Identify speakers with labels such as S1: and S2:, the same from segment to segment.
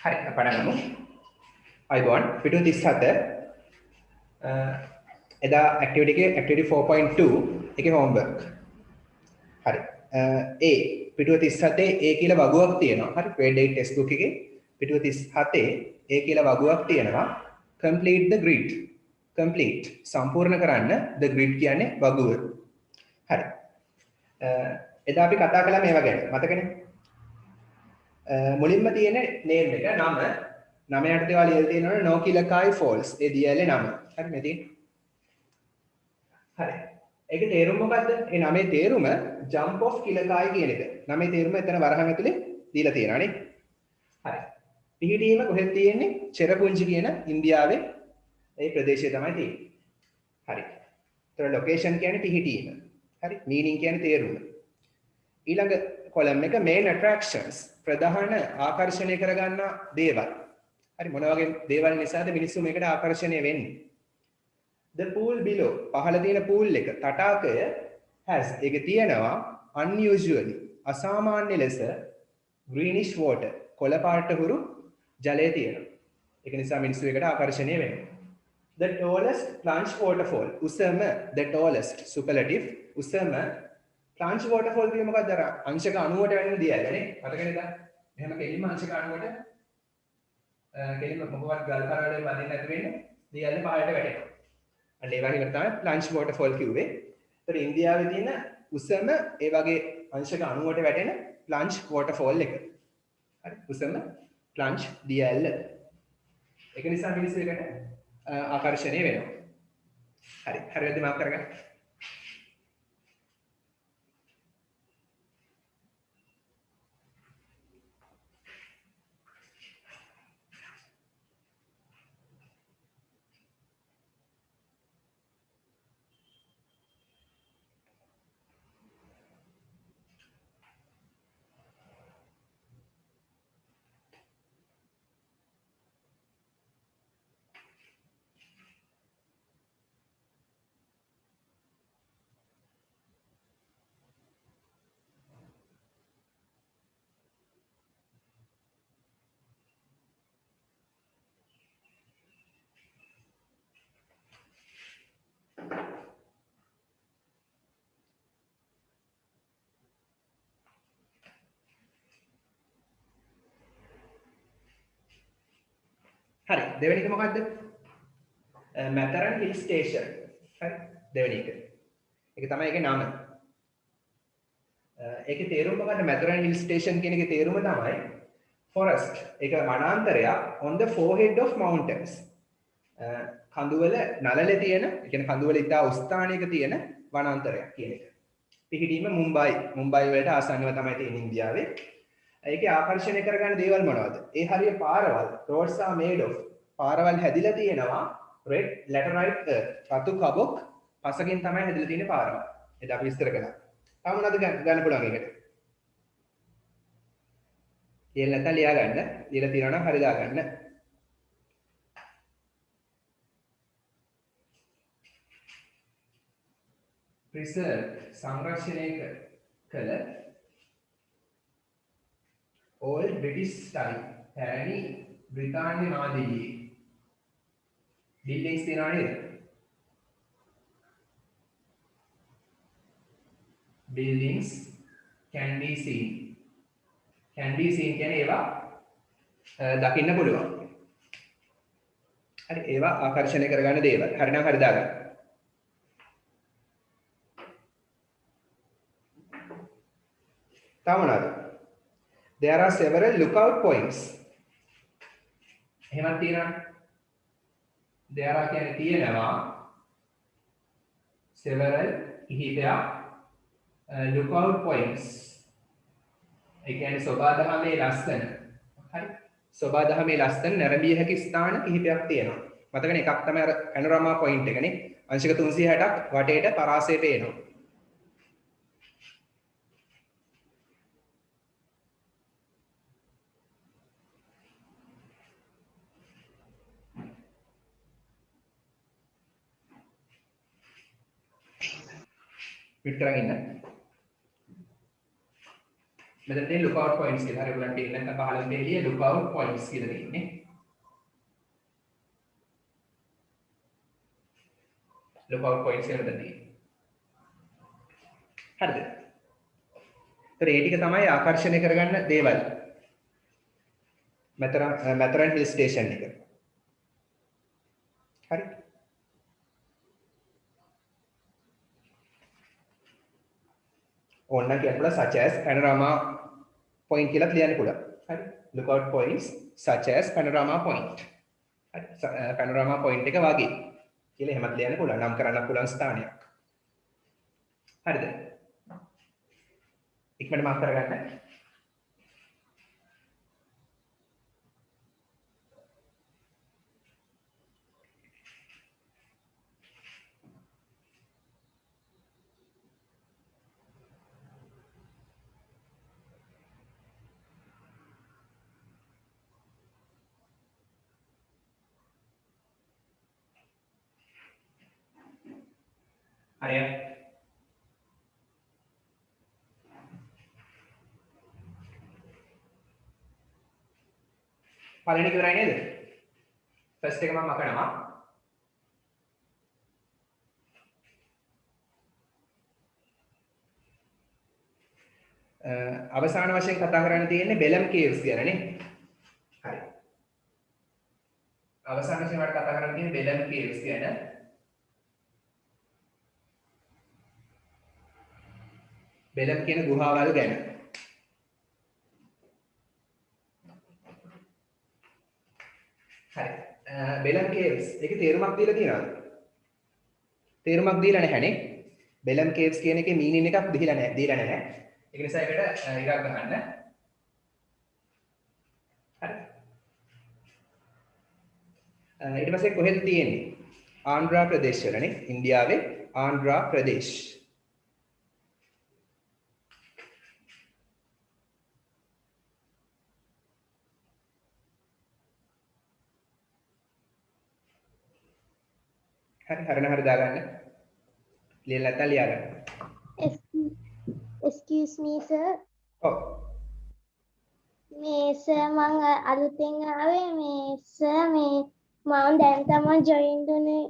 S1: හරි පටන් ගමු. අයිබෝන් පිටු 37 එදා ඇක්ටිවිටි එකේ ඇක්ටිවිටි 4.2 එකේ හෝම්වර්ක්. හරි. A පිටුව 37 A කියලා වගුවක් තියෙනවා. හරි. grade 8 test book එකේ පිටුව 37 A කියලා වගුවක් තියෙනවා. complete the grid. complete සම්පූර්ණ කරන්න the grid කියන්නේ වගුව. හරි. එදා අපි කතා කළා මේවා ගැන. මතකනේ? මුලින්ම තියෙන name එක නම යටතේ ඔයාලා ලියලා තියෙනවනේ නොකිලකයි falls. ඒ දියැලේ නම. හරි මේ තියෙන්නේ. හරි. ඒකේ තේරුම මොකද්ද? ඒ නමේ තේරුම jump off කිලකයි කියන එක. නමේ තේරුම එතන වරහන් ඇතුලේ දීලා තියෙනවා නේ. හරි. පිහිටීම කොහෙද තියෙන්නේ? චෙරපුංජි කියන ඉන්දියාවේ ඒ ප්‍රදේශය තමයි තියෙන්නේ. හරි. ඒතර ලොකේෂන් කියන්නේ පිහිටීම. හරි. meaning කියන්නේ තේරුම. ඊළඟ කොලම් එක main attractions ප්‍රධාන ආකර්ෂණය කරගන්න දේවල්. හරි මොන වගේ දේවල් නිසාද මිනිස්සු මේකට ආකර්ෂණය වෙන්නේ? The pool below පහළ තියෙන pool එක තටාකය has ඒක තියෙනවා unusually අසාමාන්‍ය ලෙස greenish water කොළ පාට හුරු ජලය තියෙනවා. ඒක නිසා මිනිස්සු ඒකට ආකර්ෂණය වෙනවා. The tallest plunge waterfall උසම the tallest superlative උසම plunge waterfall කියන්නේ මොකක්ද? අර අංශක 90ට වෙන දියල්ල නේ. මතකනේද? මෙහෙම කෙලින්ම අංශක 90ට කෙලින්ම මොකවත් ගල් කරවලේ වදින්න නැති වෙන්නේ දියල්ල පහළට වැටෙනවා. අන්න ඒ වගේ තමයි plunge waterfall කිව්වේ. ඒතර ඉන්දියාවේ තියෙන උසම ඒ වගේ අංශක 90ට වැටෙන plunge waterfall එක. හරි උසම plunge දියල්ල. ඒක නිසා මිනිස්සු ඒකට ආකර්ෂණය වෙනවා. හරි හරියද මාක් කරගන්න. හරි දෙවෙනි එක මොකද්ද? මැතරන් හිල් ස්ටේෂන්. හරි දෙවෙනි එක. ඒක තමයි ඒකේ නම. ඒකේ තේරුම මොකද්ද? මැතරන් හිල් ස්ටේෂන් කියන එකේ තේරුම තමයි forest. ඒක වනාන්තරයක් on the forehead of mountains. කඳුවල නළලේ තියෙන, ඒ කියන්නේ කඳුවල ඉතා උස් ස්ථානයක තියෙන වනාන්තරයක් කියන එක. පිහිටීම මුම්බයි වලට ආසන්නව තමයි තියෙන්නේ ඉන්දියාවේ. ඒකේ ආකර්ෂණය කරගන්න දේවල් මොනවද? ඒ හරිය පාරවල් roads are made of පාරවල් හැදිලා තියෙනවා red laterite earth රතු කබොක් පසකින් තමයි හැදිලා තියෙන්නේ පාරවල්. ඒක අපි විස්තර කළා. තව මොනවද ගන්න පුළුවන් ඒකට? ලියලා නැත්නම් ලියා ගන්න. ලියලා තියෙනවා නම් හරි දාගන්න. preserve සංරක්ෂණය කළ old British style පැරණි බ්‍රිතාන්‍ය මාදිලියේ buildings තියෙනවා නේද? buildings can be seen කියන්නේ ඒවා දකින්න පුළුවන්. හරි ඒවා ආකර්ෂණය කරගන්න දේවල්. හරිනම් හරි දාගන්න. තව මොනවද? There are several lookout points. එහෙමත් තියෙනවා. There are කියන්නේ තියෙනවා. several කිහිපයක් lookout points. ඒ කියන්නේ සෝබාදහමේ ලස්සන. හරි. සෝබාදහමේ ලස්සන නැරඹිය හැකි ස්ථාන කිහිපයක් තියෙනවා. මතකනේ එකක් තමයි අර පැනෝරාමා පොයින්ට් එකනේ. අංශක 360ක් වටේට පරාසය පේනවා. පිටරන් ඉන්න. මෙතන තියෙන lookout points කියලා. හරි ඔයගොල්ලන්ට තියෙන නැත්නම් පහළින් දෙලිය lookout points කියලා තියෙන්නේ. lookout points කියලා මෙතන තියෙන්නේ. හරිද? ඒතර ඒ ටික තමයි ආකර්ෂණය කරගන්න දේවල්. මැතරන් හිල් ස්ටේෂන් එක. හරි. ඕනනම් කියන්න පුළුවන් such as panorama point කියලා ලියන්න පුළුවන්. හරි. lookout points such as panorama point. හරි. panorama point එක වගේ කියලා එහෙමත් ලියන්න පුළුවන්. නම් කරන්න පුළුවන් ස්ථානයක්. හරිද? ඉක්මනට මාක් කරගන්න. හරිය. පළවෙනි එක ඉවරයි නේද? ෆස්ට් එක මම මකනවා. අවසාන වශයෙන් කතා කරන්න තියෙන්නේ බෙලම් කේව්ස් ගැන නේ. හරි. අවසාන වශයෙන් මට කතා කරන්න තියෙන්නේ බෙලම් කේව්ස් ගැන. බෙලම් කියන ගුහාවල් ගැන. හරි. බෙලම් කේව්ස් ඒකේ තේරුමක් දීලා තියෙනවද? තේරුමක් දීලා නැහැනේ. බෙලම් කේව්ස් කියන එකේ මීනින් එකක් දීලා නැහැ. ඒක නිසා ඒකට ඉරක් ගහන්න. හරි. ඊට පස්සේ කොහෙද තියෙන්නේ? ආන්ධ්‍රා ප්‍රදේශ වලනේ. ඉන්දියාවේ ආන්ධ්‍රා ප්‍රදේශ. හරි දාගන්න. ලියලා නැත්නම් ලියාගන්න.
S2: Excuse me sir.
S1: ඔව්.
S2: මේ සර් මං අලුතෙන් ආවේ මේ සර් මේ මම දැන් තමයි ජොයින් දුන්නේ.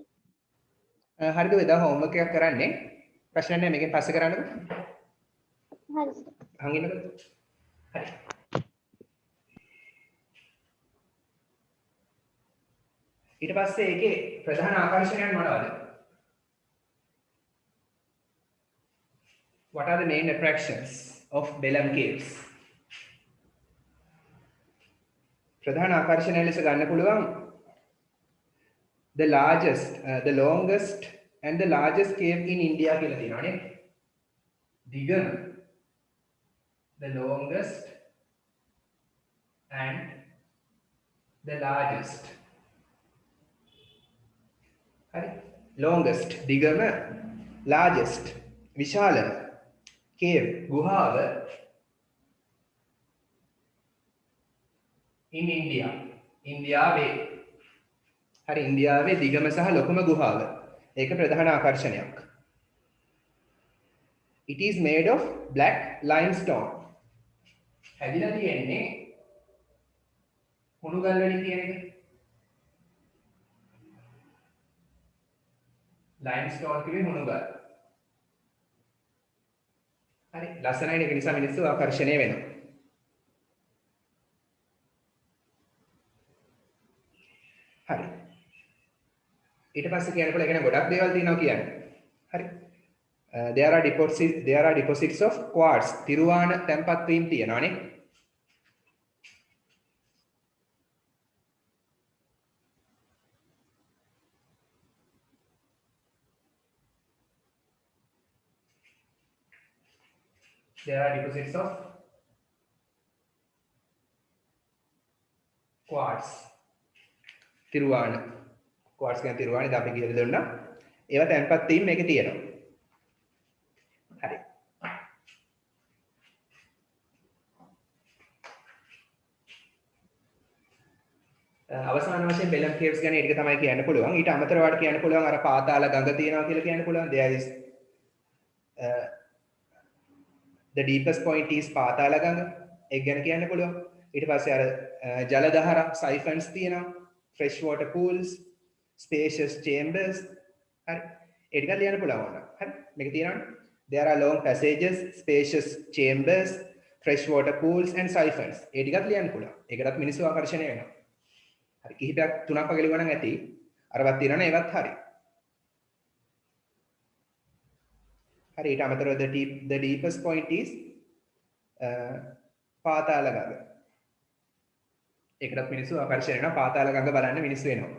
S1: හරිද එදා හෝම්වර්ක් එකක් කරන්නේ. ප්‍රශ්න නැහැ මේකෙන් පස්සේ කරන්නකෝ.
S2: හරි සර්.
S1: හංගින්නකෝ. හරි. ඊට පස්සේ ඒකේ ප්‍රධාන ආකර්ෂණයන් මොනවද? What are the main attractions of Belem Caves? ප්‍රධාන ආකර්ෂණය ලෙස ගන්න පුළුවන් the largest, the longest and the largest cave in India කියලා තියෙනවා නේ. දිගම the longest and the largest. හරි. longest දිගම, largest විශාලම, cave ගුහාව in India. ඉන්දියාවේ. හරි ඉන්දියාවේ දිගම සහ ලොකුම ගුහාව. ඒක ප්‍රධාන ආකර්ෂණයක්. It is made of black limestone. හැදිලා තියෙන්නේ හුණු ගල් වලින් තියෙන එක. limestone කිව්වේ හුණු ගල්. හරි ලස්සනයි ඒක නිසා මිනිස්සු ආකර්ෂණය වෙනවා. හරි. ඊට පස්සේ කියන්න පුළුවන් ඒ කියන්නේ ගොඩක් දේවල් තියෙනවා කියන්නේ. හරි. There are deposits of quartz. තිරුවාන තැන්පත් වීම තියෙනවානේ. There are deposits of quartz. තිරුවාන. quartz කියන තිරුවානේ ඉතින් අපි කියලා දුන්නා. ඒවා තැන්පත් වීම මේකේ තියෙනවා. හරි. අවසාන වශයෙන් බෙලම් කේව්ස් ගැන ඊට තමයි කියන්න පුළුවන්. ඊට අමතරව වාට කියන්න පුළුවන් අර පාතාල ගඟ තියෙනවා කියලා කියන්න පුළුවන්. the deepest point is පාතාල ගඟ. ඒක ගැන කියන්න පුළුවන්. ඊට පස්සේ අර ජල දහර siphons තියෙනවා. fresh water pools, spacious chambers. හරි. ඒ ටික ලියන්න පුළුවන් වුණා. හරි. මේක තියෙනවනේ. There are long passages, spacious chambers, fresh water pools and siphons. ඒ ටිකත් ලියන්න පුළුවන්. ඒකටත් මිනිස්සු ආකර්ෂණය වෙනවා. හරි. කිහිපයක් තුනක් වගේ ලියුවා නම් ඇති. අරවත් තියෙනවනේ ඒවත් හරි. හරි. ඊට අමතරව the deepest point is පාතාල ගඟ. ඒකටත් මිනිස්සු ආකර්ෂණය වෙනවා. පාතාල ගඟ බලන්න මිනිස්සු එනවා.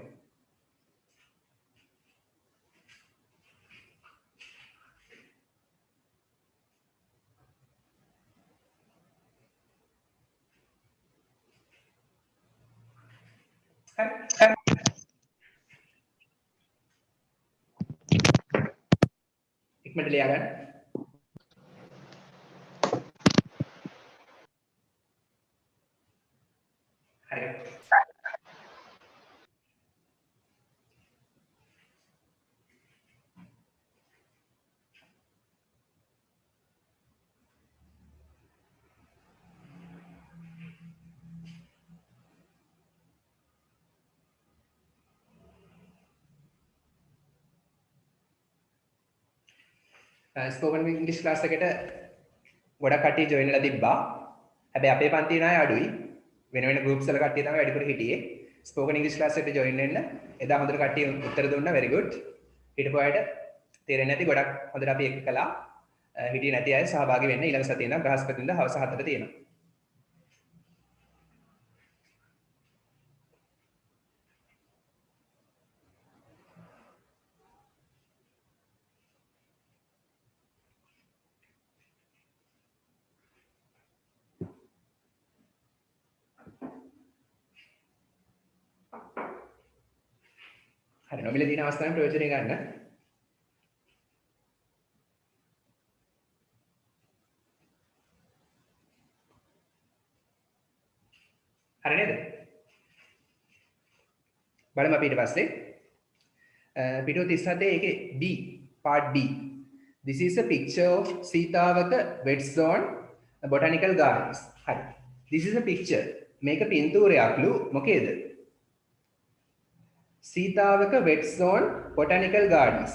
S1: ඉක්මනට ලියා ගන්න. හරි. ස්පෝකන් ඉංග්‍රීසි ක්ලාස් එකට ගොඩක් කට්ටිය ජොයින් වෙලා තිබ්බා. හැබැයි අපේ පන්තියේ ණය අඩුයි. වෙන වෙන groups වල කට්ටිය තමයි වැඩිපුර හිටියේ. ස්පෝකන් ඉංග්‍රීසි ක්ලාස් එකට ජොයින් වෙන්න. එදා හොඳට කට්ටිය උත්තර දුන්නා. very good. හිටපු අයට තේරෙන්නේ නැති ගොඩක් හොඳට අපි එක කළා. හිටියේ නැති අය සහභාගී වෙන්න ඊළඟ සතියේ ඉඳන් බ්‍රහස්පතින්දා හවස 7ට තියෙනවා. හරි නොමිලේ තියෙන අවස්ථාවෙන් ප්‍රයෝජනය ගන්න. හරි නේද? බලමු අපි ඊට පස්සේ පිටුව 37 ඒකේ B part B. This is a picture of Sitawaka wet zone botanical gardens. හරි. This is a picture. මේක පින්තූරයක්ලු මොකේද? Sitawaka wet zone botanical gardens.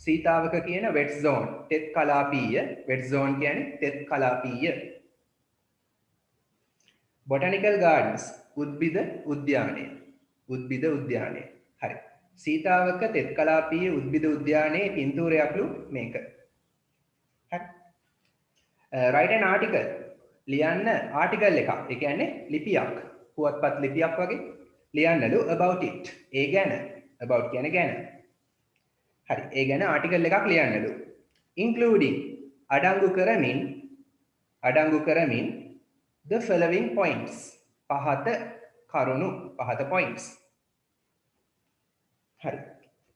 S1: Sitawaka කියන wet zone තෙත් කලාපීය wet zone කියන්නේ තෙත් කලාපීය botanical gardens උද්භිද උද්‍යානය උද්භිද උද්‍යානය හරි Sitawaka තෙත් කලාපීය උද්භිද උද්‍යානයේ පින්තූරයක්ලු මේක හරි write an article ලියන්න article එකක් ඒ කියන්නේ ලිපියක් පුවත්පත් ලිපියක් වගේ ලියන්නලු about it ඒ ගැන about කියන්නේ ගැන හරි ඒ ගැන ආටිකල් එකක් ලියන්නලු including අඩංගු කරමින් the following points පහත කරුණු පහත points හරි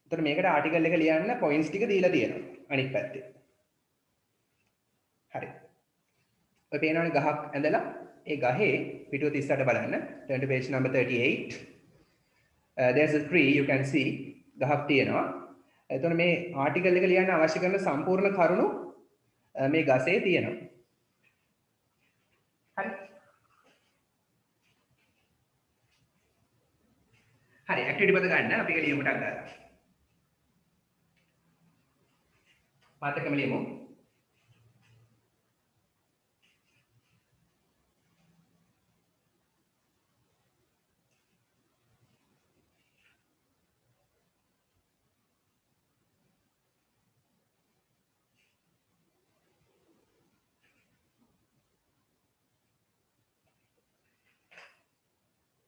S1: එතකොට මේකට ආටිකල් එක ලියන්න points ටික දීලා තියෙනවා අනිත් පැත්තේ හරි ඔය පේනවනේ ගහක් ඇඳලා ඒ ගහේ පිටුව 38 බලන්න turn to page number 38 there's a tree you can see ගහක් තියෙනවා එතකොට මේ ආටිකල් එක ලියන්න අවශ්‍ය කරන සම්පූර්ණ කරුණු මේ ගසේ තියෙනවා හරි ඇක්ටිවිටි පද ගන්න අපි ඒක ලියමු ටක් ගාලා මාතකම ලියමු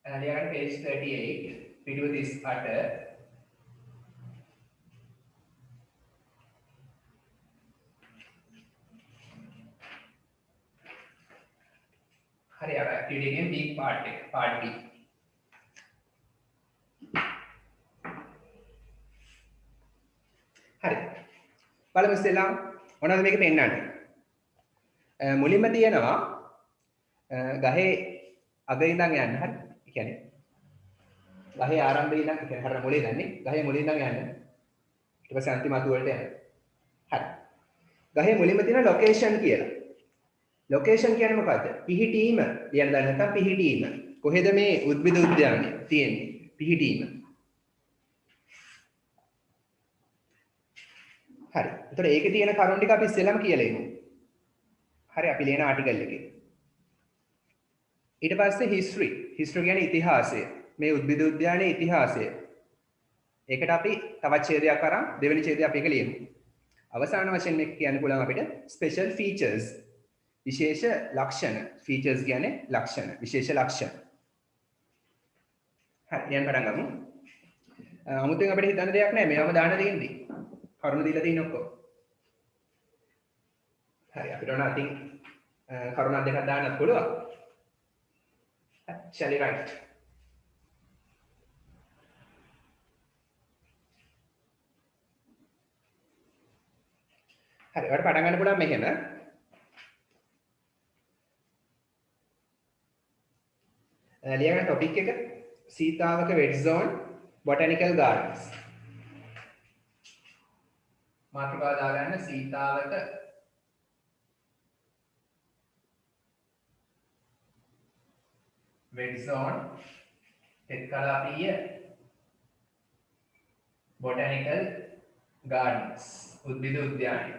S1: ලියගන්න page 38 පිටුව 38 හරි අර ඇක්ටිවිටි එකෙන් B part B හරි බලමු ඉස්සෙල්ලා මොනවද මේක පෙන්නන්නේ මුලින්ම තියෙනවා ගහේ අග ඉඳන් යන්න හරි ඒ කියන්නේ ගහේ ආරම්භයේ ඉඳන් ඒ කියන්නේ හරියට මුලින් යන්නේ ගහේ මුලින් ඉඳන් යන්න ඊට පස්සේ අන්තිම අතු වලට යන්න හරි ගහේ මුලින්ම තියෙන ලොකේෂන් කියලා ලොකේෂන් කියන්නේ මොකද්ද? පිහිටීම කියන දා නැත්නම් පිහිටීම. කොහෙද මේ උද්භිද උද්‍යානය තියෙන්නේ? පිහිටීම. හරි. එතකොට ඒකේ තියෙන කරුණු ටික අපි ඉස්සෙල්ලාම කියලා ඉමු. හරි අපි ලියන ආටිකල් එකේ. ඊට පස්සේ history. history කියන්නේ ඉතිහාසය. මේ උද්භිද උද්‍යානයේ ඉතිහාසය. ඒකට අපි තවත් ඡේදයක් අරන් දෙවෙනි ඡේදය අපි එක ලියමු. අවසාන වශයෙන් මේක කියන්න පුළුවන් අපිට special features. විශේෂ ලක්ෂණ. features කියන්නේ ලක්ෂණ. විශේෂ ලක්ෂණ. හරි දැන් පටන් ගමු. 아무තෙන් අපිට හිතන්න දෙයක් නැහැ. මේවම දාන්න තියෙන්නේ. කරුණු දීලා තියෙන ඔක්කොම. හරි අපිට ඕන අතින් කරුණක් දෙකක් දාන්නත් පුළුවන්. Shall we write? හරි ඔයාලට පටන් ගන්න පුළුවන් මෙහෙම. ලියගන්න ටොපික් එක Sitawaka wet zone botanical gardens. මාතෘකාව දාගන්න Sitawaka wet zone පෙත්කලාපීය botanical gardens උද්භිද උද්‍යානය.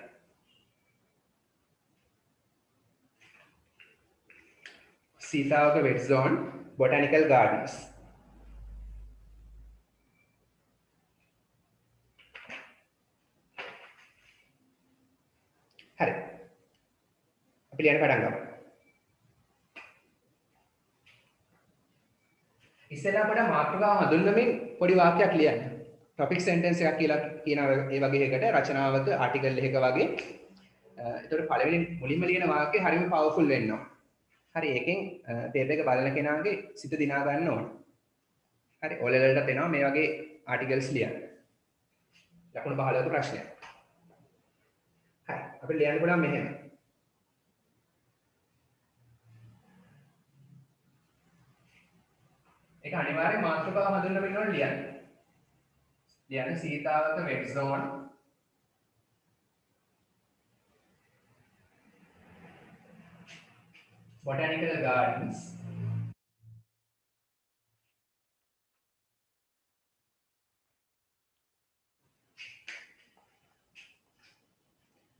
S1: Sitawaka wet zone botanical gardens. හරි. අපි ලියන්න පටන් ගමු. ඉස්සෙල්ලා අපිට මාතෘකාව හඳුන්වමින් පොඩි වාක්‍යයක් ලියන්න. ටොපික් සෙන්ටෙන්ස් එකක් කියලා කියන ඒ වගේ එකකට රචනාවක ආටිකල් එකක වගේ. ඒතකොට පළවෙනි මුලින්ම ලියන වාක්‍යය හරිම පවර්ෆුල් වෙන්න ඕන. හරි ඒකෙන් පේපර් එක බලන කෙනාගේ සිත දිනා ගන්න ඕන. හරි O level වලට එනවා මේ වගේ ආටිකල්ස් ලියන්න. ලකුණු 15ක ප්‍රශ්නයක්. හරි අපිට ලියන්න පුළුවන් මෙහෙම. ඒක අනිවාර්යෙන් මාතෘකාව හඳුන්වන්න ඕන ලියන්න. ලියන්න Sitawaka wet zone botanical gardens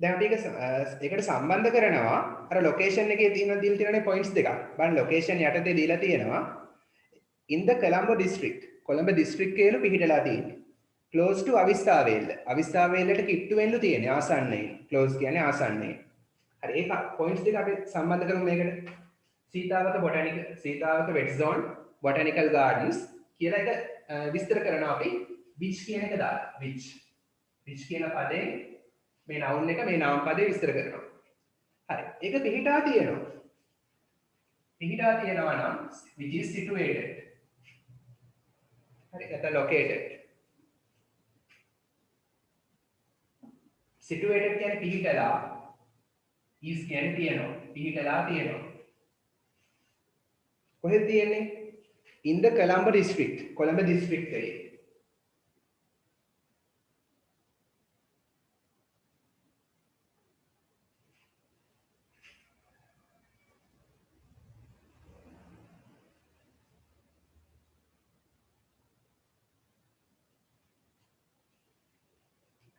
S1: දැන් අපි ඒකට සම්බන්ධ කරනවා අර ලොකේෂන් එකේ තියෙන දීලා තියෙනනේ පොයින්ට්ස් දෙකක්. බලන්න ලොකේෂන් යටතේ දීලා තියෙනවා in the Colombo district. Colombo district එකේ පිහිටලා තියෙන්නේ. close to අවිස්ථාවේල්ල. අවිස්ථාවේල්ලට කිට්ටු වෙන්න තියෙන්නේ ආසන්නයේ. close කියන්නේ ආසන්නයේ. හරි ඒක පොයින්ට්ස් දෙක අපි සම්බන්ධ කරමු මේකට. Sitawaka wet zone botanical gardens කියලා එක විස්තර කරනවා අපි which කියන එක දාලා. which කියන පදේ මේ noun එක මේ noun පදේ විස්තර කරනවා. හරි. ඒක පිහිටා තියෙනවා. පිහිටා තියෙනවා නම් which is situated. හරි. එතන located. situated කියන්නේ පිහිටලා. is කියන්නේ තියෙනවා. පිහිටලා තියෙනවා. කොහෙද තියෙන්නේ? in the Colombo district. Colombo දිස්ත්‍රික්කයේ.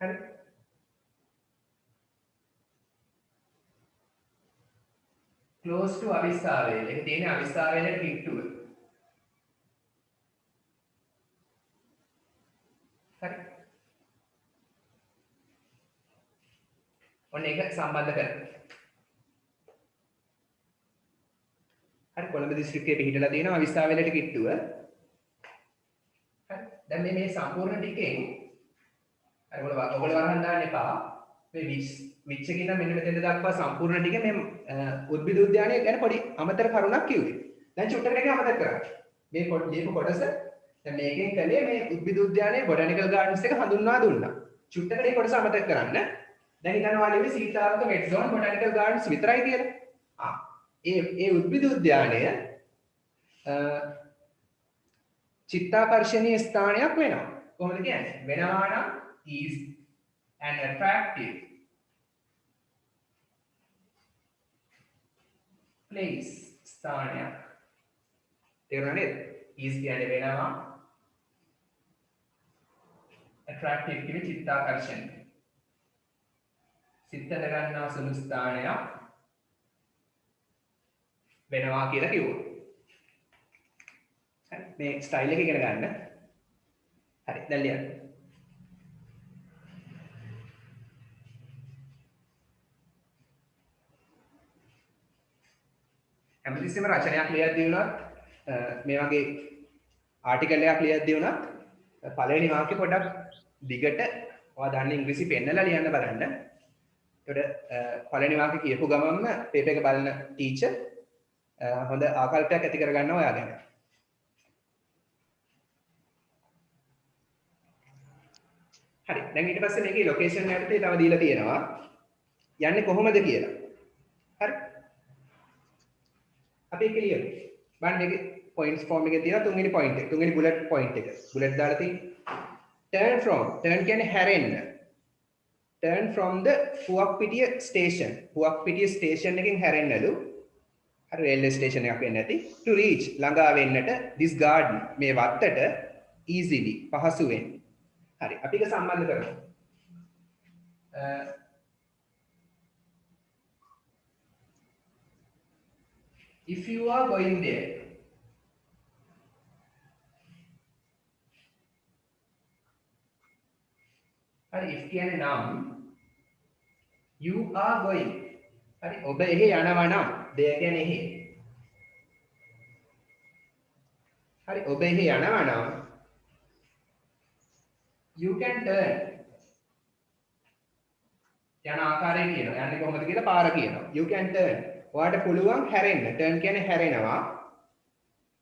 S1: හරි. close to අවිස්ථාවේල. ඒක තියෙන්නේ අවිස්ථාවේලට කිට්ටුව. හරි. ඔන්න ඒක සම්බන්ධ කරගන්න. හරි කොළඹ දිස්ත්‍රික්කයේ පිහිටලා තියෙනවා අවිස්ථාවේලට කිට්ටුව. හරි. දැන් මේ සම්පූර්ණ ටිකෙන් අර ඔයගොල්ලෝ වරහන් දාන්න එපා. මේ විච් එකේ නම් මෙන්න මෙතෙන්ද දක්වා සම්පූර්ණ ටික මේ උද්භිද උද්‍යානය ගැන පොඩි අමතර කරුණක් කිව්වේ. දැන් චුට්ටකට එක අමතක කරන්න. මේ ලියපු කොටස දැන් මේකෙන් කලේ මේ උද්භිද උද්‍යානයේ බොටැනිකල් ගාඩන්ස් එක හඳුන්වා දුන්නා. චුට්ටකට ඒ කොටස අමතක කරන්න. දැන් හිතනවා නෙවෙයි සීතාවක වෙට් zone බොටැනිකල් ගාඩන්ස් විතරයි කියලා. ඒ උද්භිද උද්‍යානය චිත්තාකර්ෂණීය ස්ථානයක් වෙනවා. කොහොමද කියන්නේ? වෙනවා නම් is an attractive place ස්ථානයක්. තේරුණා නේද? is කියන්නේ වෙනවා attractive කියන චිත්තාකර්ෂණය. සිතට ගන්නා සුළු ස්ථානයක් වෙනවා කියලා කිව්වා. හරි මේ ස්ටයිල් එක ඉගෙන ගන්න. හරි දැන් ලියන්න. හැමතිස්සෙම රචනයක් ලියද්දී වුණත් මේ වගේ ආටිකල් එකක් ලියද්දී වුණත් පළවෙනි වාක්‍ය පොඩ්ඩක් දිගට ඔයා දන්න ඉංග්‍රීසි පෙන්නලා ලියන්න බලන්න. ඒකට පළවෙනි වාක්‍ය කියපු ගමන්ම පේපර් එක බලන ටීචර් හොඳ ආකල්පයක් ඇති කරගන්නවා ඔයා ගැන. හරි දැන් ඊට පස්සේ මේකේ ලොකේෂන් යටතේ තව දීලා තියෙනවා යන්නේ කොහොමද කියලා. හරි අපි ඒක ලියමු. බලන්න මේකේ points form එකේ තියෙන තුන්වෙනි point එක. තුන්වෙනි bullet point එක. bullet දාලා තියෙන්නේ. turn කියන්නේ හැරෙන්න. turn from the පුවක්පිටිය station. පුවක්පිටිය station එකෙන් හැරෙන්නලු. හරි railway station එකක් වෙන්නේ නැති. to reach ළඟා වෙන්නට this garden මේ වත්තට easily පහසුවෙන්. හරි අපි ඒක සම්බන්ධ කරමු. if you are going there හරි if කියන්නේ නම් you are going හරි ඔබ එහි යනවා නම් there කියන්නේ එහි හරි ඔබ එහි යනවා නම් you can turn යන ආකාරය කියනවා යන්නේ කොහොමද කියලා පාර කියනවා you can turn ඔයාට පුළුවන් හැරෙන්න turn කියන්නේ හැරෙනවා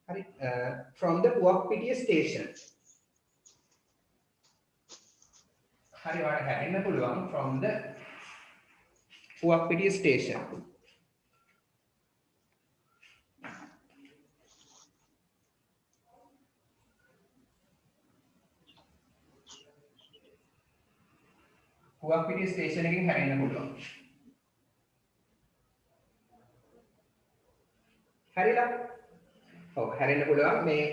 S1: හරි from the පුවක්පිටිය station හරි ඔයාට හැරෙන්න පුළුවන් from the පුවක්පිටිය station පුවක්පිටිය station එකෙන් හැරෙන්න පුළුවන් හරිලා ඔව් හැරෙන්න පුළුවන් මේ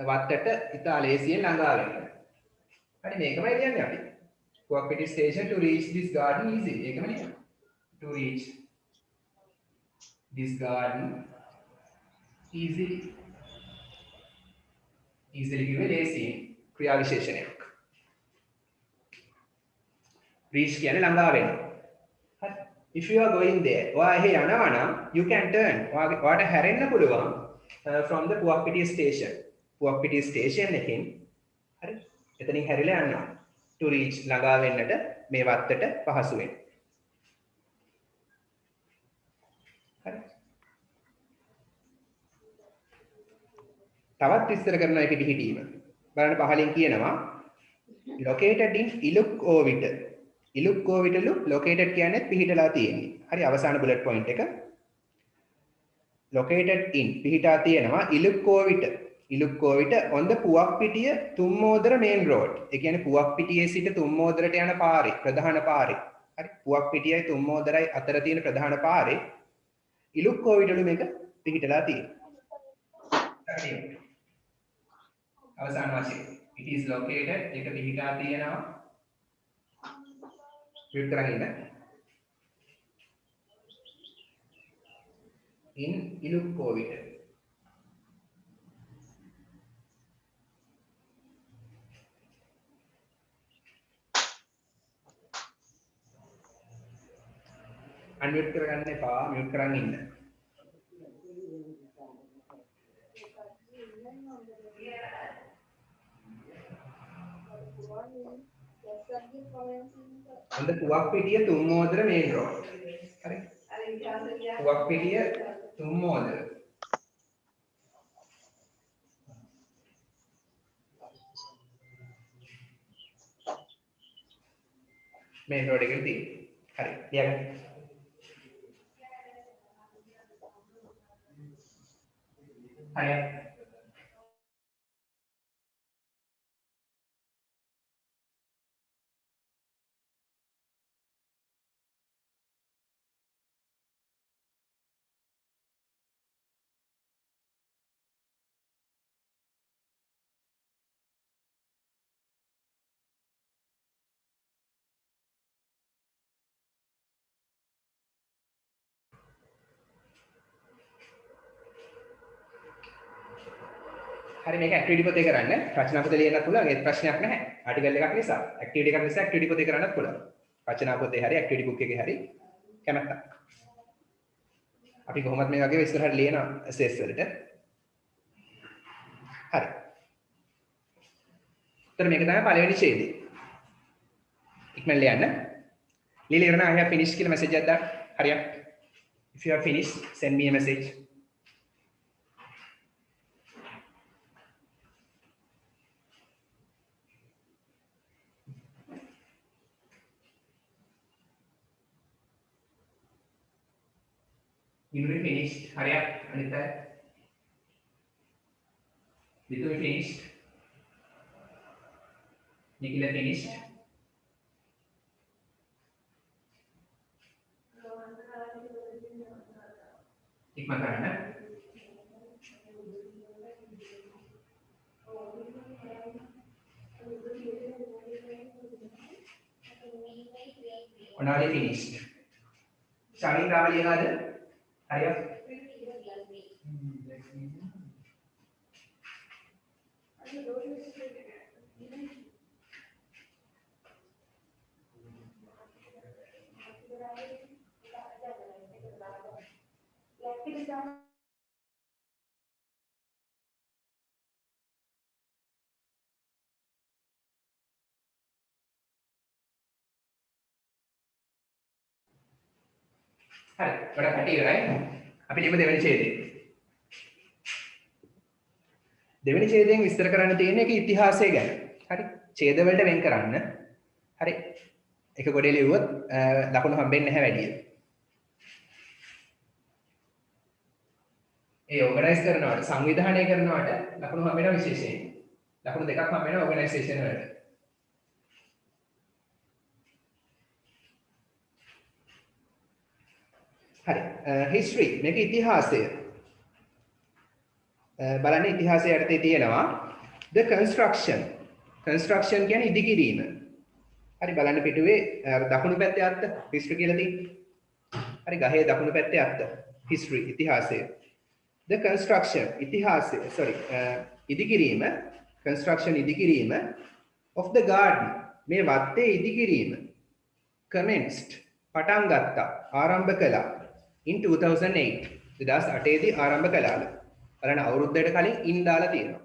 S1: වත්තට ඉතා ලේසියෙන් ළඟා වෙන්න හරි මේකමයි කියන්නේ අපි පුවක්පිටිය station to reach this garden easy ඒකම ලියන්න to reach this garden easily කිව්වේ ලේසියෙන් ක්‍රියා විශේෂණයක් reach කියන්නේ ළඟා වෙන්න හරි if you are going there ඔයා එහි යනවා නම් you can turn ඔයාට හැරෙන්න පුළුවන් from the පුවක්පිටිය station පුවක්පිටිය station එකෙන් හරි එතනින් හැරිලා යනවා to reach ළඟා වෙන්නට මේ වත්තට පහසුවෙන් හරි තවත් විස්තර කරනවා ඒකෙ පිළිහිටීම බලන්න පහලින් කියනවා located in ඉලුක්කෝවිට ඉලුක්කෝවිටලු located කියන්නේ පිහිටලා තියෙන්නේ හරි අවසාන bullet point එක located in පිහිටා තියෙනවා ඉලුක්කෝවිට on the පුවක්පිටිය තුම්මෝදර main road ඒ කියන්නේ පුවක්පිටියේ සිට තුම්මෝදරට යන පාරේ ප්‍රධාන පාරේ හරි පුවක්පිටියයි තුම්මෝදරයි අතර තියෙන ප්‍රධාන පාරේ ඉලුක්කෝවිටලු මේක පිහිටලා තියෙන්නේ අවසාන වශයෙන් it is located ඒක පිහිටා තියෙනවා ක්ලික් කරගෙන ඉන්න in ඉලුක්කෝවිට අන්මියුට් කරගන්න එපා මියුට් කරන් ඉන්න அந்த පුවක්පිටිය තුම්මෝදර main road හරි පුවක්පිටිය තුම්මෝදර main road එකේ තියෙන්නේ හරි ලියගන්න හරි හරි මේක ඇක්ටිවිටි පොතේ කරන්න. රචනා පොතේ ලියන්නත් පුළුවන්. ඒත් ප්‍රශ්නයක් නැහැ. ආටිකල් එකක් නිසා. ඇක්ටිවිටි එකක් නිසා ඇක්ටිවිටි පොතේ කරන්නත් පුළුවන්. රචනා පොතේ හරි ඇක්ටිවිටි බුක් එකේ හරි කැමැත්තක්. අපි කොහොමද මේ වගේ ඉස්සරහට ලියන එසේස් වලට. හරි. එතන මේක තමයි පළවෙනි ඡේදය. ඉක්මනට ලියන්න. ලියලා ඉවරන I have finished කියලා මැසේජ් එකක් දාන්න. හරියක්. If you have finished, send me a message. Yuri finished. Hurry up, Anita. Ritu finished. Nikhila finished. Ikman karana. Onali finished. Shamin Ramali ada? Hurry up. හරි ගොඩක් පැටි ඉවරයි. අපි ලියමු දෙවෙනි ඡේදය. දෙවෙනි ඡේදයෙන් විස්තර කරන්න තියෙන එක ඉතිහාසය ගැන. හරි. ඡේද වලට වෙන් කරන්න. හරි. එක ගොඩේ ලියුවොත් ලකුණු හම්බෙන්නේ නැහැ වැඩි. ඒ ඕගනයිස් කරනවට සංවිධානය කරනවට ලකුණු හම්බෙනවා විශේෂයෙන්. ලකුණු දෙකක් හම්බෙනවා ඕගනයිසේෂන් වලට. හරි. history මේක ඉතිහාසය. බලන්න ඉතිහාසය යටතේ තියෙනවා the construction. construction කියන්නේ ඉදිකිරීම. හරි බලන්න පිටුවේ දකුණු පැත්තේ අත්ත history කියලා තියෙන්නේ. හරි ගහේ දකුණු පැත්තේ අත්ත history ඉතිහාසය. The construction ඉතිහාසය ඉදිකිරීම construction ඉදිකිරීම of the garden මේ වත්තේ ඉදිකිරීම commenced පටන් ගත්තා ආරම්භ කළා in 2008 2008 දී ආරම්භ කළාලු. බලන්න අවුරුද්දකට කලින් in දාලා තියෙනවා.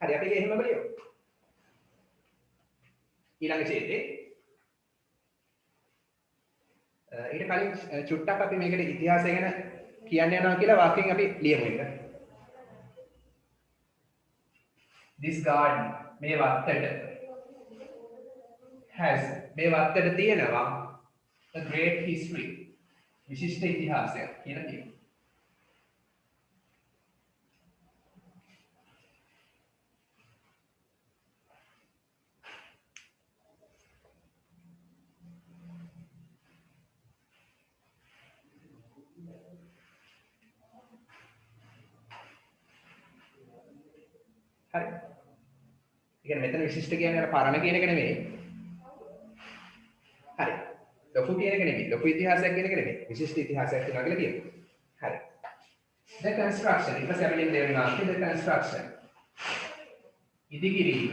S1: හරි අපි එහෙමම ලියමු. ඊළඟ ඡේදේ ඊට කලින් චුට්ටක් අපි මේකට ඉතිහාසය ගැන කියන්න යනවා කියලා වාක්‍යයෙන් අපි ලියමු එක. This garden මේ වත්තට has මේ වත්තට තියෙනවා a great history විශිෂ්ට ඉතිහාසයක් කියලා කියනවා. හරි. ඒ කියන්නේ මෙතන විශිෂ්ට කියන්නේ අර පරණ කියන එක නෙමෙයි. හරි. ලොකු කියන එක නෙමෙයි. ලොකු ඉතිහාසයක් කියන එක නෙමෙයි. විශිෂ්ට ඉතිහාසයක් තියෙනවා කියලා කියනවා. හරි. The construction ඊට පස්සේ අපි ලියන දේ වෙනවා the construction. ඉදිකිරීම.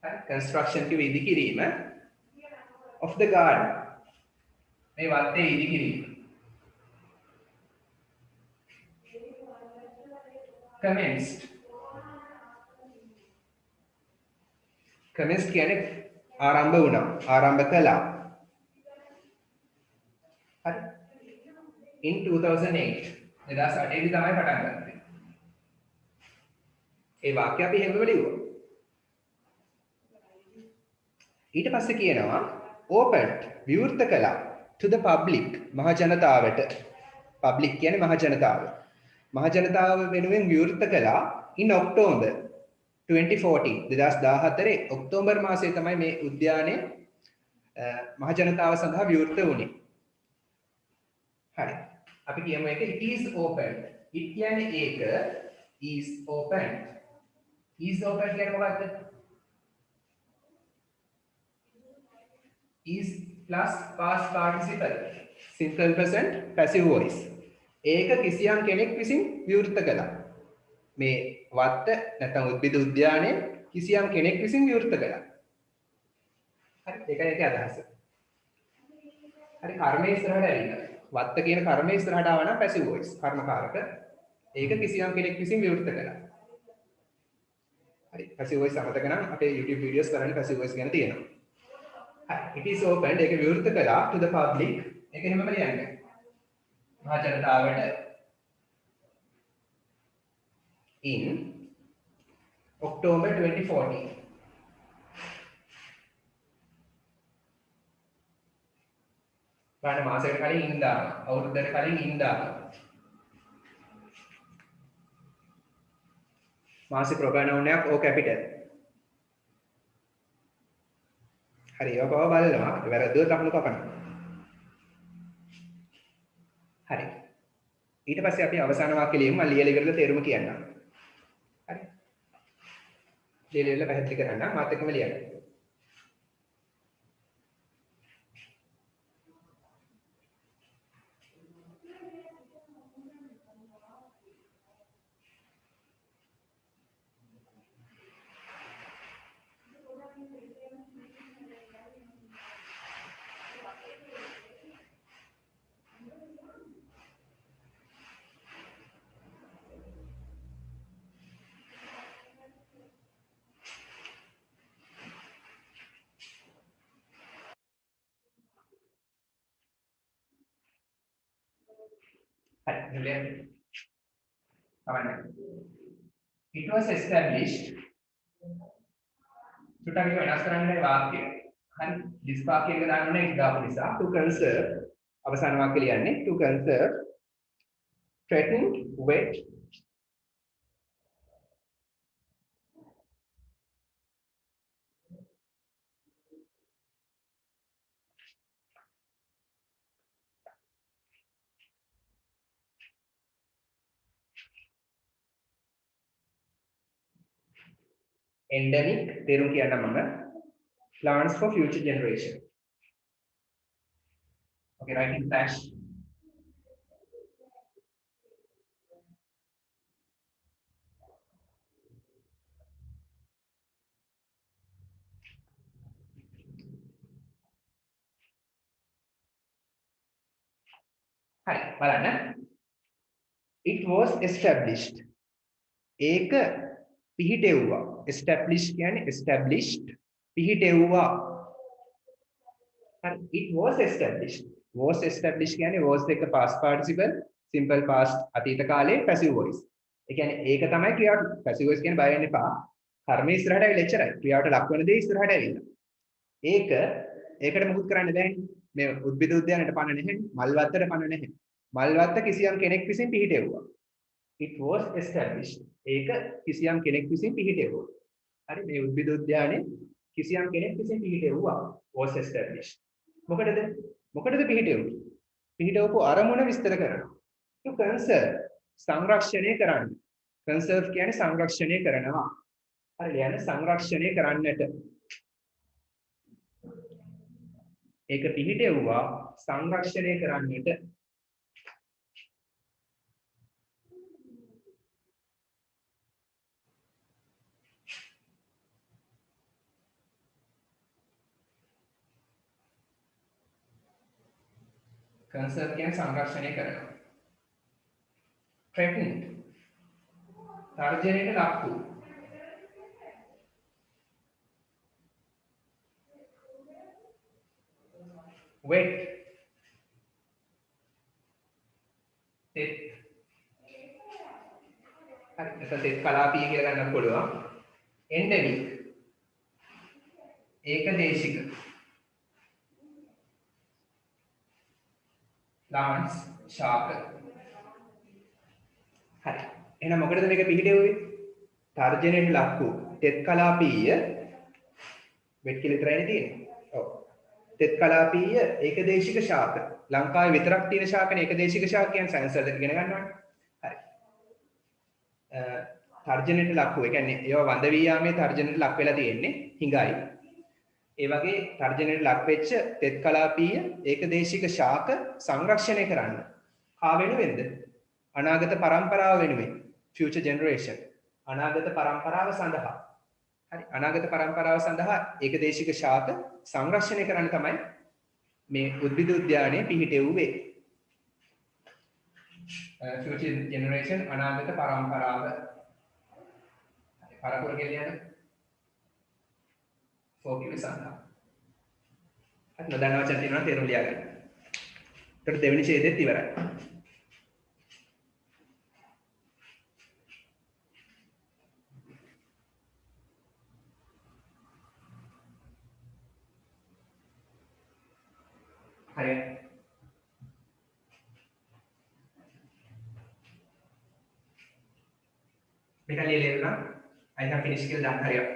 S1: හරි. construction කිව්වේ ඉදිකිරීම of the garden. මේ වත්තේ ඉදිකිරීම. commenced commenced කියන්නේ ආරම්භ වුණා ආරම්භ කළා. හරි. in 2008 2008 දී තමයි පටන් ගත්තේ. ඒ වාක්‍ය අපි හැමෝම ලියුවා. ඊට පස්සේ කියනවා opened විවෘත කළා to the public මහ ජනතාවට. public කියන්නේ මහ ජනතාව. මහ ජනතාව වෙනුවෙන් විවෘත කළා in October 2014 2014 ඔක්තෝබර් මාසයේ තමයි මේ උද්‍යානය මහ ජනතාව සඳහා විවෘත වුණේ. හරි. අපි කියමු ඒක it is opened. it කියන්නේ ඒක is opened. is opened කියන්නේ මොකක්ද? is plus past participle simple present passive voice. ඒක කිසියම් කෙනෙක් විසින් විවෘත කළා. මේ වත්ත නැත්නම් උද්භිද උද්‍යානයේ කිසියම් කෙනෙක් විසින් විවෘත කළා. හරි ඒකයි ඒකේ අදහස. හරි කර්මයේ ඉස්සරහට ඇවිල්ලා. වත්ත කියන කර්මයේ ඉස්සරහට ආව නම් පැසිව් වොයිස් කර්මකාරක. ඒක කිසියම් කෙනෙක් විසින් විවෘත කළා. හරි පැසිව් වොයිස් අමතක නම් අපේ YouTube videos කරන්නේ පැසිව් වොයිස් ගැන තියෙනවා. හරි it is opened ඒක විවෘත කළා to the public. ඒක එහෙමම ලියන්නේ. මහා ජනතාවට in October 2014. ගන්න මාසයකට කලින් ඉඳා අවුරුද්දකට කලින් ඉඳා මාසික ප්‍රොනවුන් එකක් O capital. හරි ඒක පව බලනවා වැරදුවොත් අහන්න කපන්න. හරි ඊට පස්සේ අපි අවසාන වාක්‍ය ලියමු මම ලියලා ඉවරලා තේරුම කියන්නම්. හරි ලියලා පැහැදිලි කරන්න මාත් එක්කම ලියන්න. It was established සුට්ටක් එක වෙනස් කරන්න වාක්‍යය. හරි this වාක්‍යය එක දාන්න ඕනේ ඒක දාපු නිසා to conserve අවසාන වාක්‍ය ලියන්නේ to conserve threatened wet endemic තේරුම් කියන්න මම plants for future generation. Okay writing dash හරි බලන්න it was established ඒක පිහිටෙව්වා established කියන්නේ established පිහිටෙව්වා හරි it was established කියන්නේ was එක past participle simple past අතීත කාලයේ passive voice ඒ කියන්නේ ඒක තමයි ක්‍රියාවට passive voice කියන්නේ බය වෙන්න එපා කර්මයේ ඉස්සරහට ඇවිල්ලා එච්චරයි ක්‍රියාවට ලක් වෙන දේ ඉස්සරහට ඇවිල්ලා ඒකට මුකුත් කරන්න බෑනේ මේ උද්භිද උද්‍යානයට පණ නැහැ මල් වත්තට පණ නැහැ මල් වත්ත කිසියම් කෙනෙක් විසින් පිහිටෙව්වා it was established ඒක කිසියම් කෙනෙක් විසින් පිහිටෙව්වා හරි මේ උද්භිද උද්‍යානයේ කිසියම් කෙනෙක් විසින් පිහිටෙව්වා was established මොකටද පිහිටවපු අරමුණ විස්තර කරනවා to conserve සංරක්ෂණය කරන්න conserve කියන්නේ සංරක්ෂණය කරනවා හරි ලියන්න සංරක්ෂණය කරන්නට ඒක පිහිටෙව්වා සංරක්ෂණය කරන්නට conserve කියන්නේ සංරක්ෂණය කරනවා threatened තර්ජනයට ලක් වූ wet තෙත් හරි එතන තෙත් කලාපීය කියලා ගන්නත් පුළුවන් endemic ඒකදේශික plants ශාක හරි එහෙනම් මොකටද මේක පිළිදෙව්වේ තර්ජනයට ලක් වූ තෙත් කලාපීය වෙට් කියලා විතරයිනේ තියෙන්නේ ඔව් තෙත් කලාපීය ඒකදේශික ශාක ලංකාවේ විතරක් තියෙන ශාකනේ ඒකදේශික ශාක කියන්නේ සයන්ස් වලට ඉගෙන ගන්නවානේ හරි තර්ජනයට ලක් වූ ඒ කියන්නේ ඒවා වඳ වී යාමේ තර්ජනයට ලක් වෙලා තියෙන්නේ හිඟයි ඒ වගේ තර්ජනයට ලක් වෙච්ච තෙත් කලාපීය ඒකදේශික ශාක සංරක්ෂණය කරන්න කා වෙනුවෙන්ද අනාගත පරම්පරාව වෙනුවෙන් future generation අනාගත පරම්පරාව සඳහා හරි අනාගත පරම්පරාව සඳහා ඒකදේශික ශාක සංරක්ෂණය කරන්න තමයි මේ උද්භිද උද්‍යානය පිහිටෙව්වේ future generation අනාගත පරම්පරාව පරපුර කියලා යන ෆෝකියු සඳහා හරි නොදන්නා වචන තියෙනවා තේරුම් ලියා ගන්න. ඒකට දෙවෙනි ඡේදෙත් ඉවරයි. හරි. මේක ලියලා I have finished කියලා දාන්න හරියට.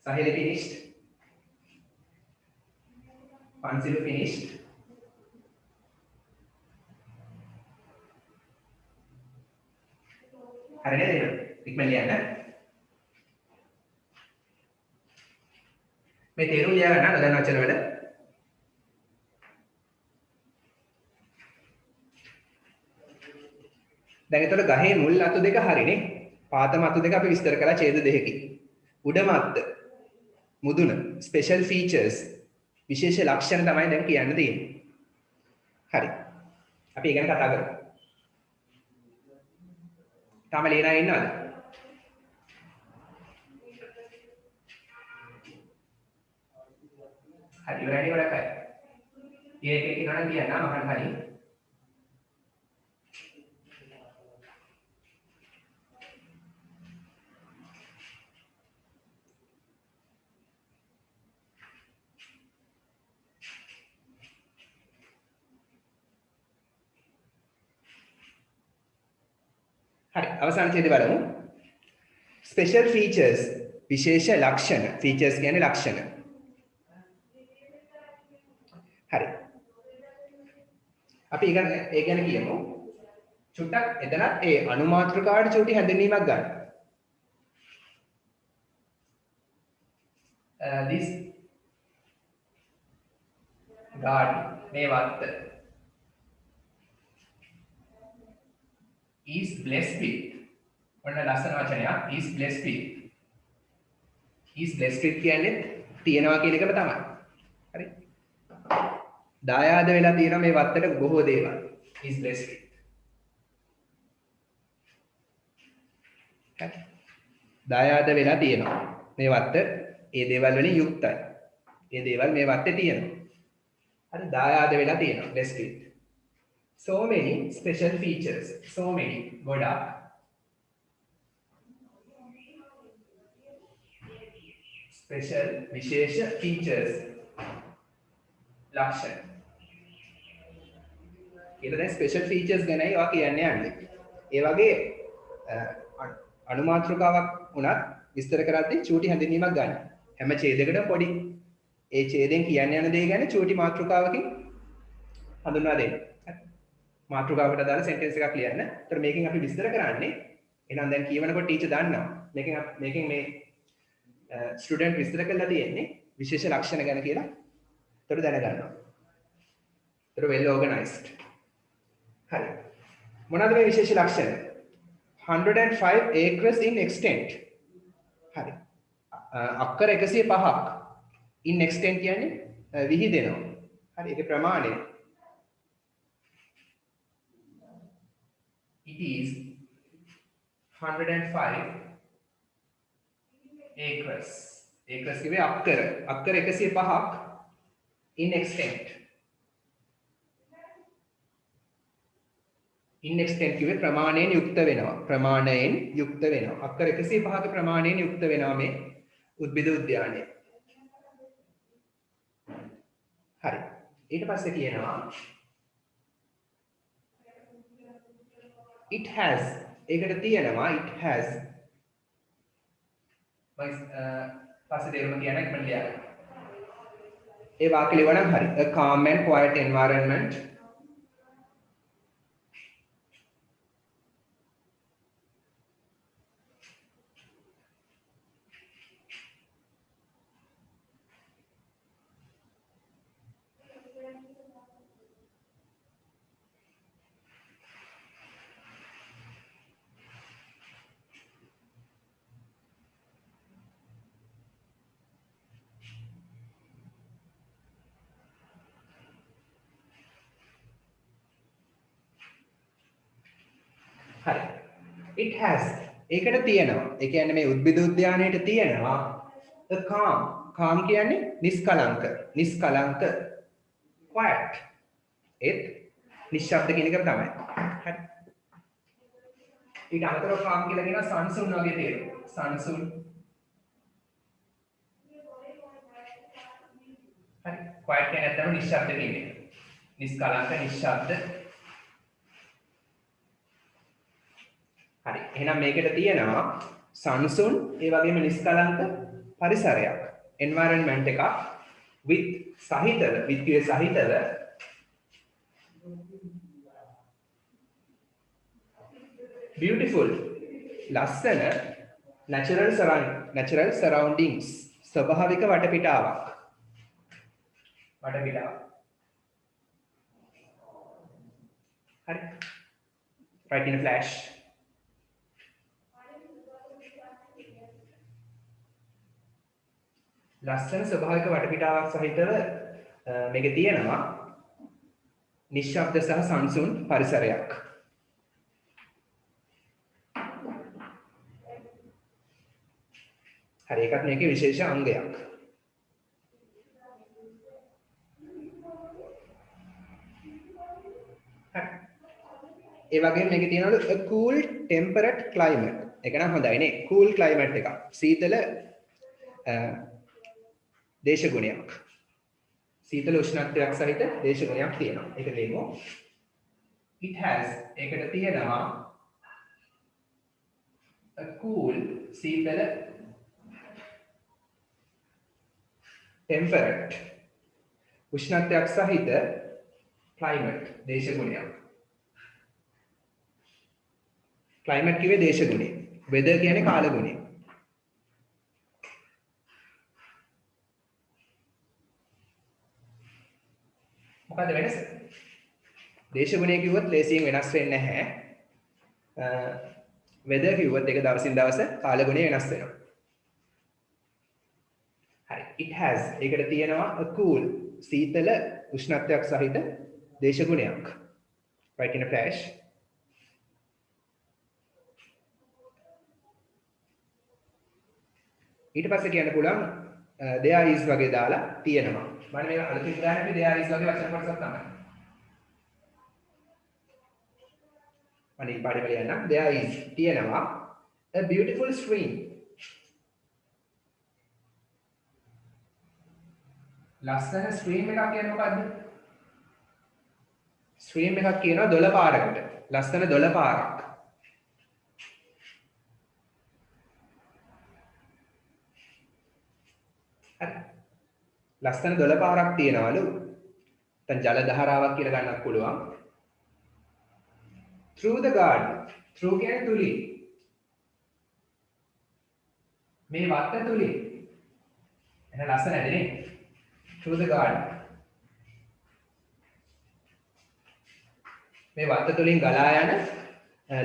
S1: Sahil finished. Pansilu finished. හරි නේද? ඉක්මන ලියන්න. මේ තේරුම් ලියා ගන්න නොදන්න වචන වල. දැන් එතකොට ගහේ මුල් අතු දෙක හරිනේ. පාතම අතු දෙක අපි විස්තර කළා ඡේද දෙකකින්. උඩම අත්ත මුදුන ස්පෙෂල් ෆීචර්ස් විශේෂ ලක්ෂණ තමයි දැන් කියන්න තියෙන්නේ. හරි. අපි ඒ ගැන කතා කරමු. තාම ලියනා ඉන්නවද? හරි ඉවරයි වලකයි. ඊයේ එකේ කියනවා නම් කියන්න මහන් හරි. හරි අවසාන ඡේදය බලමු. ස්පෙෂල් ෆීචර්ස් විශේෂ ලක්ෂණ ෆීචර්ස් කියන්නේ ලක්ෂණ. හරි. අපි ඒ ගැන කියමු. චුට්ටක් එතන ඒ අනුමාත්‍රකාවට චූටි හැඳින්වීමක් ගන්න. This garden මේ වත්ත is blessed with ඔන්න ලස්සන වචනයක් is blessed with කියන්නේ තියනවා කියන එකම තමයි. හරි. දායාද වෙලා තියෙනවා මේ වත්තට බොහෝ දේවල්. is blessed with. හරි. දායාද වෙලා තියෙනවා. මේ වත්ත ඒ දේවල් වලින් යුක්තයි. ඒ දේවල් මේ වත්තේ තියෙනවා. හරි දායාද වෙලා තියෙනවා blessed with. So many special features. So many. ගොඩක්. Special විශේෂ features. ලක්ෂණ. ඊට දැන් special features ගැනයි ඔයා කියන්න යන්නේ. ඒ වගේ අනුමාත්‍රකාවක් උනත් විස්තර කරද්දී චූටි හැඳින්වීමක් ගන්න. හැම ඡේදයකටම පොඩි ඒ ඡේදයෙන් කියන්න යන දේ ගැන චූටි මාත්‍රකාවකින් හඳුන්වා දෙන්න. මාතෘකාවට දාලා සෙන්ටෙන්ස් එකක් ලියන්න. ඒතර මේකෙන් අපි විස්තර කරන්නේ එහෙනම් දැන් කියවනකොට ටීචර් දන්නවා. මේකෙන් මේ ස්ටුඩන්ට් විස්තර කරලා තියෙන්නේ විශේෂ ලක්ෂණ ගැන කියලා. ඒතර දැනගන්නවා. ඒතර well organized. හරි. මොනවාද මේ විශේෂ ලක්ෂණ? 105 acres in extent. හරි. අක්කර 105ක් in extent කියන්නේ විහිදෙනවා. හරි. ඒකේ ප්‍රමාණය it is 105 acres. Acres කිව්වේ අක්කර. අක්කර 105ක් in extent. in extent කිව්වේ ප්‍රමාණයෙන් යුක්ත වෙනවා. ප්‍රමාණයෙන් යුක්ත වෙනවා. අක්කර 105ක ප්‍රමාණයෙන් යුක්ත වෙනවා මේ උද්භිද උද්‍යානය. හරි. ඊට පස්සේ කියනවා it has ඒකට තියෙනවා it has පස්සේ තේරුම කියන එක මම ලියන්න. ඒ වාක්‍ය ලියවනම් හරි. A calm and quiet environment it has ඒකට තියෙනවා. ඒ කියන්නේ මේ උද්භිද උද්‍යානයේට තියෙනවා a calm කියන්නේ නිස්කලංක quiet ඒත් නිශ්ශබ්ද කියන එක තමයි. හරි. ඊට අමතරව calm කියලා කියනවා සංසුන් වගේ තේරුම. සංසුන්. හරි. quiet කියන්නේ නැත්නම් නිශ්ශබ්ද කියන්නේ. නිස්කලංක නිශ්ශබ්ද. හරි. එහෙනම් මේකට තියෙනවා සංසුන් ඒ වගේම නිස්කලංක පරිසරයක්. environment එකක් with කියේ සහිතව beautiful ලස්සන natural surroundings ස්වභාවික වටපිටාවක්. හරි. right in a flash. ලස්සන ස්වභාවික වටපිටාවක් සහිතව මේකේ තියෙනවා නිශ්ශබ්ද සහ සංසුන් පරිසරයක්. හරි ඒකත් මේකේ විශේෂ අංගයක්. ඒ වගේම මේකේ තියෙනවලු a cool temperate climate. ඒක නම් හොඳයි නේ. cool climate එකක්. සීතල දේශගුණයක්. සීතල උෂ්ණත්වයක් සහිත දේශගුණයක් තියෙනවා. ඒක ලියමු. It has ඒකට තියෙනවා a cool සීතල temperate උෂ්ණත්වයක් සහිත climate දේශගුණයක්. climate කිව්වේ දේශගුණය. weather කියන්නේ කාලගුණය. මොකද වෙනස? දේශගුණය කිව්වොත් ලේසියෙන් වෙනස් වෙන්නේ නැහැ. weather කිව්වොත් ඒක දවසින් දවස කාලගුණය වෙනස් වෙනවා. හරි. it has ඒකට තියෙනවා a cool සීතල උෂ්ණත්වයක් සහිත දේශගුණයක්. right in a flash. ඊට පස්සේ කියන්න පුළුවන් there is වගේ දාලා තියෙනවා. මම මේක අලුතින් ගන්න අපි there is වගේ වචන කොටසක් තමයි. අනිත් පාඩේ වල යන්න there is තියෙනවා a beautiful stream. ලස්සන stream එකක් කියන්නේ මොකද්ද? stream එකක් කියනවා දොළ පාරකට. ලස්සන දොළ පාරක්. ලස්සන දොළ පාරක් තියෙනවලු. දැන් ජල දහරාවක් කියලා ගන්නත් පුළුවන්. through the garden. through කියන්නේ තුලින්. මේ වත්ත තුලින්. එහෙනම් ලස්සන නේද නේ? through the garden. මේ වත්ත තුලින් ගලා යන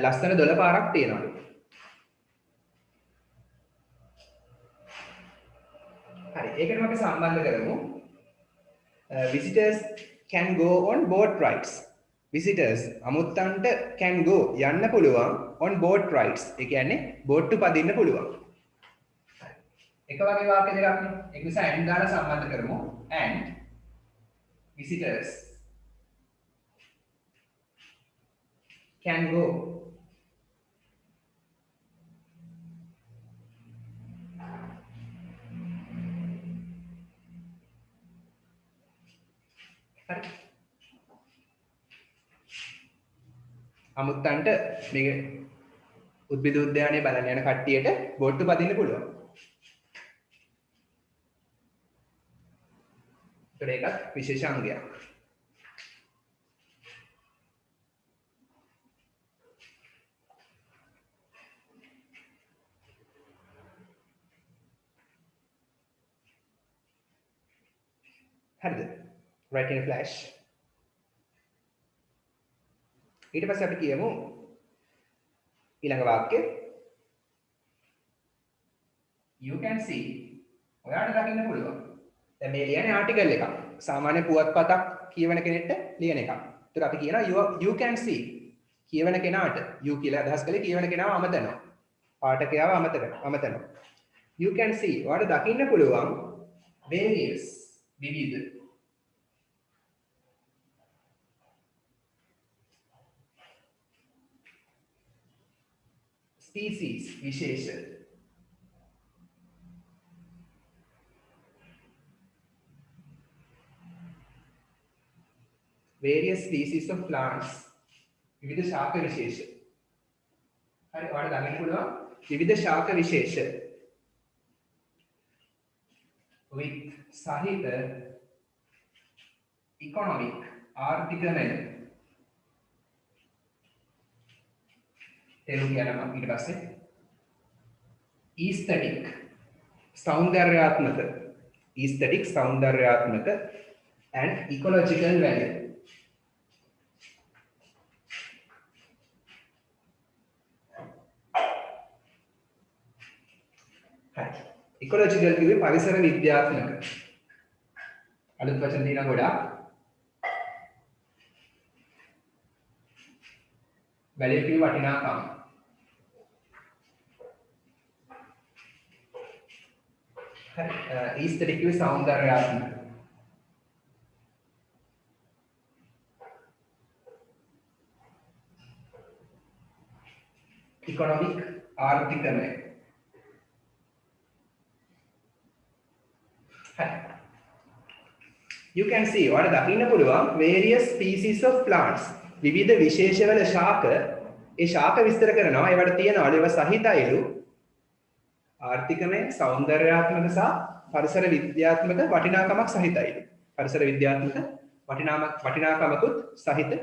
S1: ලස්සන දොළ පාරක් තියෙනවලු. හරි ඒකටම අපි සම්බන්ධ කරමු visitors can go on boat rides. visitors අමුත්තන්ට can go යන්න පුළුවන් on boat rides. ඒ කියන්නේ බෝට්ටු පදින්න පුළුවන්. එක වගේ වාක්‍ය දෙකක් නේ. ඒක නිසා and දාලා සම්බන්ධ කරමු. and visitors can go අමුත්තන්ට මේක උද්භිද උද්‍යානයේ බලන්න යන කට්ටියට බෝට්ටු පදින්න පුළුවන්. ඒකත් විශේෂ අංගයක්. හරිද? right in a flash. ඊට පස්සේ අපි කියමු ඊළඟ වාක්‍ය you can see ඔයාලට දකින්න පුළුවන්. දැන් මේ ලියන්නේ ආටිකල් එකක්. සාමාන්‍ය පුවත්පතක් කියවන කෙනෙක්ට ලියන එකක්. ඒතර අපි කියනවා you can see කියවන කෙනාට you කියලා අදහස් කළේ කියවන කෙනාව අමතනවා. පාඨකයාව අමතනවා. You can see ඔයාලට දකින්න පුළුවන් various විවිධ species විශේෂ various species of plants විවිධ ශාක විශේෂ හරි ඔයාලට දකින්න පුළුවන් විවිධ ශාක විශේෂ with සහිත economic ආර්ථික මෙල තේරුම් ගන්නවා ඊට පස්සේ aesthetic සෞන්දර්යාත්මක and ecological value ඉකොලොජිකල් කිව්වේ පරිසර විද්‍යාත්මක අලුත් වචන තියෙනවා ගොඩාක් වැලිය කිව්වේ වටිනාකම හරි ඊස්තටික් කිව්වේ සෞන්දර්යාත්මක ඉකොනොමික් ආර්ථිකමය You can see ඔයාලට දකින්න පුළුවන් various species of plants විවිධ විශේෂවල ශාක ඒ ශාක විස්තර කරනවා ඒවට තියෙනවලු ඒවා සහිතයිලු ආර්ථිකමය සෞන්දර්යාත්මක සහ පරිසර විද්‍යාත්මක වටිනාකමක් සහිතයිලු පරිසර විද්‍යාත්මක වටිනාකමකුත් සහිත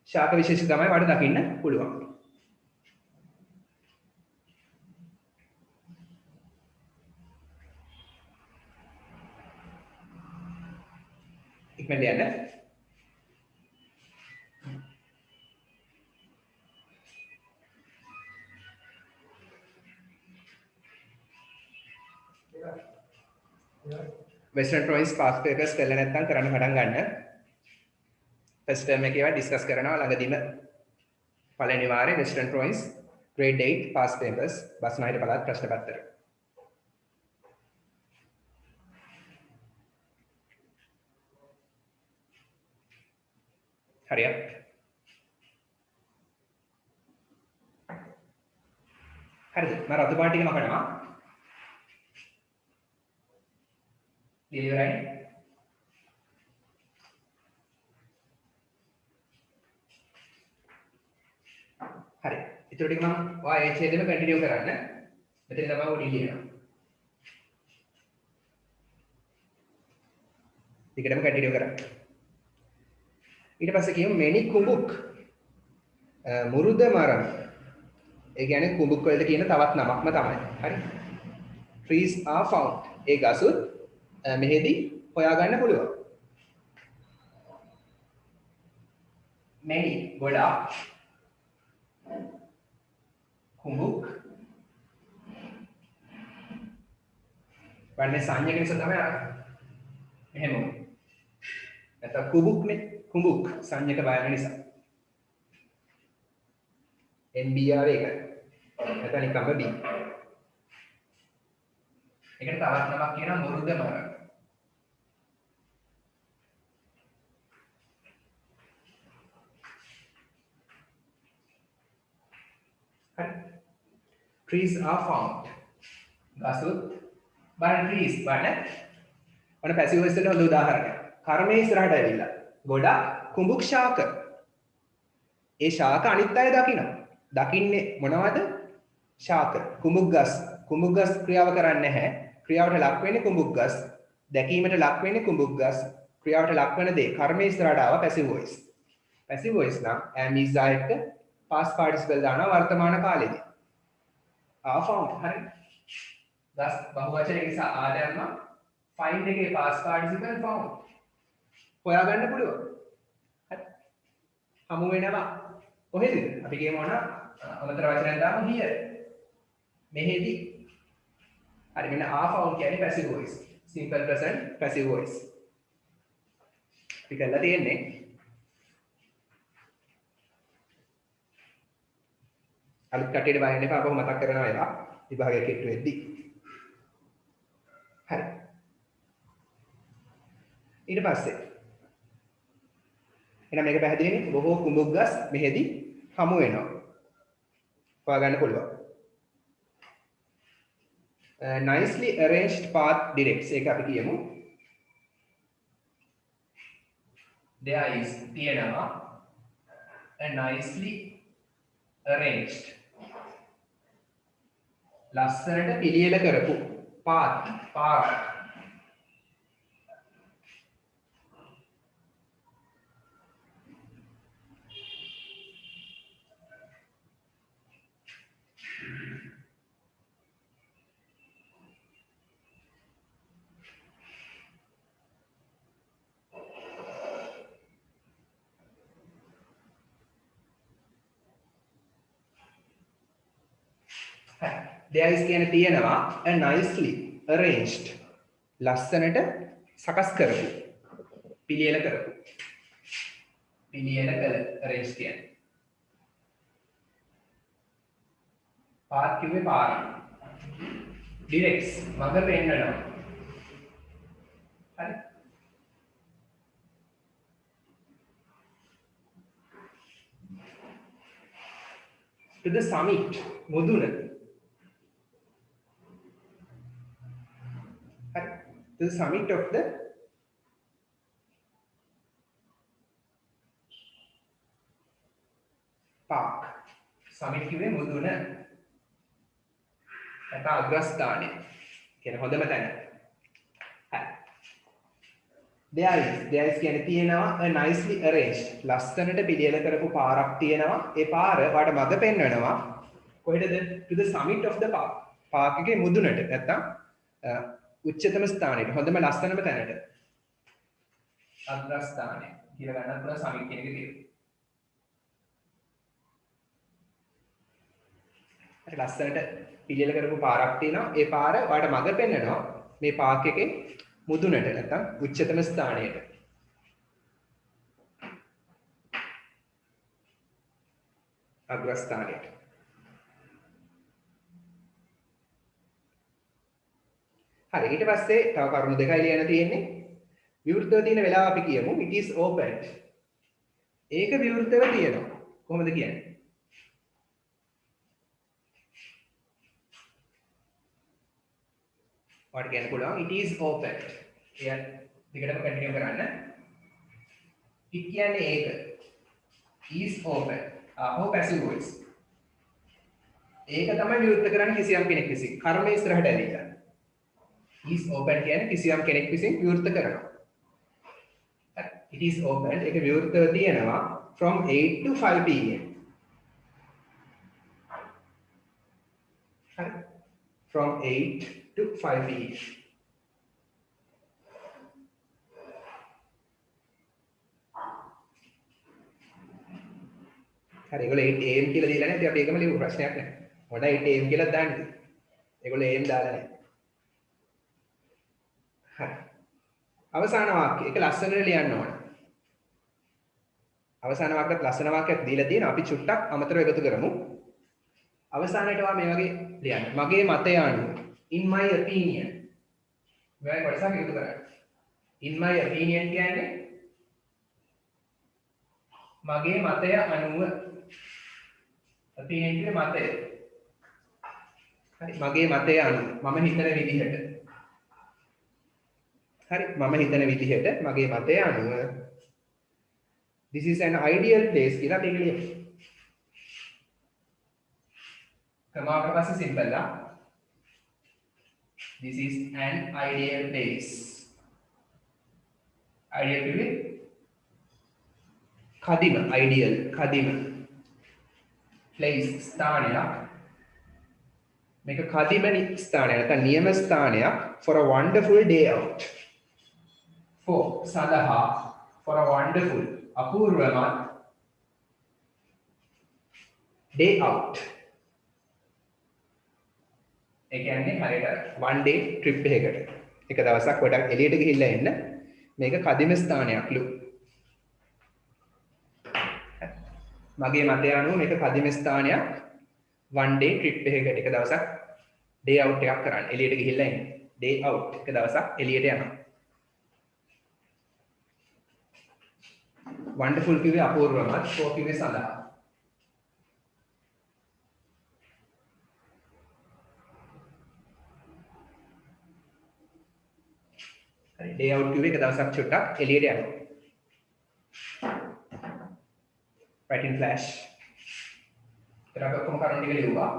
S1: ශාක විශේෂ තමයි ඔයාලට දකින්න පුළුවන් ඉක්මනට යන්න Western Province past papers කරලා නැත්නම් කරන්න පටන් ගන්න. First term එකේ ඒවා ඩිස්කස් කරනවා ළඟදීම පළවෙනි වාරේ Western Province grade 8 past papers බස්නාහිර පළාත් ප්‍රශ්න පත්‍ර. හරියට. හරිද? මම රතු පාට ටික මකනවා. ඉවරයි. හරි. ඊට ටික මම ඔයා ඒ ඡේදෙම කන්ටිනියු කරන්න. මෙතන තමයි ඔය ලියනවා. ටිකටම කන්ටිනියු කරන්න. ඊට පස්සේ කියමු මෙනි කුඹුක් මුරුද මරණ ඒ කියන්නේ කුඹුක් වලට කියන තවත් නමක්ම තමයි හරි trees are found ඒ ගසුත් මෙහෙදි හොයාගන්න පුළුවන් many ගොඩාක් කුඹුක් වන්නේ සංඥා කියන තමයි එහෙම නැත්නම් කුඹුක්නේ කුඹුක් සංඥක බයන නිසා NB ආවේ ඒක නැත්නම් නිකම්ම B ඒකට තවත් නමක් කියනවා මුරුද මරණ trees are found ගසුත් බලන්න trees බලන්න ඔන්න පැසිව් වොයිස් වලට හොඳ උදාහරණයක් කර්මයේ ඉස්සරහට ඇවිල්ලා ගොඩක් කුඹුක් ශාක ඒ ශාක අනිත් අය දකින්නේ මොනවද ශාක කුඹුක් ගස් ක්‍රියාව කරන්නේ නැහැ ක්‍රියාවට ලක් වෙන්නේ කුඹුක් ගස් දැකීමට ලක් වෙන්නේ කුඹුක් ගස් ක්‍රියාවට ලක් වෙන දේ කර්මයේ ඉස්සරහට ආව පැසිව් වොයිස් නම් am is එක past participle දානවා වර්තමාන කාලෙදී are found හරි ගස් බහුවචනයේ නිසා ආදම්ම find එකේ past participle found හොයාගන්න පුළුවන්. හරි. හමු වෙනවා. කොහෙද? අපි කියමු මොන අමතර වචනයක් දාමු here. මෙහෙදි. හරි මෙන්න are found කියන්නේ passive voice. simple present passive voice. අපි කරලා තියෙන්නේ අලුත් කට්ටියට බය වෙන්න එපා. අපව මතක් කරනවා එලා විභාගයක් කෙට්ටු වෙද්දී. හරි. ඊට පස්සේ එහෙනම් මේක පැහැදිලිනේ. බොහෝ කුඹුක් ගස් මෙහෙදි හමු වෙනවා. හොයාගන්න පුළුවන්. Nicely arranged path directs. ඒක අපි කියමු. There is තියෙනවා a nicely arranged ලස්සනට පිළියෙල කරපු path පාරක්. There is කියන තියෙනවා a nicely arranged ලස්සනට සකස් කරපු පිළියෙල කරපු arrange කියන්නේ path කිව්වේ පාර directs මඟ පෙන්වනවා හරි to the summit මුදුන to the summit of the park. Summit කිව්වේ මුදුන. නැත්නම් අග්‍රස්ථානය. කියන හොඳම තැන. හරි. There is කියන්නේ තියෙනවා a nicely arranged ලස්සනට පිළියෙල කරපු පාරක් තියෙනවා. ඒ පාර ඔයාලට මඟ පෙන්වනවා කොහෙටද? to the summit of the park. Park එකේ මුදුනට නැත්නම් උච්චතම ස්ථානයට හොඳම ලස්සනම තැනට අග්‍රස්ථානය කියලා ගන්නත් පුළුවන් සමිත් කියන එක තියෙනවා. හරි ලස්සනට පිළියෙල කරපු පාරක් තියෙනවා. ඒ පාර ඔයාලට මඟ පෙන්වනවා මේ පාක් එකේ මුදුනට නැත්නම් උච්චතම ස්ථානයට. අග්‍රස්ථානයට. හරි ඊට පස්සේ තව කරුණු දෙකයි ලියන්න තියෙන්නේ විවෘතව තියෙන වෙලාව අපි කියමු it is open ඒක විවෘතව තියෙනවා කොහොමද කියන්නේ ඔයාලට කියන්න පුළුවන් it is open එය දෙකටම කන්ටිනියු කරන්න it කියන්නේ ඒක is open ආහෝ passive voice ඒක තමයි විවෘත කරන්නේ කිසියම් කෙනෙක් විසින් කර්ම ඉස්සරහට ඇවිල්ලා is open කියන්නේ කිසියම් කෙනෙක් විසින් විවෘත කරනවා. It is open ඒක විවෘතව තියෙනවා from 8 to 5 pm. හරි. From 8 to 5 pm. හරි ඒගොල්ලෝ 8 am කියලා දීලා නැහැ. ඉතින් අපි ඒකම ලියමු ප්‍රශ්නයක් නැහැ. මොන 8 am කියලා දාන්නේ. ඒගොල්ලෝ am දාලා නැහැ. අවසාන වාක්‍යය ඒක ලස්සනට ලියන්න ඕන. අවසාන වාක්‍යයත් ලස්සන වාක්‍යයක් දීලා තියෙනවා. අපි චුට්ටක් අමතරව එකතු කරමු. අවසානයේට වා මේ වගේ ලියන්න. මගේ මතය අනුව in my opinion. මේ කොටසක් එකතු කරන්න. in my opinion කියන්නේ මගේ මතය අනුව opinion කියන්නේ මතය. හරි මගේ මතය අනුව මම හිතන විදිහට හරි මම හිතන විදිහට මගේ මතය අනුව this is an ideal place කියලා අපි කියමු. කමාවට පස්සේ සිම්පල් ලා this is an ideal place. ideal කියන්නේ කදිම ideal කදිම place ස්ථානයක් මේක කදිම ස්ථානයක් නැත්නම් නියම ස්ථානයක් for a wonderful day out. For සඳහා for a wonderful අපූර්වමත් day out ඒ කියන්නේ හරියට one day trip එකකට එක දවසක් ගොඩක් එළියට ගිහිල්ලා එන්න මේක කදිම ස්ථානයක්ලු මගේ මතය අනුව මේක කදිම ස්ථානයක් one day trip එකකට එක දවසක් day out එකක් කරන්න. එළියට ගිහිල්ලා එන්න. day out එක දවසක් එළියට යනවා. wonderful කිව්වේ අපූර්වමත්, for කිව්වේ සඳහා. හරි day out කිව්වේ එක දවසක් චුට්ටක් එළියට යනවා. write in flash. terus aku mau ටික ලියුවා.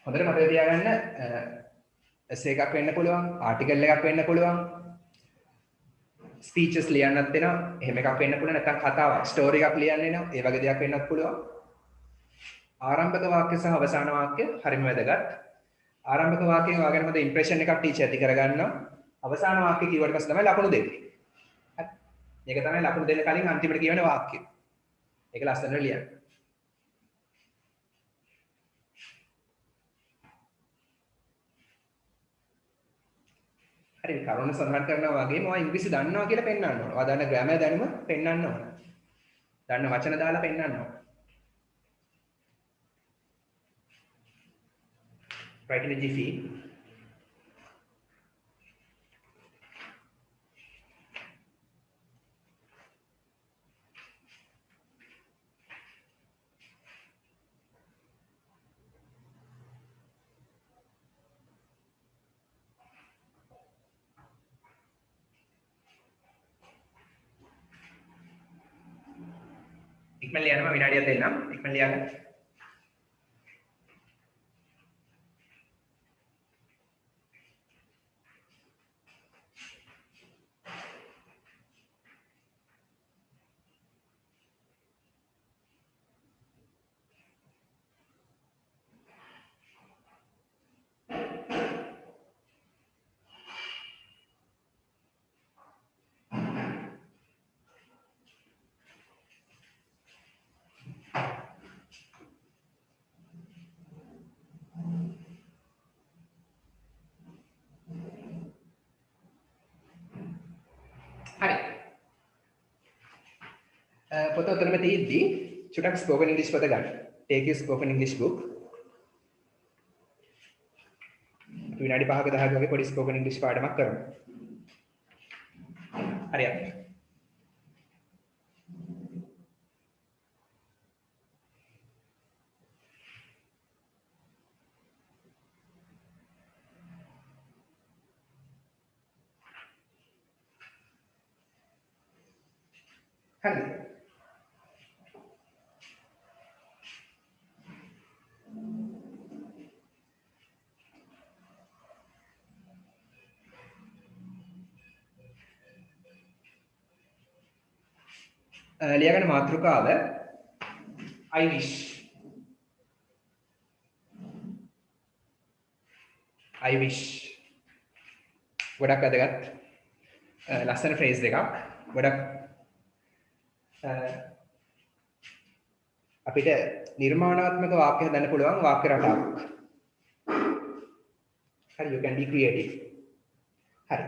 S1: හොඳට මතක තියාගන්න essay එකක් වෙන්න පුළුවන්, article එකක් වෙන්න පුළුවන්, speeches ලියන්නත් වෙනවා, එහෙම එකක් වෙන්න පුළුවන්, නැත්නම් කතාවක්, story එකක් ලියන්න වෙනවා, ඒ වගේ දෙයක් වෙන්නත් පුළුවන්. ආරම්භක වාක්‍ය සහ අවසාන වාක්‍ය හරිම වැදගත්. ආරම්භක වාක්‍යයෙන් ඔයාගෙන හොඳ impression එකක් ටීචර් ඇති කරගන්නවා. අවසාන වාක්‍ය කිව්වට පස්සේ තමයි ලකුණු දෙන්නේ. හරි. මේක තමයි ලකුණු දෙන්න කලින් අන්තිමට කියවන වාක්‍ය. ඒක ලස්සනට ලියන්න. හරි කරුණ සඳහන් කරනවා වගේම ඔයා ඉංග්‍රීසි දන්නවා කියලා පෙන්වන්න ඕන. ඔයා දන්න ග්‍රැමර් දැනුම පෙන්වන්න ඕන. දන්න වචන දාලා පෙන්වන්න ඕන. write in a jiffy. ඉක්මන් ලියනවා විනාඩියක් දෙන්නම්. ඉක්මන් ලියන්න. හරි. පොත උතරම තියෙද්දි චුට්ටක් ස්පෝකන් ඉංග්‍රීසි පොත ගන්න. Take your spoken English book. විනාඩි 5ක 10ක වගේ පොඩි ස්පෝකන් ඉංග්‍රීසි පාඩමක් කරමු. හරියට. හරි. ලියාගන්න මාතෘකාව I wish. I wish. ගොඩක් වැදගත්. ලස්සන ෆ්‍රේස් දෙකක්. ගොඩක් අපිට නිර්මාණාත්මක වාක්‍ය හදන්න පුළුවන් වාක්‍ය රටාවක්. හරි, you can be creative. හරි.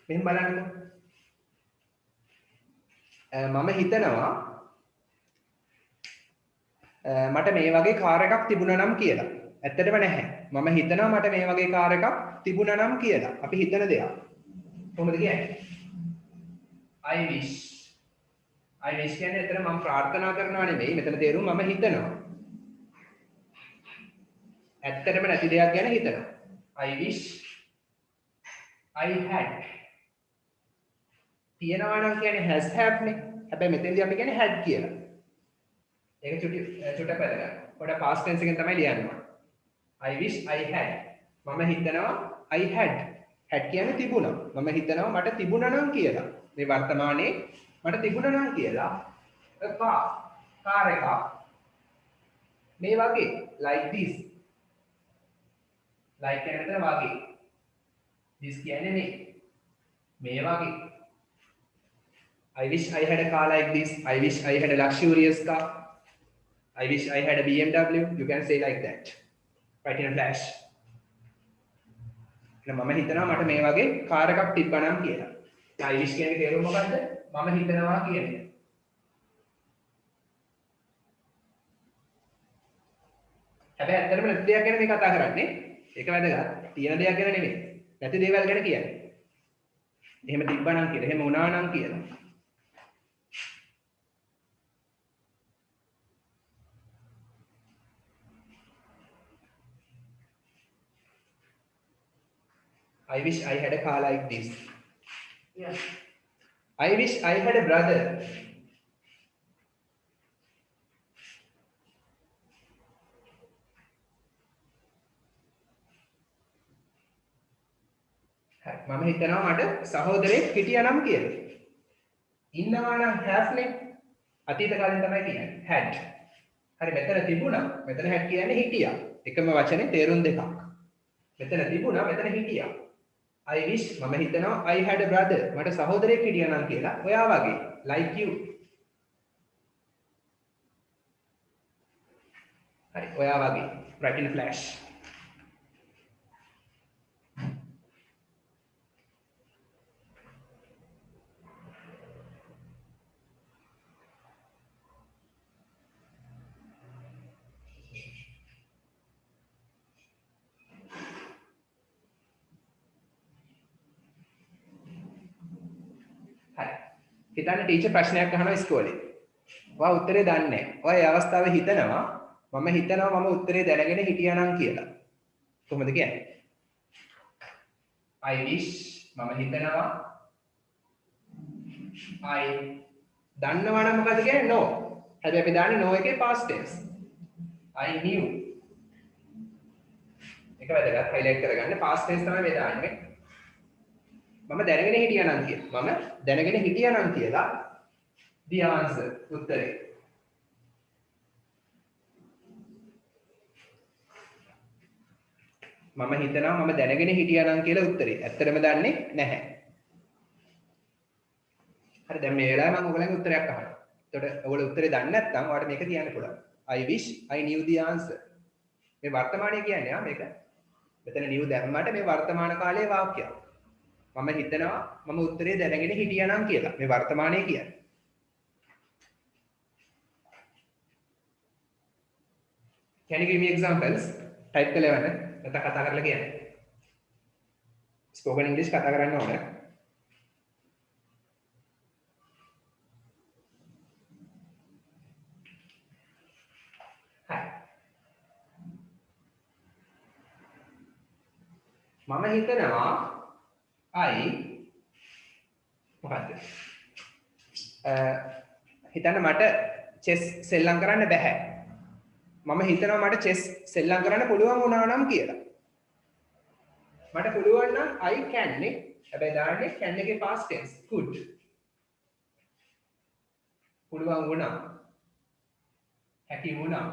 S1: මෙහෙම බලන්නකෝ. මම හිතනවා මට මේ වගේ කාර් එකක් තිබුණා නම් කියලා. ඇත්තටම නැහැ. මම හිතනවා මට මේ වගේ කාර් එකක් තිබුණා නම් කියලා. අපි හිතන දෙයක්. කොහොමද කියන්නේ? I wish. I wish කියන්නේ එතන මම ප්‍රාර්ථනා කරනවා නෙමෙයි. මෙතන තේරුම මම හිතනවා. ඇත්තටම නැති දෙයක් ගැන හිතනවා. I wish I had. තියනවා නම් කියන්නේ has have නේ. හැබැයි මෙතෙන්දී අපි කියන්නේ had කියලා. ඒක චුට්ටක් වැදගත්. පොඩ past tense එකෙන් තමයි ලියන්නේ. I wish I had. මම හිතනවා I had. had කියන්නේ තිබුණා. මම හිතනවා මට තිබුණා නම් කියලා. මේ වර්තමානයේ මට තිබුණා නම් කියලා. කාර් එකක් මේ වගේ like this. like කියන්නේ මෙතන වගේ. this කියන්නේ මේ වගේ. I wish I had a car like this. I wish I had a luxurious car. I wish I had a BMW. You can say like that. Right in a flash. මම හිතනවා මට මේ වගේ car එකක් තිබ්බනම් කියලා. I wish කියන එකේ තේරුම මොකද්ද? මම හිතනවා කියන එක. හැබැයි ඇත්තටම නැති දෙයක් ගැන මේ කතා කරන්නේ. ඒක වැදගත්. තියෙන දෙයක් ගැන නෙමෙයි. නැති දේවල් ගැන කියන්නේ. එහෙම තිබ්බනම් කියලා. එහෙම වුණා නම් කියලා. I wish I had a car like this.
S3: Yes.
S1: I wish I had a brother. මම හිතනවා මට සහෝදරයෙක් හිටියනම් කියලා. ඉන්නවා නම් have නේ. අතීත කාලෙන් තමයි කියන්නේ. had. හරි මෙතන තිබුණා. මෙතන had කියන්නේ හිටියා. එකම වචනේ තේරුම් දෙකක්. මෙතන තිබුණා මෙතන හිටියා. I wish මම හිතනවා I had a brother. මට සහෝදරයෙක් හිටියනම් කියලා. ඔයා වගේ like you. හරි ඔයා වගේ right in a flash. හිතන්න ටීචර් ප්‍රශ්නයක් අහනවා ඉස්කෝලේ. ඔයා උත්තරේ දන්නේ නැහැ. ඔයා ඒ අවස්ථාවේ හිතනවා මම හිතනවා මම උත්තරේ දැනගෙන හිටියානම් කියලා. කොහොමද කියන්නේ? I wish මම හිතනවා I දන්නවා නම් මොකද කියන්නේ? No. හැබැයි අපි දාන්නේ no එකේ past tense. I knew. ඒක වැදගත් highlight කරගන්න past tense තමයි මේ දාන්නේ. මම දැනගෙන හිටියානම් කියලා. මම දැනගෙන හිටියානම් කියලා the answer උත්තරේ. මම හිතනවා මම දැනගෙන හිටියානම් කියලා උත්තරේ. ඇත්තටම දන්නේ නැහැ. හරි දැන් මේ වෙලාවේ මම ඔයගලගේ උත්තරයක් අහනවා. එතකොට ඔයගොල්ලෝ උත්තරේ දන්නේ නැත්නම් ඔයාලට මේක කියන්න පුළුවන්. I wish I knew the answer. මේ වර්තමානයේ කියන්නේ මේක. මෙතන new දැම්මට මේ වර්තමාන කාලයේ වාක්‍යයක්. මම හිතනවා මම උත්තරේ දැනගෙන හිටියානම් කියලා. මේ වර්තමානයේ කියන්නේ. Can you give me examples? Type කරලා එවන්න. නැත්නම් කතා කරලා කියන්න. Spoken English කතා කරන්න ඕනේ. Hi. මම හිතනවා මොකද්ද? හිතන්න මට චෙස් සෙල්ලම් කරන්න බෑ. මම හිතනවා මට චෙස් සෙල්ලම් කරන්න පුළුවන් වුණා නම් කියලා. මට පුළුවන් නම් I can නේ. හැබැයි දාන්නේ can එකේ past tense could. පුළුවන් වුණා. හැකි වුණා.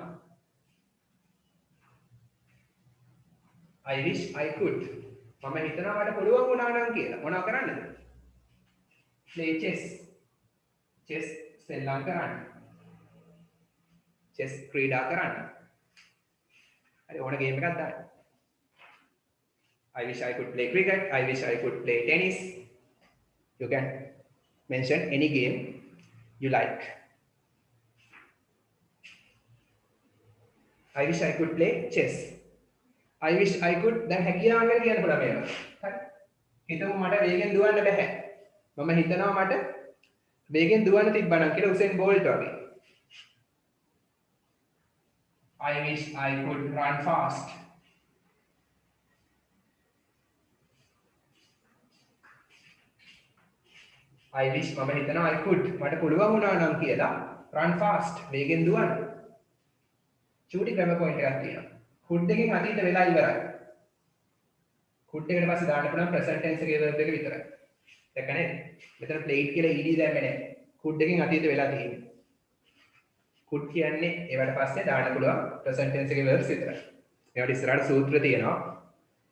S1: I wish I could. මම හිතනවා මට පුළුවන් වුණා නම් කියලා. මොනවා කරන්නද? play chess. chess සෙල්ලම් කරන්න. chess ක්‍රීඩා කරන්න. හරි ඕන ගේම් එකක් දාන්න. I wish I could play cricket. I wish I could play tennis. You can mention any game you like. I wish I could play chess. I wish I could දැන් හැකියාවන් ගැන කියන්න පුළුවන් මේවා. හරි. හිතමු මට වේගෙන් දුවන්න බෑ. මම හිතනවා මට වේගෙන් දුවන්න තිබ්බනම් කියලා උසේන් බෝල්ට් වගේ. I wish I could run fast. I wish මම හිතනවා I could මට පුළුවන් වුණා නම් කියලා run fast වේගෙන් දුවන්න. චූටි ග්‍රැමර් පොයින්ට් එකක් තියෙනවා. could එකෙන් අතීත වෙලා ඉවරයි. could එකට පස්සේ දාන්න පුළුවන් present tense එකේ verb එක විතරයි. දැක්ක නේද? මෙතන played කියලා ed දැම්මේ නැහැ. could එකෙන් අතීත වෙලා තියෙන්නේ. could කියන්නේ ඒවට පස්සේ දාන්න පුළුවන් present tense එකේ verbs විතරයි. ඒවට ඉස්සරහට සූත්‍ර තියෙනවා.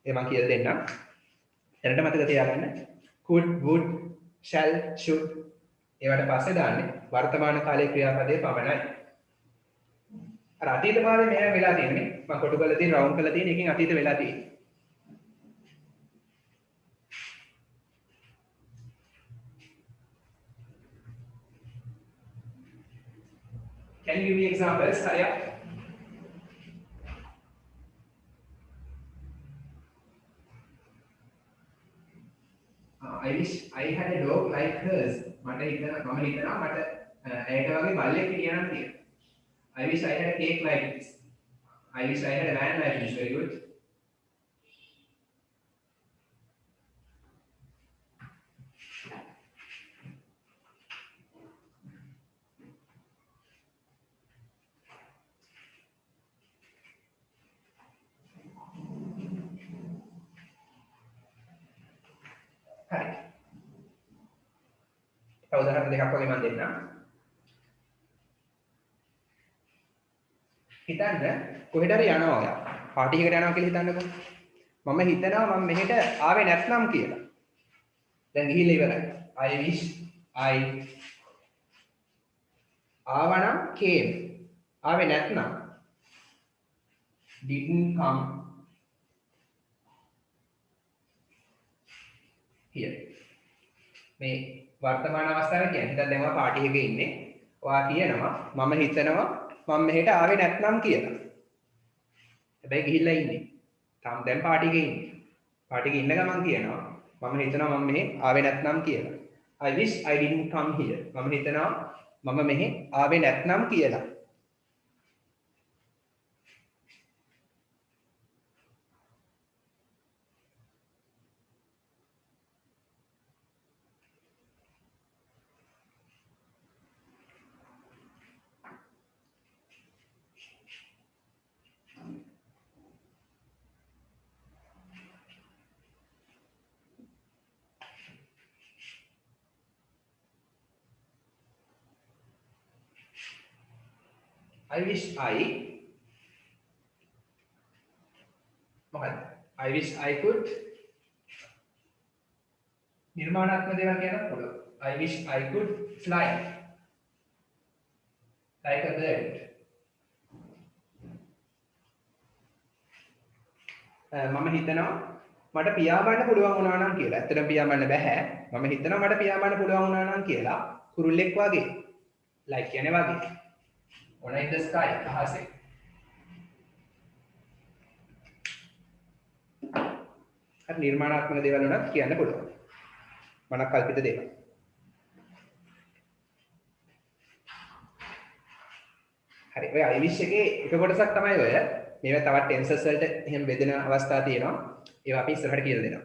S1: ඒ මම කියලා දෙන්නම්. දැනට මතක තියාගන්න. could, would, shall, should ඒවට පස්සේ දාන්නේ වර්තමාන කාලයේ ක්‍රියාපදයේ පමණයි. අර අතීත භාවයේ මෙහෙම වෙලා තියෙන්නේ. මම කොටු කරලා තියෙන රවුන්ඩ් කරලා තියෙන එකකින් අතීත වෙලා තියෙන්නේ. Can you give me examples? Hurry up. I wish I had a dog like hers. මට හිතනවා මට ඇයට වගේ බල්ලෙක් හිටියා නම් කියලා. I wish I had a cake like this. I wish I had a van like this. Very good. හරි. තව උදාහරණ දෙකක් වගේ මම දෙන්නම්. හිතන්න කොහෙද හරි යනවා ඔයා. පාටි එකට යනවා කියලා හිතන්නකෝ. මම හිතනවා මම මෙහෙට ආවේ නැත්නම් කියලා. දැන් ගිහිල්ලා ඉවරයි. I wish I ආවනම් came. ආවේ නැත්නම් didn't come here. මේ වර්තමාන අවස්ථාවේ කියන්නේ හිතන්න දැන් ඔයා පාටි එකේ ඉන්නේ. ඔයා කියනවා මම හිතනවා මම මෙහෙට ආවේ නැත්නම් කියලා. හැබැයි ගිහිල්ලා ඉන්නේ. තාම දැන් පාටි එකේ ඉන්නේ. පාටි එකේ ඉන්න ගමන් කියනවා මම හිතනවා මම මෙහෙ ආවේ නැත්නම් කියලා. I wish I didn't come here. මම හිතනවා මම මෙහෙ ආවේ නැත්නම් කියලා. I wish I wish I could නිර්මාණාත්මක දේවල් කියන්න පුළුවන්. I wish I could fly like a bird. මම හිතනවා මට පියාඹන්න පුළුවන් වුණා නම් කියලා. ඇත්තටම පියාඹන්න බෑ. මම හිතනවා මට පියාඹන්න පුළුවන් වුණා නම් කියලා කුරුල්ලෙක් වගේ. like කියන්නේ වගේ. on in the sky අහසේ. හරි නිර්මාණාත්මක දේවල් උනත් කියන්න පුළුවන්. මනක් කල්පිත දේවල්. හරි ඔය I wish එකේ එක කොටසක් තමයි ඔය. මේවා තවත් ටෙන්සර්ස් වලට එහෙම බෙදෙන අවස්ථා තියෙනවා. ඒවා අපි ඉස්සරහට කියලා දෙනවා.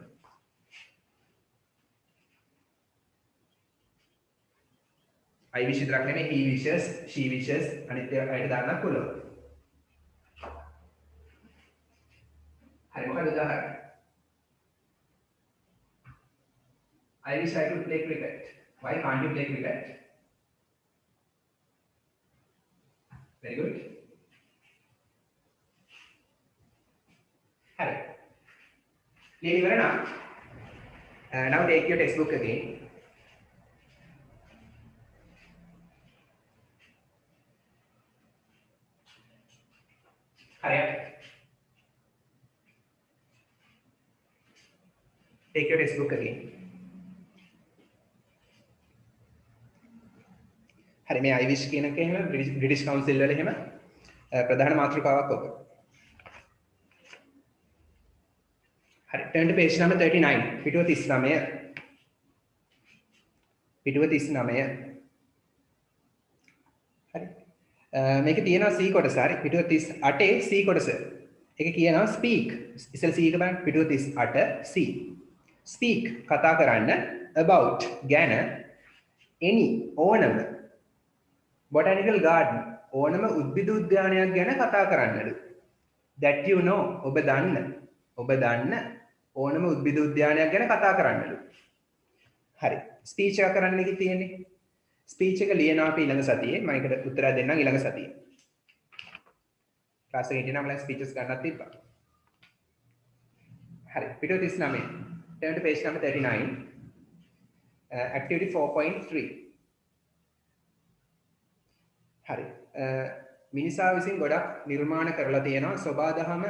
S1: I wish විතරක් නෙමෙයි he wishes, she wishes අනිත් ඒවා අයිට දාන්නත් පුළුවන්. හරි මොකද උදාහරණ? I wish I could play cricket. Why can't you play cricket? Very good. Hurry. Clear it now. Now take your textbook again. Hurry up. Take your textbook again. හරි මේ I wish කියන එක එහෙම බ්‍රිටිෂ් කවුන්සිල් වල එහෙම ප්‍රධාන මාතෘකාවක් ඔක. හරි turn to page number 39 පිටුව 39. පිටුව 39. හරි. මේකේ තියෙනවා C කොටස හරි පිටුව 38 C කොටස. ඒක කියනවා speak. ඉතින් C එක බලන්න පිටුව 38 C. speak කතා කරන්න about ගැන any ඕනම botanical garden ඕනම උද්භිද උද්‍යානයක් ගැන කතා කරන්නලු. that you know ඔබ දන්න ඕනම උද්භිද උද්‍යානයක් ගැන කතා කරන්නලු. හරි. ස්පීච් එක කරන්න එකක් තියෙන්නේ. ස්පීච් එක ලියනවා අපි ඊළඟ සතියේ. මම ඒකට උත්තරයක් දෙන්නම් ඊළඟ සතියේ. ක්ලාස් එකේ ඉඳන් මම ස්පීචස් ගන්නත් තිබ්බා. හරි. පිටුව 39. turn to page number 39. Activity 4.3. හරි. මිනිසා විසින් ගොඩක් නිර්මාණ කරලා තියෙනවා සබාදහම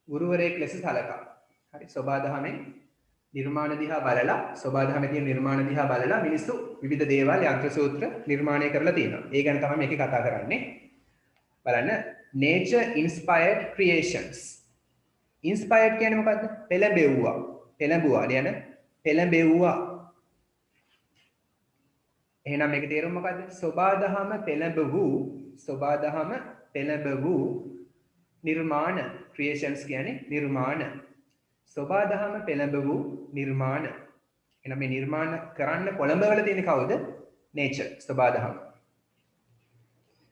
S1: ගුරුවරයෙක් ලෙස සලකා. හරි. සබාදහමෙන් නිර්මාණ දිහා බලලා සබාදහමේ තියෙන නිර්මාණ දිහා බලලා මිනිස්සු විවිධ දේවල් යන්ත්‍ර සූත්‍ර නිර්මාණය කරලා තියෙනවා. ඒ ගැන තමයි මේකේ කතා කරන්නේ. බලන්න nature inspired creations. inspired කියන්නේ මොකද්ද? පෙළඹෙව්වා. පෙළඹුවා කියන පෙළඹෙව්වා. එහෙනම් මේකේ තේරුම මොකද්ද? සබාදහම පෙළඹ වූ නිර්මාණ creations කියන්නේ නිර්මාණ. සබාදහම පෙළඹ වූ නිර්මාණ. එහෙනම් මේ නිර්මාණ කරන්න පොළඹවල තියෙන කවුද? nature, සබාදහම.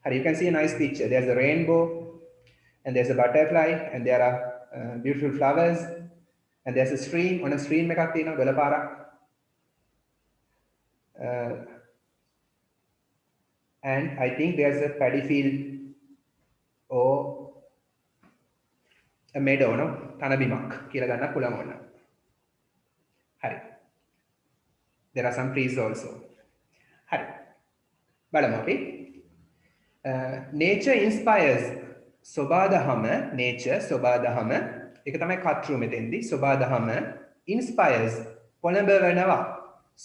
S1: Here you can see a nice picture. There's a rainbow, and there's a butterfly, and there are beautiful flowers, and there's a stream. On a stream එකක් තියෙනවා ගලපාරක්. And I think there's a paddy field or a meadow, no? තන බිමක් කියලා ගන්න පුළුවන් ඕන. හරි. There are some trees also. හරි. බලමු අපි. Nature inspires. සබාදහම nature සබාදහම ඒක තමයි කතෘ මෙතෙන්දී. සබාදහම inspires පොළඹවනවා.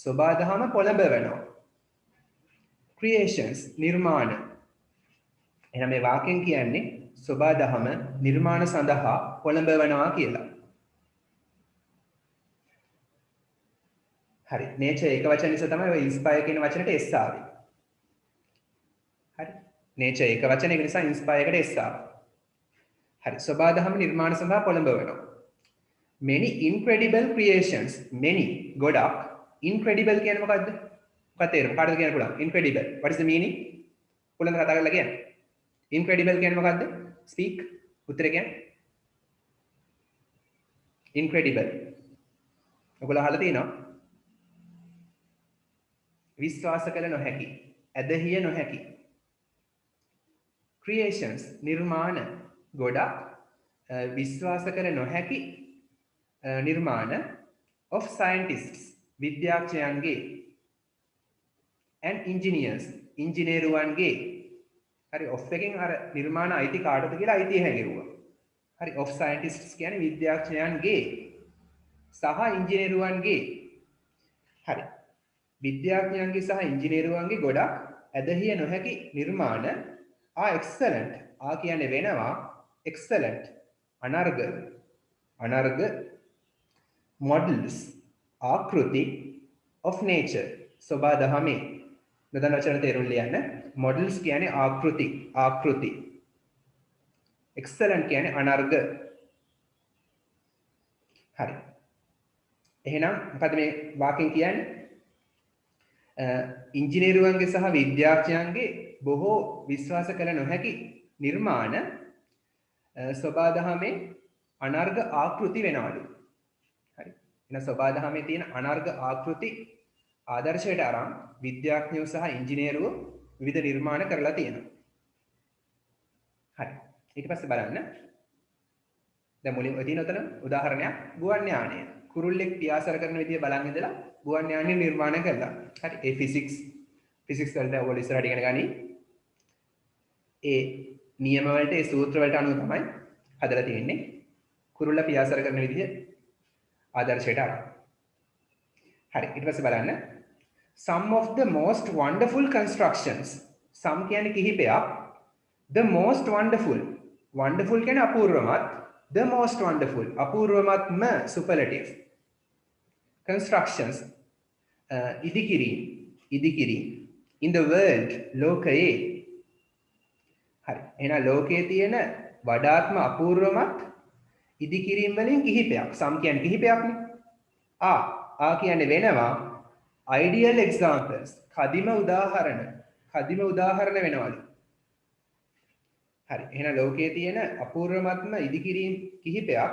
S1: සබාදහම පොළඹවනවා. creations නිර්මාණ. එහෙනම් මේ වාක්‍යයෙන් කියන්නේ සබාදහම නිර්මාණ සඳහා පොළඹවනවා කියලා. හරි. nature ඒක වචන නිසා තමයි ඔය inspire කියන වචනට s ආවේ. හරි. nature ඒක වචන ඒක නිසා inspire එකට s ආවා. හරි. සබාදහම නිර්මාණ සඳහා පොළඹවනවා. many incredible creations. many ගොඩක්. incredible කියන්නේ මොකද්ද? මොකක්ද තේරුම? කාටද කියන්න පුළුවන්? incredible. What is the meaning? පුළුවන් කතා කරලා කියන්න. incredible කියන්නේ මොකද්ද? speak. උත්තරේ කියන්න. incredible. ඔයගොල්ලෝ අහලා තියෙනවා? විශ්වාස කළ නොහැකි. ඇදහිය නොහැකි. creations නිර්මාණ ගොඩක් විශ්වාස කළ නොහැකි නිර්මාණ of scientists විද්‍යාඥයන්ගේ and engineers ඉංජිනේරුවන්ගේ. හරි. of එකෙන් අර නිර්මාණ අයිති කාටද කියලා අයිතිය හැඟෙරුවා. හරි. of scientists කියන්නේ විද්‍යාඥයන්ගේ සහ ඉංජිනේරුවන්ගේ. හරි. විද්‍යාඥයන්ගේ සහ ඉංජිනේරුවන්ගේ ගොඩක් ඇදහිය නොහැකි නිර්මාණ excellent. කියන්නේ වෙනවා excellent අනර්ග models ආකෘති of nature සබාදහමේ. මෙතන වචන තේරුම් ලියන්න. models කියන්නේ ආකෘති. excellent කියන්නේ අනර්ග. හරි. එහෙනම් මොකද මේ වාක්‍යයෙන් කියන්නේ? ඉංජිනේරුවන්ගේ සහ විද්‍යාඥයන්ගේ බොහෝ විශ්වාස කළ නොහැකි නිර්මාණ සබාදහමේ අනර්ග ආකෘති වෙනවලු. හරි. එහෙනම් සබාදහමේ තියෙන අනර්ග ආකෘති ආදර්ශයට අරන් විද්‍යාඥයෝ සහ ඉංජිනේරුවෝ විවිධ නිර්මාණ කරලා තියෙනවා. හරි. ඊට පස්සේ බලන්න. දැන් මුලින්ම තියෙන උතන උදාහරණයක් ගුවන් යානය. කුරුල්ලෙක් පියාසර කරන විදිය බලන් ඉඳලා ගුවන් යානය නිර්මාණය කළා. හරි. ඒ ෆිසික්ස් වලට ඔයගොල්ලෝ ඉස්සරහට ඉගෙන ගනි. ඒ නියම වලට ඒ සූත්‍ර වලට අනුව තමයි හදලා තියෙන්නේ. කුරුල්ල පියාසර කරන විදිය ආදර්ශයට අරන්. හරි. ඊට පස්සේ බලන්න. some of the most wonderful constructions. some කියන්නේ කිහිපයක්. the most wonderful. wonderful කියන්නේ අපූර්වමත්. the most wonderful. අපූර්වමත්ම superlative. constructions. ඉදිකිරීම. in the world. ලෝකයේ. හරි. එහෙනම් ලෝකයේ තියෙන වඩාත්ම අපූර්වමත් ඉදිකිරීම වලින් කිහිපයක්. some කියන්නේ කිහිපයක්නේ. කියන්නේ වෙනවා ideal examples. කදිම උදාහරණ වෙනවලු. හරි. එහෙනම් ලෝකයේ තියෙන අපූර්වමත්ම ඉදිකිරීම කිහිපයක්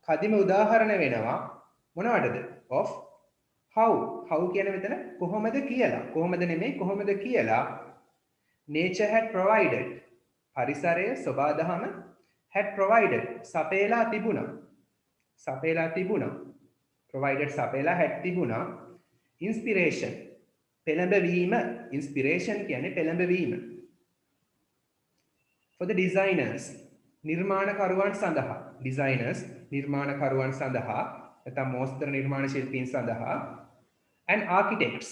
S1: කදිම උදාහරණ වෙනවා මොනවටද? of how. how කියන්නේ මෙතන කොහොමද කියලා. කොහොමද කියලා nature had provided. පරිසරය සබාදහම had provided. සපේලා තිබුණා. provided සපේලා had තිබුණා. inspiration පෙළඹවීම inspiration කියන්නේ පෙළඹවීම. For the designers නිර්මාණකරුවන් සඳහා designers නිර්මාණකරුවන් සඳහා නැත්නම් මෝස්තර නිර්මාණ ශිල්පීන් සඳහා and architects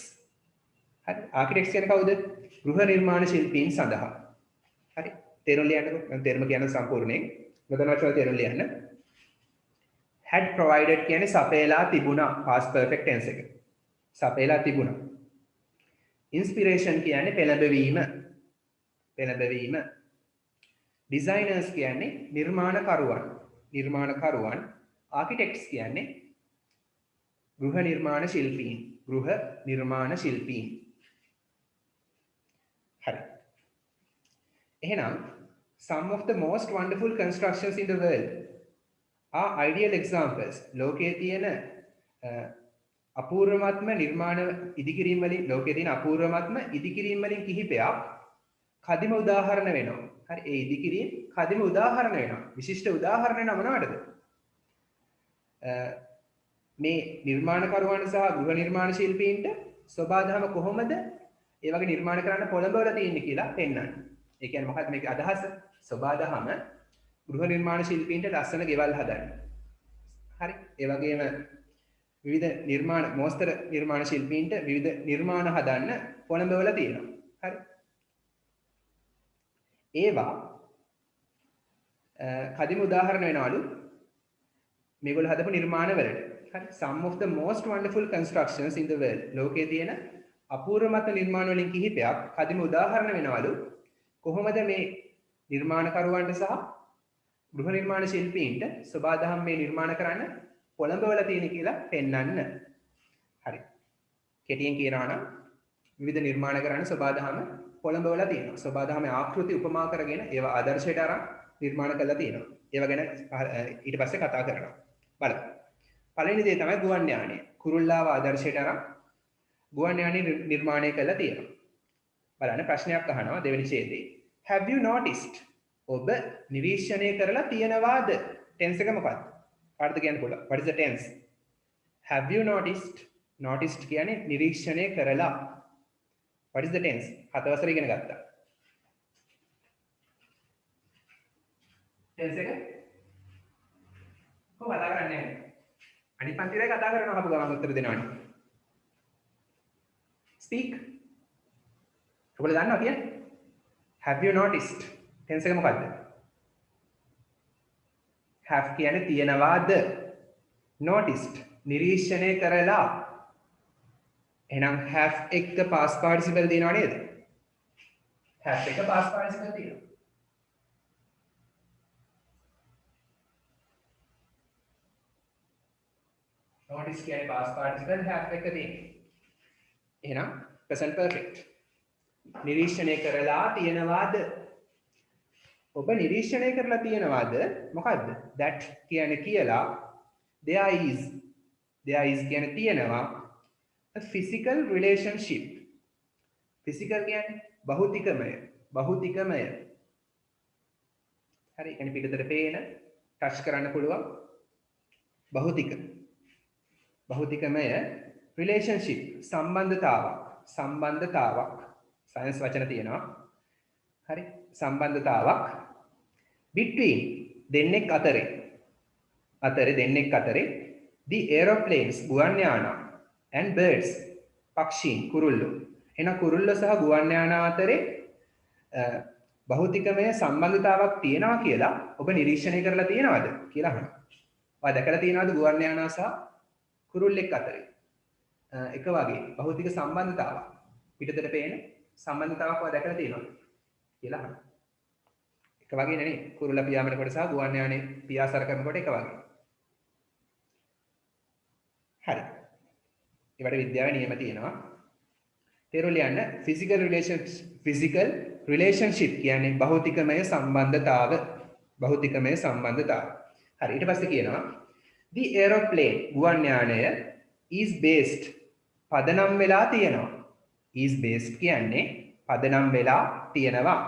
S1: හරි architects කියන්නේ කවුද? ගෘහ නිර්මාණ ශිල්පීන් සඳහා. හරි තේරුම් ලියන්නකෝ. මම තේරුම කියන සම්පූර්ණයෙන් නොදන්න වචන තේරුම් ලියන්න. had provided කියන්නේ සපයලා තිබුණා past perfect tense එක. සපයලා තිබුණා. inspiration කියන්නේ පෙළඹවීම. පෙළඹවීම. designers කියන්නේ නිර්මාණකරුවන්. නිර්මාණකරුවන්. architects කියන්නේ ගෘහ නිර්මාණ ශිල්පීන්. ගෘහ නිර්මාණ ශිල්පීන්. හරි. එහෙනම් some of the most wonderful constructions in the world are ideal examples. ලෝකයේ තියෙන අපූර්වමත්ම නිර්මාණ ඉදිකිරීම වලින් ලෝකයේ තියෙන අපූර්වමත්ම ඉදිකිරීම වලින් කිහිපයක් කදිම උදාහරණ වෙනවා. හරි ඒ ඉදිකිරීම කදිම උදාහරණ වෙනවා. විශිෂ්ට උදාහරණ වෙනවා මොනවටද? මේ නිර්මාණකරුවන් සහ ගෘහ නිර්මාණ ශිල්පීන්ට සබාධම කොහොමද ඒ වගේ නිර්මාණ කරන්න පොළඹවලා තියෙන්නේ කියලා පෙන්වන්න. ඒ කියන්නේ මොකක්ද මේකේ අදහස? සබාධම ගෘහ නිර්මාණ ශිල්පීන්ට ලස්සන ගෙවල් හදන්න. හරි. ඒ වගේම විවිධ නිර්මාණ මෝස්තර නිර්මාණ ශිල්පීන්ට විවිධ නිර්මාණ හදන්න පොළඹවලා තියෙනවා. හරි. ඒවා කදිම උදාහරණ වෙනවලු මේගොල්ලෝ හදපු නිර්මාණ වලට. හරි. some of the most wonderful constructions in the world. ලෝකයේ තියෙන අපූර්වමත් නිර්මාණ වලින් කිහිපයක් කදිම උදාහරණ වෙනවලු කොහොමද මේ නිර්මාණකරුවන්ට සහ ගෘහ නිර්මාණ ශිල්පීන්ට සබාධම් මේ නිර්මාණ කරන්න පොළඹවලා තියෙන කියලා පෙන්වන්න. හරි. කෙටියෙන් කියනවා නම් විවිධ නිර්මාණ කරන්න සබාධම් පොළඹවලා තියෙනවා. සබාධමේ ආකෘති උපමා කරගෙන ඒවා ආදර්ශයට අරන් නිර්මාණ කරලා තියෙනවා. ඒවා ගැන ඊට පස්සේ කතා කරනවා. බලමු. පළවෙනි දේ තමයි ගුවන් යානය. කුරුල්ලාව ආදර්ශයට අරන් ගුවන් යානය නිර්මාණය කරලා තියෙනවා. බලන්න ප්‍රශ්නයක් අහනවා දෙවෙනි ඡේදයේ. Have you noticed? ඔබ නිරීක්ෂණය කරලා තියෙනවාද? tense එක මොකක්ද? කාටද කියන්න පුළුවන්? What is the tense? Have you noticed? Noticed කියන්නේ නිරීක්ෂණය කරලා. What is the tense? 7 වසරේ ඉගෙන ගත්තා. tense එක කොහොමද කතා කරන්නේ? අනිත් පන්තිරේ කතා කරනවා අපු ගමන් උත්තර දෙනවනේ. Speak. ඔයගොල්ලෝ දන්නවා කියන්නේ? Have you noticed? tense එක මොකද්ද? have කියන්නේ තියනවාද? noticed නිරීක්ෂණය කරලා. එහෙනම් have එක past participle දිනව නේද? have එක past participle දිනනවා. notice කියන්නේ past participle have එක දිනේ. එහෙනම් present perfect. නිරීක්ෂණය කරලා තියනවාද? ඔබ නිරීක්ෂණය කරලා තියනවාද? මොකද්ද? that කියන්නේ කියලා there is කියන්නේ තියනවා a physical relationship. physical කියන්නේ භෞතිකමය. භෞතිකමය. හරි. කියන්නේ පිටතට පේන ටච් කරන්න පුළුවන් භෞතික. භෞතිකමය relationship සම්බන්ධතාවක්. සම්බන්ධතාවක්. සයන්ස් වචන තියෙනවා. හරි. සම්බන්ධතාවක් between දෙන්නෙක් අතරේ. දෙන්නෙක් අතරේ the aeroplanes ගුවන් යානා and birds පක්ෂීන් කුරුල්ලෝ. එහෙනම් කුරුල්ලෝ සහ ගුවන් යානා අතරේ භෞතිකමය සම්බන්ධතාවක් තියෙනවා කියලා ඔබ නිරීක්ෂණය කරලා තියෙනවද කියලා අහනවා. ඔයා දැකලා තියෙනවද ගුවන් යානා සහ කුරුල්ලෙක් අතරේ එක වගේ භෞතික සම්බන්ධතාවක් පිටතට පේන සම්බන්ධතාවක් ඔයා දැකලා තියෙනවද කියලා අහනවා. එක වගේ නෙනේ කුරුල්ලා පියාඹනකොට සහ ගුවන් යානේ පියාසර කරනකොට එක වගේ. හරි. ඒවට විද්‍යාවේ නියම තියෙනවා. තේරුම් ලියන්න physical relationship කියන්නේ භෞතිකමය සම්බන්ධතාව. භෞතිකමය සම්බන්ධතාව. හරි. ඊට පස්සේ කියනවා the aeroplane ගුවන් යානය is based පදනම් වෙලා තියෙනවා. is based කියන්නේ පදනම් වෙලා තියෙනවා.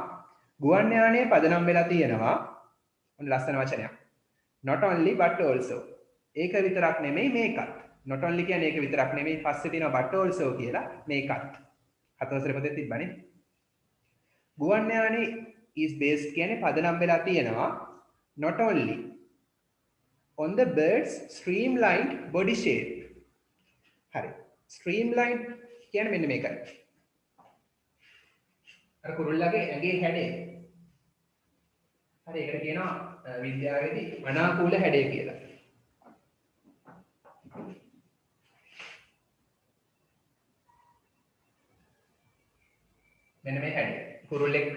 S1: ගුවන් යානයේ පදනම් වෙලා තියෙනවා. ඔන්න ලස්සන වචනයක්. not only but also. ඒක විතරක් නෙමෙයි මේකත්. not only කියන්නේ ඒක විතරක් නෙමෙයි පස්සේ තියෙනවා but also කියලා මේකත්. හතරවසරේ පොතේ තිබ්බනේ. ගුවන් යානේ is based කියන්නේ පදනම් වෙලා තියෙනවා not only on the bird's streamlined body shape. හරි. streamlined කියන්නේ මෙන්න මේකයි. අර කුරුල්ලගේ ඇඟේ හැඩය. හරි ඒකට කියනවා විද්‍යාවේදී අනාකූල හැඩය කියලා. මෙන්න මේ හැඩය. කුරුල්ලෙක්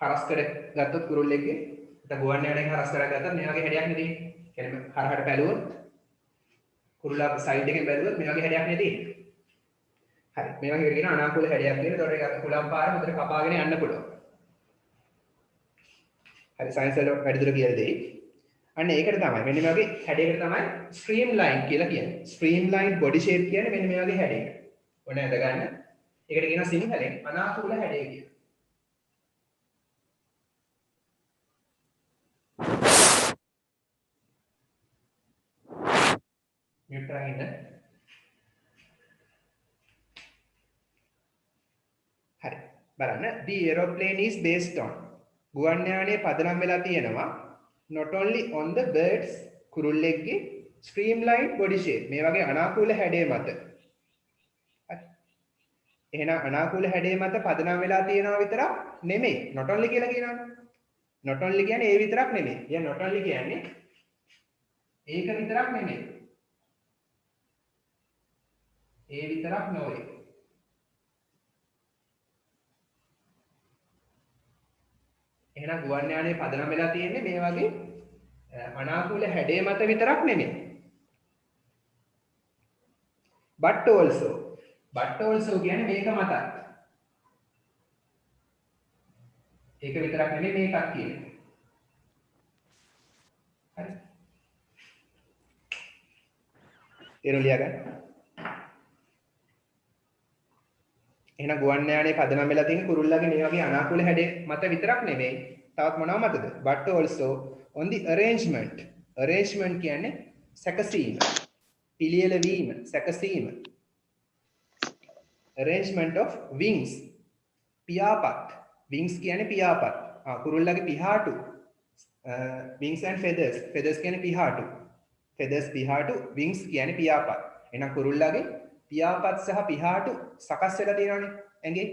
S1: හරස් කර ගත්තොත් කුරුල්ලෙක්ගේ නැත්නම් ගුවන් යානයක හරස් කර ගත්තොත් මේ වගේ හැඩයක් නේ තියෙන්නේ. කියන්නේ හරහට බැලුවොත් කුරුල්ලා සයිඩ් එකෙන් බැලුවොත් මේ වගේ හැඩයක් නේ තියෙන්නේ. හරි. මේ වගේ කියන අනාකූල හැඩයක් තියෙන. ඒතකොට ඒක කුලම් පාර මුතර කපාගෙන යන්න පුළුවන්. හරි සයන්ස් වල වැඩිදුර කියලා දෙයි. අන්න ඒකට තමයි මෙන්න මේ වගේ හැඩයකට තමයි ස්ට්‍රීම්ලයින් කියලා කියන්නේ. ස්ට්‍රීම්ලයින් බොඩි ෂේප් කියන්නේ මෙන්න මේ වගේ හැඩයකට. ඔන්න අද ගන්න. ඒකට කියනවා සිංහලෙන් අනාකූල හැඩය කියලා. මියුට් කරගෙන ඉන්න. හරි. බලන්න the aeroplane is based on ගුවන් යානයේ පදනම් වෙලා තියෙනවා not only on the birds කුරුල්ලෙක්ගේ streamlined body shape මේ වගේ අනාකූල හැඩය මත. හරි. එහෙනම් අනාකූල හැඩය මත පදනම් වෙලා තියෙනවා විතරක් නෙමෙයි not only කියලා කියනවනේ. not only කියන්නේ ඒ විතරක් නෙමෙයි. කියන්නේ not only කියන්නේ ඒක විතරක් නෙමෙයි. ඒ විතරක් නෙවෙයි. එහෙනම් ගුවන් යානයේ පදනම් වෙලා තියෙන්නේ මේ වගේ අනාකූල හැඩය මත විතරක් නෙමෙයි. but also කියන්නේ මේක මතත්. ඒක විතරක් නෙමෙයි මේකක් කියන්නේ. හරි. තේරුම් ලියා ගන්න. එහෙනම් ගුවන් යානයේ පදනම් වෙලා තියෙන කුරුල්ලාගේ මේ වගේ අනාකූල හැඩය මත විතරක් නෙමෙයි තවත් මොනව මතද but also on the arrangement කියන්නේ සැකසීම පිළියෙල වීම සැකසීම arrangement of wings පියාපත් wings කියන්නේ පියාපත් කුරුල්ලාගේ පිහාටු wings and feathers කියන්නේ පිහාටු පිහාටු wings කියන්නේ පියාපත් එහෙනම් කුරුල්ලාගේ පියාපත් සහ පිහාටු සකස් වෙලා තියෙනවානේ ඇඟේ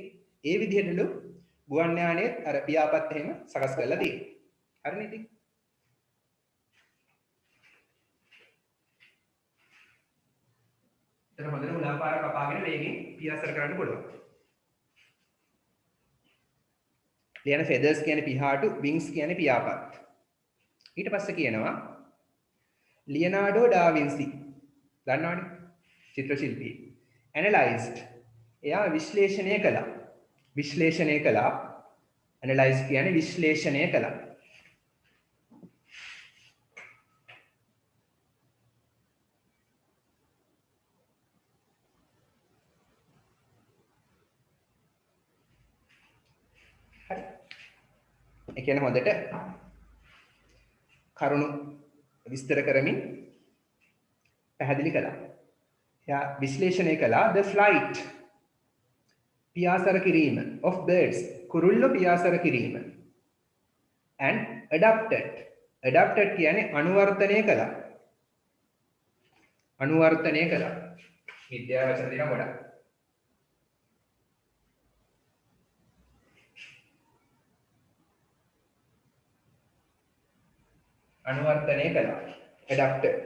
S1: ඒ විදිහටලු ගුවන් යානයේ අර පියාපත් එහෙම සකස් කරලා තියෙනවා හරිනේ ඉතින් එතන හොඳට උලා පාර කපාගෙන වේගෙන් පියාසර කරන්න පුළුවන් ලියන feathers කියන්නේ පිහාටු wings කියන්නේ පියාපත් ඊට පස්සේ කියනවා ලියනාඩෝ ඩා වින්සි දන්නවනේ චිත්‍ර ශිල්පී analyzed එයා විශ්ලේෂණය කළා analyze කියන්නේ විශ්ලේෂණය කළා හරි ඒ කියන්නේ හොඳට කරුණු විස්තර කරමින් පැහැදිලි කළා එයා විශ්ලේෂණය කළා the flight පියාසර කිරීම of birds කුරුල්ලෝ පියාසර කිරීම and adapted කියන්නේ අනුවර්තනය කළා විද්‍යාව වචන දෙනවා ගොඩක් අනුවර්තනය කළා adapted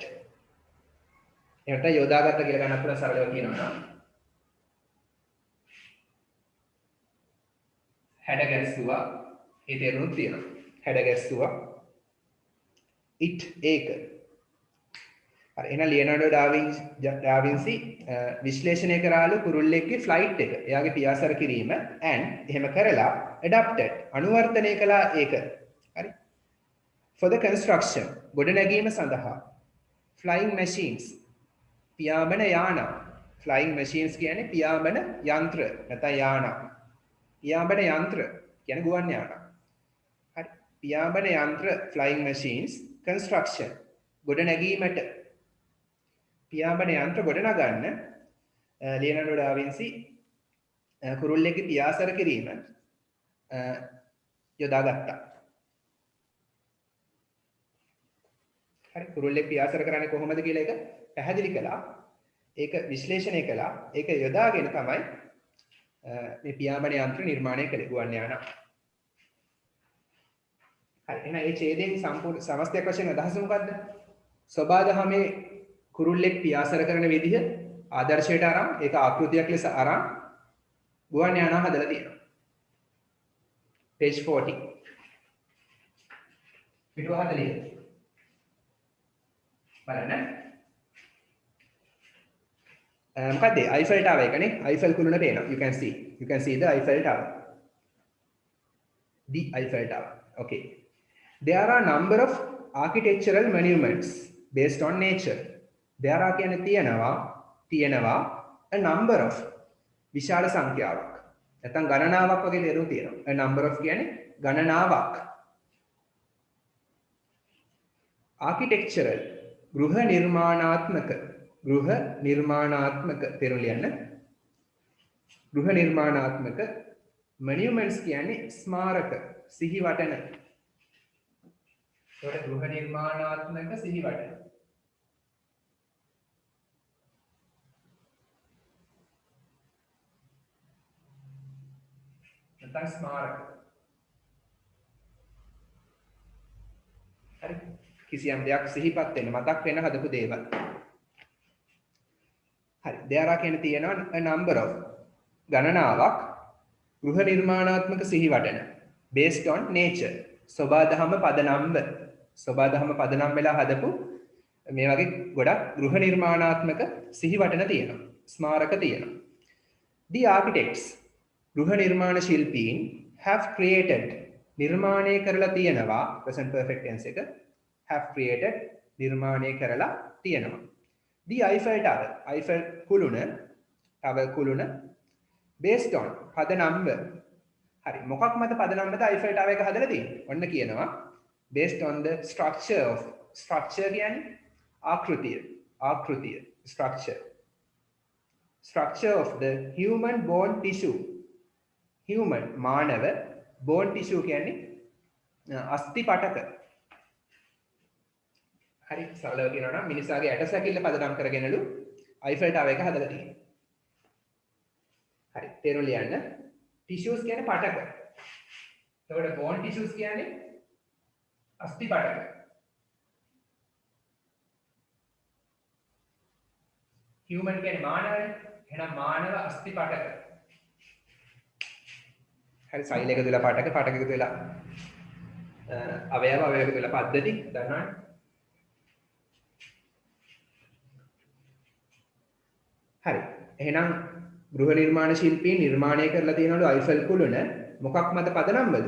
S1: එහෙනම් යොදාගත්ත කියලා ගන්නත් පුළුවන් සරලව කියනවා නම් හැඩ ගැස්සුවා ඒ තේරුම් තියෙනවා හැඩ ගැස්සුවා it ඒක හරි එහෙනම් ලියනාඩෝ ඩා වින්සි විශ්ලේෂණය කරාලු කුරුල්ලෙක්ගේ ෆ්ලයිට් එක එයාගේ පියාසර කිරීම and එහෙම කරලා adapted අනුවර්තනය කළා ඒක හරි for the construction ගොඩනැගීම සඳහා flying machines පියාඹන යාන flying machines කියන්නේ පියාඹන යන්ත්‍ර නැත්නම් යාන පියාඹන යන්ත්‍ර කියන්නේ ගුවන් යාන හරි පියාඹන යන්ත්‍ර flying machines construction ගොඩනැගීමට පියාඹන යන්ත්‍ර ගොඩනගන්න ලියනාඩෝ ඩා වින්සි කුරුල්ලෙක්ගේ පියාසර කිරීම යොදාගත්තා. හරි කුරුල්ලෙක් පියාසර කරන්නේ කොහොමද කියලා එක පැහැදිලි කළා. ඒක විශ්ලේෂණය කළා. ඒක යොදාගෙන තමයි මේ පියාඹන යන්ත්‍ර නිර්මාණය කළේ ගුවන් යානා. හරි එහෙනම් මේ ඡේදයෙන් සම්පූර්ණ සමස්තයක් වශයෙන් අදහස මොකද්ද? සබාදහමේ කුරුල්ලෙක් පියාසර කරන විදිහ ආදර්ශයට අරන් ඒක ආකෘතියක් ලෙස අරන් ගුවන් යානා හදලා තියෙනවා. page 40 පිටුව 40 බලන්න. මොකද Eiffel Tower එකනේ Eiffel කුළුණ පේනවා. you can see the Eiffel Tower. The Eiffel Tower. Okay. There are number of architectural monuments based on nature. There are කියන්නේ තියෙනවා a number of විශාල සංඛ්‍යාවක්. නැත්නම් ගණනාවක් වගේ තේරුම් තියෙනවා. a number of කියන්නේ ගණනාවක්. architectural ගෘහ නිර්මාණාත්මක තේරුම් ලියන්න. ගෘහ නිර්මාණාත්මක monuments කියන්නේ ස්මාරක සිහිවටන. ඒකට ගෘහ නිර්මාණාත්මක සිහිවටන. නැත්නම් ස්මාරක. හරි කිසියම් දෙයක් සිහිපත් වෙන්න මතක් වෙන හදපු දේවල්. හරි there are කියන තියෙනවා a number of ගණනාවක් ගෘහ නිර්මාණාත්මක සිහිවටන based on nature සබාදහම පදනම් වෙලා හදපු මේ වගේ ගොඩක් ගෘහ නිර්මාණාත්මක සිහිවටන තියෙනවා. ස්මාරක තියෙනවා. The architects ගෘහ නිර්මාණ ශිල්පීන් have created නිර්මාණය කරලා තියෙනවා present perfect tense එක have created නිර්මාණය කරලා තියෙනවා. The Eiffel Tower Eiffel කුළුණ based on පදනම් හරි මොකක් මත පදනම් මත Eiffel Tower එක හදලා තියෙන්නේ? ඔන්න කියනවා based on the structure කියන්නේ ආකෘතිය structure of the human bone tissue මානව bone tissue කියන්නේ අස්ථි පටක. හරි සරලව කියනවා නම් මිනිසාගේ ඇටසැකිල්ල පදනම් කරගෙනලු Eiffel Tower එක හදලා තියෙනවා. හරි තේරුම් ලියන්න. tissues කියන්නේ පටක. එතකොට bone tissues කියන්නේ අස්ථි පටක. human කියන්නේ මානවනේ. එහෙනම් මානව අස්ථි පටක. හරි සෛල එකතු වෙලා පටක එකතු වෙලා අවයව එකතු වෙලා පද්ධති දන්නවනේ. හරි එහෙනම් ගෘහ නිර්මාණ ශිල්පීන් නිර්මාණය කරලා තියෙනවලු Eiffel කුළුණ මොකක් මත පදනම්වද?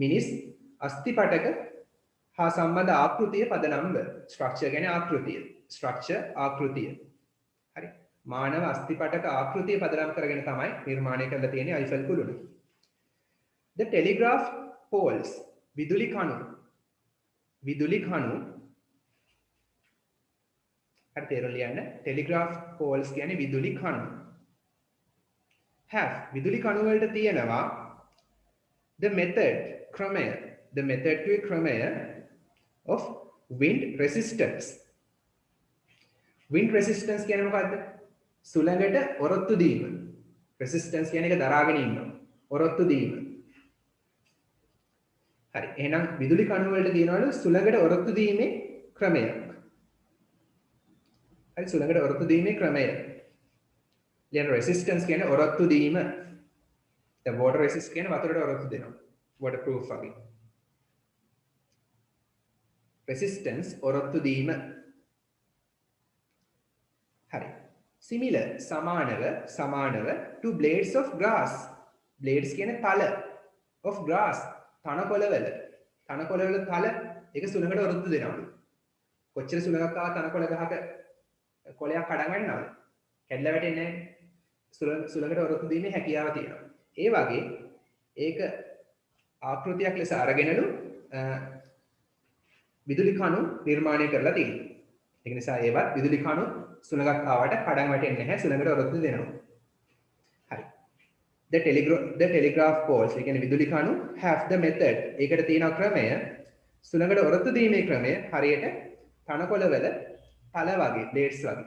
S1: මිනිස් අස්ථි පටක හා සම්බන්ධ ආකෘතිය පදනම්ව. ස්ට්‍රක්චර් කියන්නේ ආකෘතිය. හරි මානව අස්ථි පටක ආකෘතිය පදනම් කරගෙන තමයි නිර්මාණය කරලා තියෙන්නේ Eiffel කුළුණ. The telegraph poles විදුලි කණු හරි තේරුම් ලියන්න. telegraph poles කියන්නේ විදුලි කණු. have විදුලි කණු වලට තියෙනවා the method ක්‍රමය of wind resistance. wind resistance කියන්නේ මොකද්ද? සුළඟට ඔරොත්තු දීම. resistance කියන එක දරාගෙන ඉන්නවා. ඔරොත්තු දීම. හරි එහෙනම් විදුලි කණු වලට තියෙනවලු සුළඟට ඔරොත්තු දීමේ ක්‍රමයක්. හරි සුළඟට ඔරොත්තු දීමේ ක්‍රමය. ලියන resistance කියන්නේ ඔරොත්තු දීම. දැන් water resist කියන්නේ වතුරට ඔරොත්තු දෙනවා. waterproof වගේ. resistance ඔරොත්තු දීම. හරි similar සමානව to blades of grass. blades කියන්නේ තල of grass තනකොළවල තල ඒක සුළඟට ඔරොත්තු දෙනවා. කොච්චර සුළඟක් ආව තනකොළ ගහක කොළයක් කඩන් ගන්නවද? කැඩලා වැටෙන්නේ නැහැ. සුළඟට ඔරොත්තු දීමේ හැකියාව තියෙනවා. ඒ වගේ ඒක ආකෘතියක් ලෙස අරගෙනලු විදුලි කණු නිර්මාණය කරලා තියෙනවා. ඒක නිසා ඒවත් විදුලි කණු සුළඟක් ආවට කඩන් වැටෙන්නේ නැහැ. සුළඟට ඔරොත්තු දෙනවා. හරි. the telegraph poles ඒ කියන්නේ විදුලි කණු have the method ඒකට තියෙන ක්‍රමය සුළඟට ඔරොත්තු දීමේ ක්‍රමය හරියට තනකොළ වල තල වගේ blades වගේ.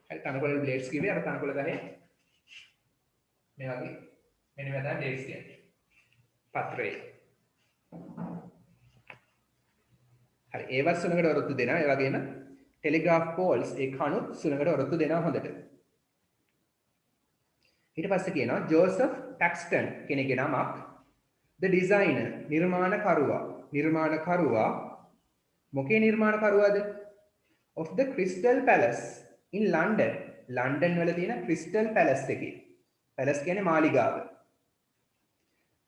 S1: හරි තනකොළ වල blades කිව්වේ අර තනකොළ ගහේ මේ වගේ මෙන්න මේ තමයි blades කියන්නේ. පත්‍රේ. හරි ඒවත් සුළඟට ඔරොත්තු දෙනවා. ඒ වගේම telegraph poles ඒ කණු සුළඟට ඔරොත්තු දෙනවා හොඳට. ඊට පස්සේ කියනවා ජෝසප් ටැක්ස්ටන් කෙනෙක්ගේ නමක් the designer නිර්මාණකරුවා මොකේ නිර්මාණකරුවාද of the Crystal Palace in London London වල තියෙන Crystal Palace එකේ පැලස් කියන්නේ මාලිගාව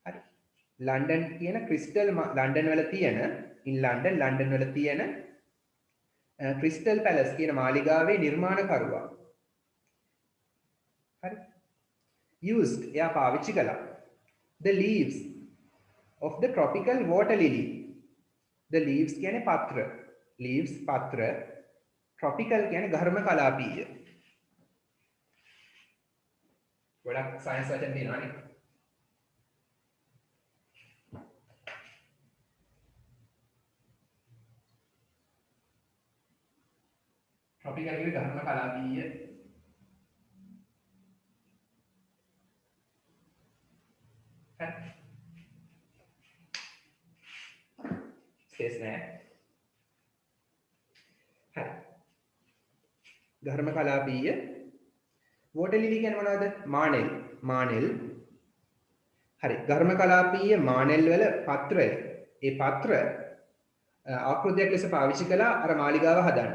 S1: හරි ලන්ඩන් කියන Crystal ලන්ඩන් වල තියෙන in London ලන්ඩන් වල තියෙන Crystal Palace කියන මාලිගාවේ නිර්මාණකරුවා හරි used එයා පාවිච්චි කළා the leaves of the tropical water lily the leaves කියන්නේ පත්‍ර leaves පත්‍ර tropical කියන්නේ ඝර්ම කලාපීය ගොඩක් සයන්ස් වචන තියෙනවානේ tropical කියන්නේ ඝර්ම කලාපීය ස්පේස් නෑ හරි ඝර්ම කලාපීය වෝටර් ලිලි කියන්නේ මොනවද මානෙල් හරි ඝර්ම කලාපීය මානෙල් වල පත්‍රය ඒ පත්‍ර ආකෘතියක් ලෙස පාවිච්චි කළා අර මාලිගාව හදන්න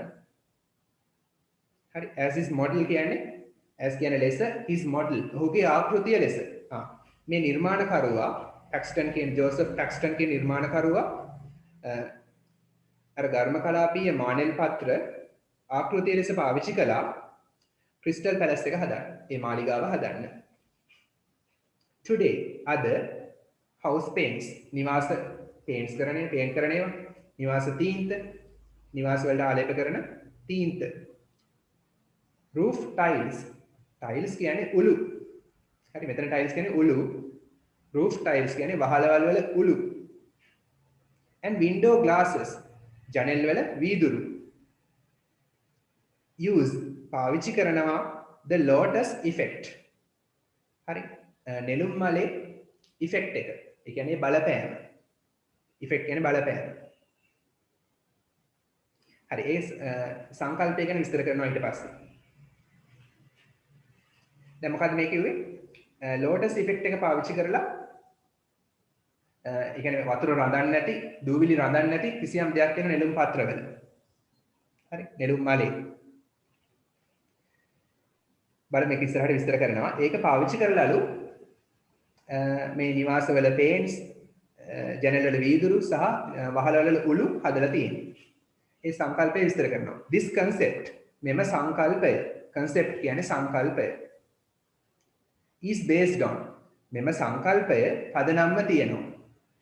S1: හරි as is model කියන්නේ as කියන ලෙස is model ඔහුගේ ආකෘතිය ලෙස මේ නිර්මාණකරුවා ටැක්ස්ටන් කියන ජෝසප් ටැක්ස්ටන් කියන නිර්මාණකරුවා අර ඝර්ම කලාපීය මානෙල් පත්‍ර ආකෘතිය ලෙස පාවිච්චි කළා ක්‍රිස්ටල් පැලස් එක හදන්න. ඒ මාලිගාව හදන්න. Today අද house paints නිවාස paints කරන්නේ paint කරනේවා. නිවාස තීන්ත නිවාස වලට ආලේප කරන තීන්ත. Roof tiles කියන්නේ උළු. හරි මෙතන tiles කියන්නේ උළු. Roof tiles කියන්නේ වහලවල් වල උළු. and window glasses ජනෙල් වල වීදුරු use පාවිච්චි කරනවා the lotus effect හරි නෙළුම් මලේ effect එක ඒ කියන්නේ බලපෑම effect කියන්නේ බලපෑම හරි ඒ සංකල්පය ගැන විස්තර කරනවා ඊට පස්සේ දැන් මොකද්ද මේ කිව්වේ lotus effect එක පාවිච්චි කරලා ඒ කියන්නේ වතුර රඳන්නේ නැති, දූවිලි රඳන්නේ නැති කිසියම් දෙයක් වෙන නෙළුම් පත්‍රවල. හරි නෙළුම් මලේ. බලන්න මේක ඉස්සරහට විස්තර කරනවා. ඒක පාවිච්චි කරලාලු මේ නිවාසවල පේන්ට්ස්, ජනෙල් වල වීදුරු සහ වහලවල උළු හදලා තියෙනවා. ඒ සංකල්පය විස්තර කරනවා. This concept මෙම සංකල්පය, concept කියන්නේ සංකල්පය. is based on මෙම සංකල්පය පදනම්ව තියෙනවා.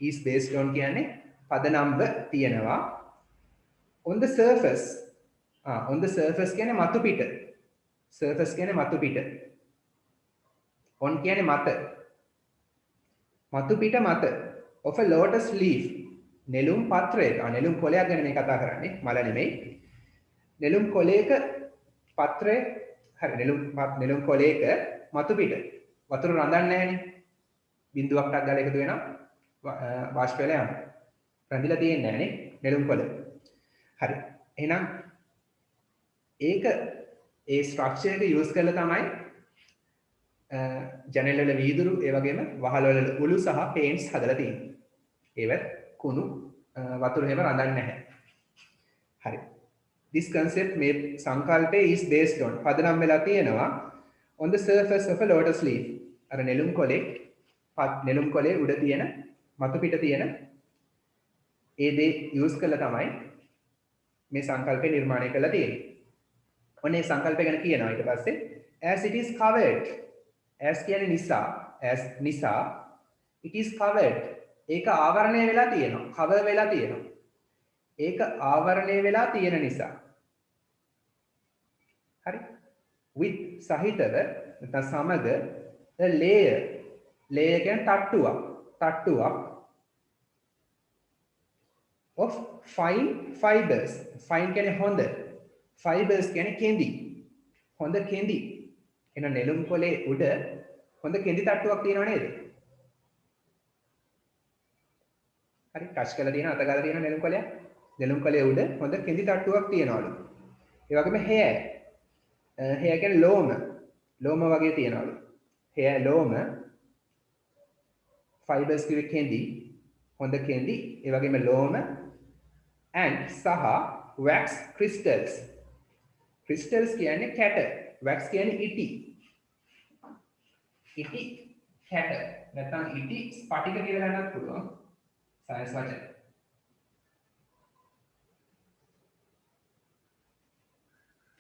S1: is based on කියන්නේ පදනම්ව තියෙනවා on the surface කියන්නේ මතු පිට surface කියන්නේ මතු පිට on කියන්නේ මතු පිට මත of a lotus leaf නෙළුම් පත්‍රයක නෙළුම් කොළයක් ගැන මේ කතා කරන්නේ මල නෙමෙයි නෙළුම් කොළයක පත්‍රය හරි නෙළුම් කොළයක මතු පිට වතුර රඳන්නේ නැහැනේ බිඳුවක් ටක් ගාලා එකතු වෙනවා වාෂ්ප වෙලා යනවා. රැඳිලා තියෙන්නේ නැහැ නේ නෙළුම් කොළ. හරි. එහෙනම් ඒක ඒ ස්ට්‍රක්චර් එක යූස් කරලා තමයි ජනෙල් වල වීදුරු ඒ වගේම වහල් වල උළු සහ පේන්ට්ස් හදලා තියෙන්නේ. ඒව කුණු වතුර හැම රඳන්නේ නැහැ. හරි. This concept මේ සංකල්පය is based on පදනම් වෙලා තියෙනවා on the surface of a lotus leaf. අර නෙළුම් කොළේ උඩ තියෙන මතු පිට තියෙන ඒ දේ යූස් කරලා තමයි මේ සංකල්පය නිර්මාණය කරලා තියෙන්නේ. ඔන්නේ සංකල්පය ගැන කියනවා ඊට පස්සේ as it is covered as කියන්නේ නිසා it is covered ඒක ආවරණය වෙලා තියෙනවා cover වෙලා තියෙනවා ඒක ආවරණය වෙලා තියෙන නිසා හරි with සහිතව නැත්නම් සමග a layer කියන්නේ තට්ටුවක් of fine fibers. Fine කියන්නේ හොඳ, fibers කියන්නේ කෙඳි, හොඳ කෙඳි. එහෙනම් නෙළුම් කොලේ උඩ හොඳ කෙඳි තට්ටුවක් තියෙනව නේද? හරි, ටච් කරලා තියෙන අත ගාලා තියෙන නෙළුම් කොලයක්. නෙළුම් කොලේ උඩ හොඳ කෙඳි තට්ටුවක් තියෙනවලු. ඒ වගේම hair කියන්නේ ලෝම වගේ තියෙනවලු. hair ලෝම, fibers කිව්වේ කෙඳි, හොඳ කෙඳි, ඒ වගේම ලෝම, and සහ wax crystals. crystals කියන්නේ කැට, wax කියන්නේ ඉටි කැට, නැත්නම් ඉටි ස්පටික කියලා ගන්නත් පුළුවන් සයන්ස් වචන.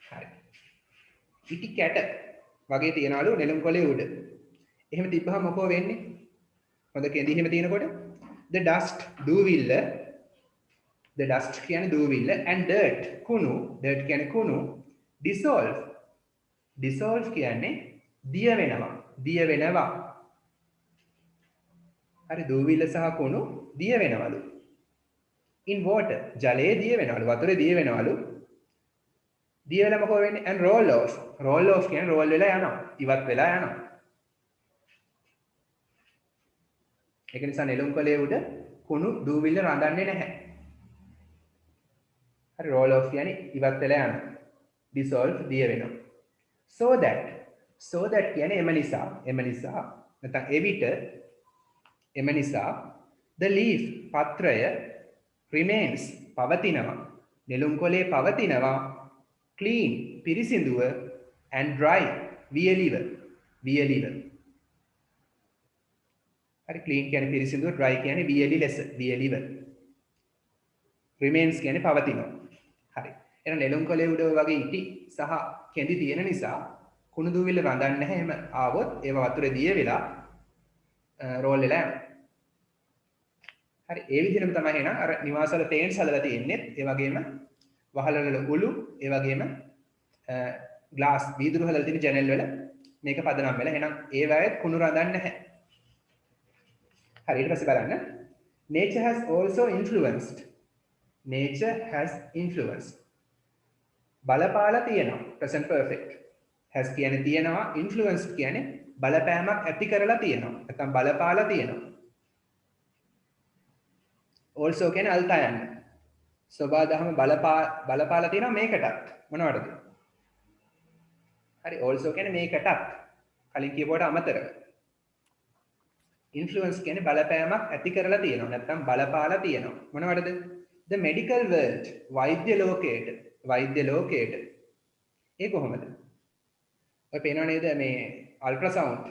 S1: හරි, ඉටි කැට වගේ තියනවලු නෙළුම් කොලේ උඩ. එහෙම තිබ්බහම මොකෝ වෙන්නේ? හොඳ කෙඳි එහෙම තියෙනකොට the dust දූවිල්ල, the dust කියන්නේ දූවිල්ල, and dirt කුණු, dirt කියන්නේ කුණු, dissolve කියන්නේ දිය වෙනවා. හරි, දූවිල්ල සහ කුණු දිය වෙනවලු. in water ජලයේ දිය වෙනවලු, වතුරේ දිය වෙනවලු. දිය වෙලා මොකෝ වෙන්නේ? and roll off කියන්නේ roll වෙලා යනවා, ඉවත් වෙලා යනවා. ඒක නිසා නෙළුම් කොලේ උඩ කුණු දූවිල්ල රඳන්නේ නැහැ. හරි, roll off කියන්නේ ඉවත් වෙලා යනවා, dissolve දිය වෙනවා. so that කියන්නේ එම නිසා නැත්නම් එවිට, එම නිසා the leaf පත්‍රය remains පවතිනවා, නෙළුම් කොලේ පවතිනවා, clean පිරිසිදුව, and dry වියලිව. හරි, clean කියන්නේ පිරිසිදුව, dry කියන්නේ වියලිව. remains කියන්නේ පවතිනවා. හරි, එහෙනම් නෙළුම් කොලේ උඩ වගේ ඉටි සහ කෙඳි තියෙන නිසා කුණු දූවිල්ල රඳන්නේ නැහැ. එහෙම ආවොත් ඒවා වතුරේ දිය වෙලා රෝල් වෙලා යනවා. හරි, ඒ විදිහටම තමයි එහෙනම් අර නිවාසවල පේන්ට්ස් හදලා තියෙන්නේ. ඒ වගේම වහලවල උළු, ඒ වගේම ග්ලාස් වීදුරු හදලා තියෙන ජනෙල් වල මේක පදනම් වෙලා. එහෙනම් ඒ වගේ කුණු රඳන්නේ නැහැ. හරි, ඊට පස්සේ බලන්න. nature has influenced. බලපාලා තියෙනවා. present perfect. has කියන්නේ තියෙනවා, influenced කියන්නේ බලපෑමක් ඇති කරලා තියෙනවා. නැත්නම් බලපාලා තියෙනවා. also කියන්නේ අල්තයන්. සබාදහම බලපාලා තියෙනවා මේකටත්. මොනවටද? හරි, also කියන්නේ මේකටත්. කලින් කියපුවට අමතරව. influence කියන්නේ බලපෑමක් ඇති කරලා තියෙනවා, නැත්නම් බලපාලා තියෙනවා. මොනවටද? the medical world වෛද්‍ය ලෝකයට. ඒ කොහොමද? ඔය පේනව නේද මේ අල්ට්‍රාසවුන්ඩ්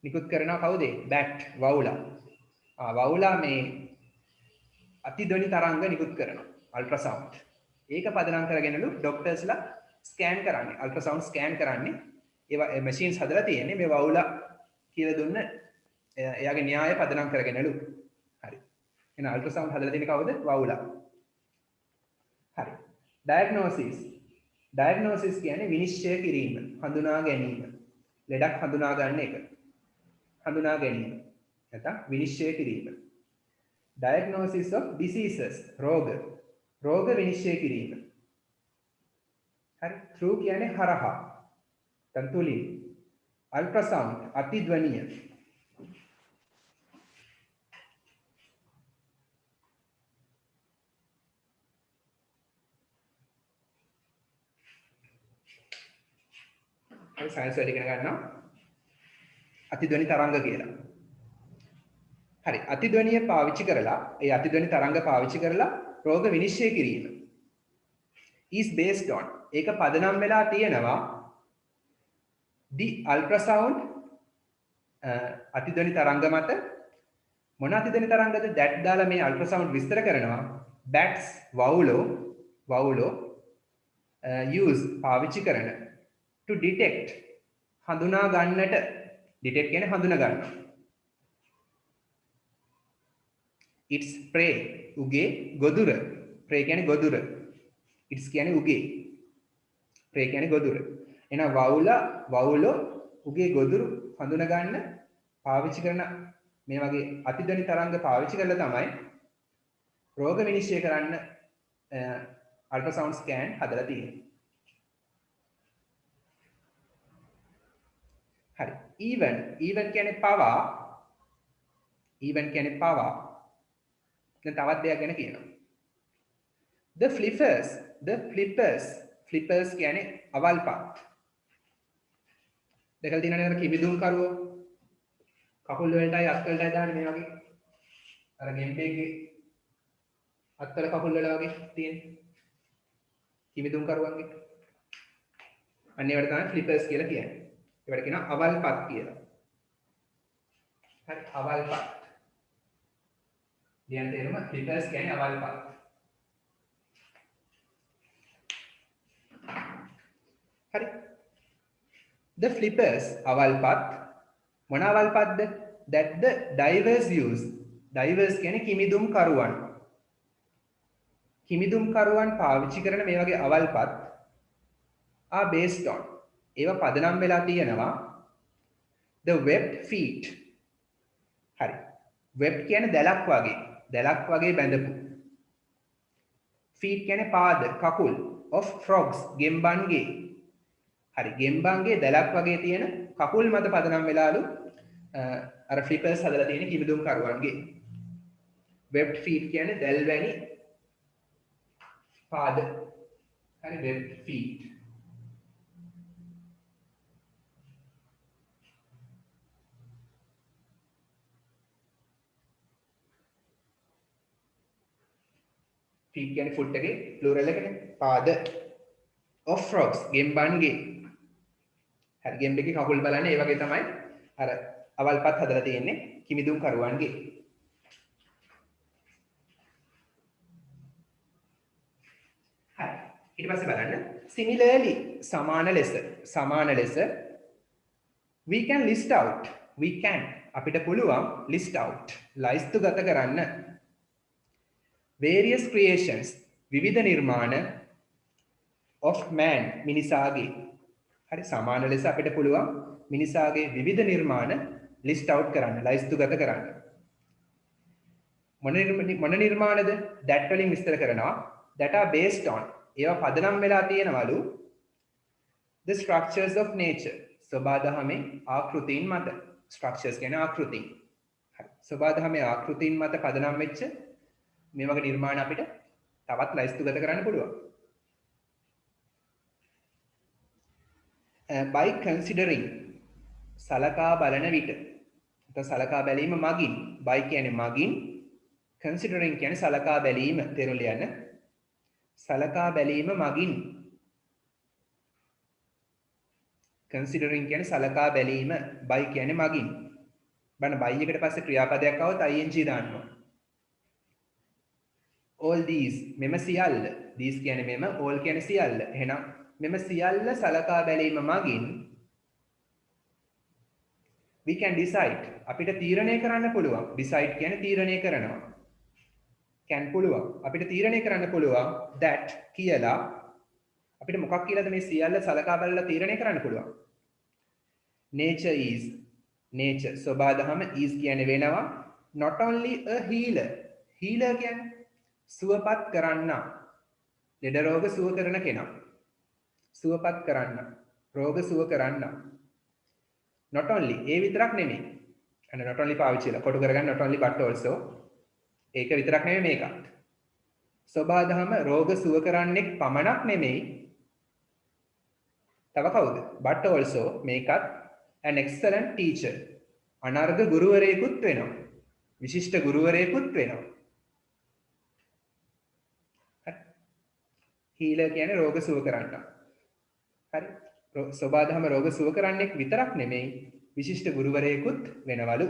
S1: නිකුත් කරනවා කවුද? බැට් වවුලා. වවුලා මේ අතිධ්වනි තරංග නිකුත් කරනවා අල්ට්‍රාසවුන්ඩ්. ඒක පදනම් කරගෙනලු ડોක්ටර්ස්ලා ස්කෑන් කරන්නේ, අල්ට්‍රාසවුන්ඩ් ස්කෑන් කරන්නේ. ඒවා මැෂින්ස් හදලා තියෙන්නේ මේ වවුලා කියලා දුන්න එයාගේ න්‍යාය පදනම් කරගෙනලු. හරි, එහෙනම් අල්ට්‍රාසවුන්ඩ් හදලා තියෙන්නේ කවුද? වවුලා. හරි, ඩයග්නෝසිස් කියන්නේ විනිශ්චය කිරීම, හඳුනා ගැනීම. ලෙඩක් හඳුනා ගන්න එක. හඳුනා ගැනීම නැත්නම් විනිශ්චය කිරීම. diagnosis of diseases රෝග විනිශ්චය කිරීම. හරි, through කියන්නේ හරහා, තන්තුලින්. ultrasound අතිධ්වනිය. හරි, සයන්ස් වල ඉගෙන ගන්නවා අතිධ්වනි තරංග කියලා. හරි, අතිධ්වනිය පාවිච්චි කරලා, ඒ අතිධ්වනි තරංග පාවිච්චි කරලා රෝග විනිශ්චය කිරීම is based on, ඒක පදනම් වෙලා තියෙනවා the ultrasound අතිධ්වනි තරංග මත. මොන අතිධ්වනි තරංගද? that දාලා මේ අල්ට්‍රාසවුන්ඩ් විස්තර කරනවා. bats වවුලෝ use පාවිච්චි කරන to detect හඳුනා ගන්නට. detect කියන්නේ හඳුනා ගන්නවා. its prey උගේ ගොදුර. prey කියන්නේ ගොදුර. its කියන්නේ උගේ. prey කියන්නේ ගොදුර. එහෙනම් වවුලෝ උගේ ගොදුරු හඳුනා ගන්න පාවිච්චි කරන මේ වගේ අතිධ්වනි තරංග පාවිච්චි කරලා තමයි රෝග විනිශ්චය කරන්න අල්ට්‍රාසවුන්ඩ් ස්කෑන් හදලා තියෙන්නේ. හරි. ඊවන් කියන්නේ පවා. ඊවන් කියන්නේ පවා. දැන් තවත් දෙයක් ගැන කියනවා. The flippers කියන්නේ අවල්පත්. දැකලා තියෙනවනේ අර කිමිදුම් කරුවෝ කකුල් වලටයි අත් වලටයි දාන්නේ මේ වගේ. අර ගෙම්බේගේ අත්වල කකුල් වල වගේ තියෙන කිමිදුම් කරුවන්ගේ. අන්න ඒවට තමයි ෆ්ලිපර්ස් කියලා කියන්නේ. ඒවට කියනවා අවල්පත් කියලා. හරි අවල්පත්. ලියන්න තේරුම ෆ්ලිපර්ස් කියන්නේ අවල්පත්. හරි. The flippers අවල්පත් මොන අවල්පත්ද? That the divers use. Divers කියන්නේ කිමිදුම් කරුවන්. කිමිදුම් කරුවන් පාවිච්චි කරන මේ වගේ අවල්පත් are based on ඒවා පදනම් වෙලා තියෙනවා the webbed feet. හරි. web කියන්නේ දැලක් වගේ බැඳපු. feet කියන්නේ පාද කකුල් of frogs ගෙම්බන්ගේ. හරි ගෙම්බන්ගේ දැලක් වගේ තියෙන කකුල් මත පදනම් වෙලාලු අර ෆ්ලිපර්ස් හදලා තියෙන කිමිදුම් කරුවන්ගේ. webbed feet කියන්නේ දැල් වැනි පාද. හරි webbed feet. feet කියන්නේ foot එකේ plural එකනේ පාද of frogs ගෙම්බන්ගේ. හරි ගෙම්බෙක්ගේ කකුල් බලන්න ඒ වගේ තමයි අර අවල්පත් හදලා තියෙන්නේ කිමිදුම් කරුවන්ගේ. හරි ඊට පස්සේ බලන්න similarly සමාන ලෙස we can list out අපිට පුළුවන් list out ලයිස්තුගත කරන්න various creations විවිධ නිර්මාණ of man මිනිසාගේ. හරි සමාන ලෙස අපිට පුළුවන් මිනිසාගේ විවිධ නිර්මාණ list out කරන්න ලයිස්තුගත කරන්න. මොන නිර්මාණද? that වලින් විස්තර කරනවා that are based on ඒවා පදනම් වෙලා තියෙනවලු the structures of nature සබාදහමේ ආකෘතීන් මත. structures කියන්නේ ආකෘති. හරි සබාදහමේ ආකෘතීන් මත පදනම් වෙච්ච මේ වගේ නිර්මාණ අපිට තවත් ලයිස්තුගත කරන්න පුළුවන්. by considering සලකා බලන විට. නැත්නම් සලකා බැලීම මගින්. by කියන්නේ මගින්. considering කියන්නේ සලකා බැලීම. තේරුම් ලියන්න. සලකා බැලීම මගින්. considering කියන්නේ සලකා බැලීම. by කියන්නේ මගින්. බලන්න by එකට පස්සේ ක්‍රියාපදයක් આવොත් ing දාන්නවා. all these මෙම සියල්ල. these කියන්නේ මෙම, all කියන්නේ සියල්ල. එහෙනම් මෙම සියල්ල සලකා බැලීම මගින් we can decide අපිට තීරණය කරන්න පුළුවන්. decide කියන්නේ තීරණය කරනවා. can පුළුවන්. අපිට තීරණය කරන්න පුළුවන් that කියලා අපිට මොකක් කියලාද මේ සියල්ල සලකා බලලා තීරණය කරන්න පුළුවන්. nature සබාදහම is කියන්නේ වෙනවා not only a healer කියන්නේ සුවපත් කරන්න. ලෙඩ රෝග සුව කරන කෙනා. සුවපත් කරන්න. රෝග සුව කරන්න. not only ඒ විතරක් නෙමෙයි. අන්න not only පාවිච්චි කරලා කොටු කරගන්න not only but also ඒක විතරක් නෙමෙයි මේකත්. සබාදහම රෝග සුව කරන්නෙක් පමණක් නෙමෙයි. තව කවුද? but also මේකත් an excellent teacher. අනර්ග ගුරුවරයෙකුත් වෙනවා. විශිෂ්ට ගුරුවරයෙකුත් වෙනවා. healer කියන්නේ රෝග සුව කරන්න. හරි. සබාදහම රෝග සුව කරන්නෙක් විතරක් නෙමෙයි විශිෂ්ට ගුරුවරයෙකුත් වෙනවලු.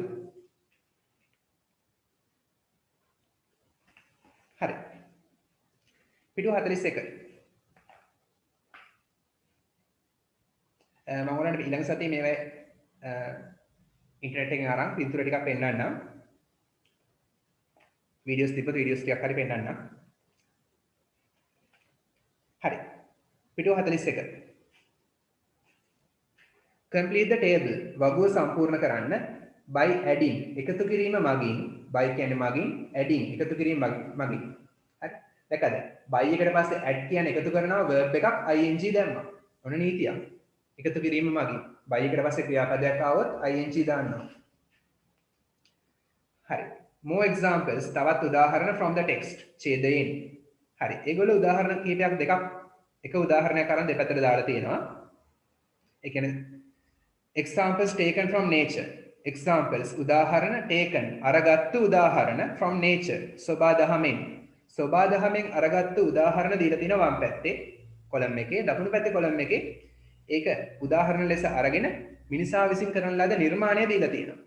S1: හරි. පිටු 41. මම ඔයාලට ඊළඟ සතියේ මේවා ඉන්ටර්නෙට් එකෙන් අරන් පින්තූර ටිකක් පෙන්නන්නම්. වීඩියෝස් ටිකක් හරි පෙන්නන්නම්. හරි. පිටුව 41. complete the table වගුව සම්පූර්ණ කරන්න by adding එකතු කිරීම මගින් by කියන්නේ මගින් adding එකතු කිරීම මගින් හරි දැක්කද by එකට පස්සේ add කියන්නේ එකතු කරනවා verb එකක් ing දැම්මා ඔන්න නීතියක් එකතු කිරීම මගින් by එකට පස්සේ ක්‍රියාපදයක් ආවොත් ing දාන්නවා හරි more examples තවත් උදාහරණ from the text ඡේදයෙන් හරි ඒගොල්ලෝ උදාහරණ කීපයක් දෙකක් එක උදාහරණයක් අරන් දෙපැත්තට දාලා තියෙනවා ඒ කියන්නේ examples taken from nature examples උදාහරණ taken අරගත්තු උදාහරණ from nature සෝබාදහමෙන් අරගත්තු උදාහරණ දීලා තිනවා වම් පැත්තේ කොලම් එකේ දකුණු පැත්තේ කොලම් එකේ ඒක උදාහරණ ලෙස අරගෙන මිනිසා විසින් කරන ලද නිර්මාණය දීලා තියෙනවා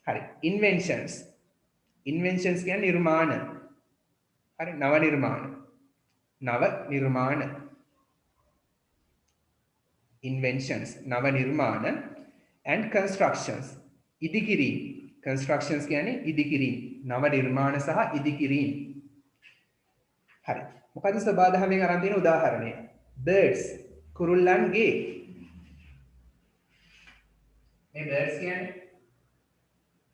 S1: හරි inventions කියන්නේ නිර්මාණ හරි නව නිර්මාණ inventions නව නිර්මාණ and constructions ඉදිකිරීම constructions කියන්නේ ඉදිකිරීම නව නිර්මාණ සහ ඉදිකිරීම හරි මොකද සබාදහමෙන් අරන් තියෙන උදාහරණය birds කුරුල්ලන්ගේ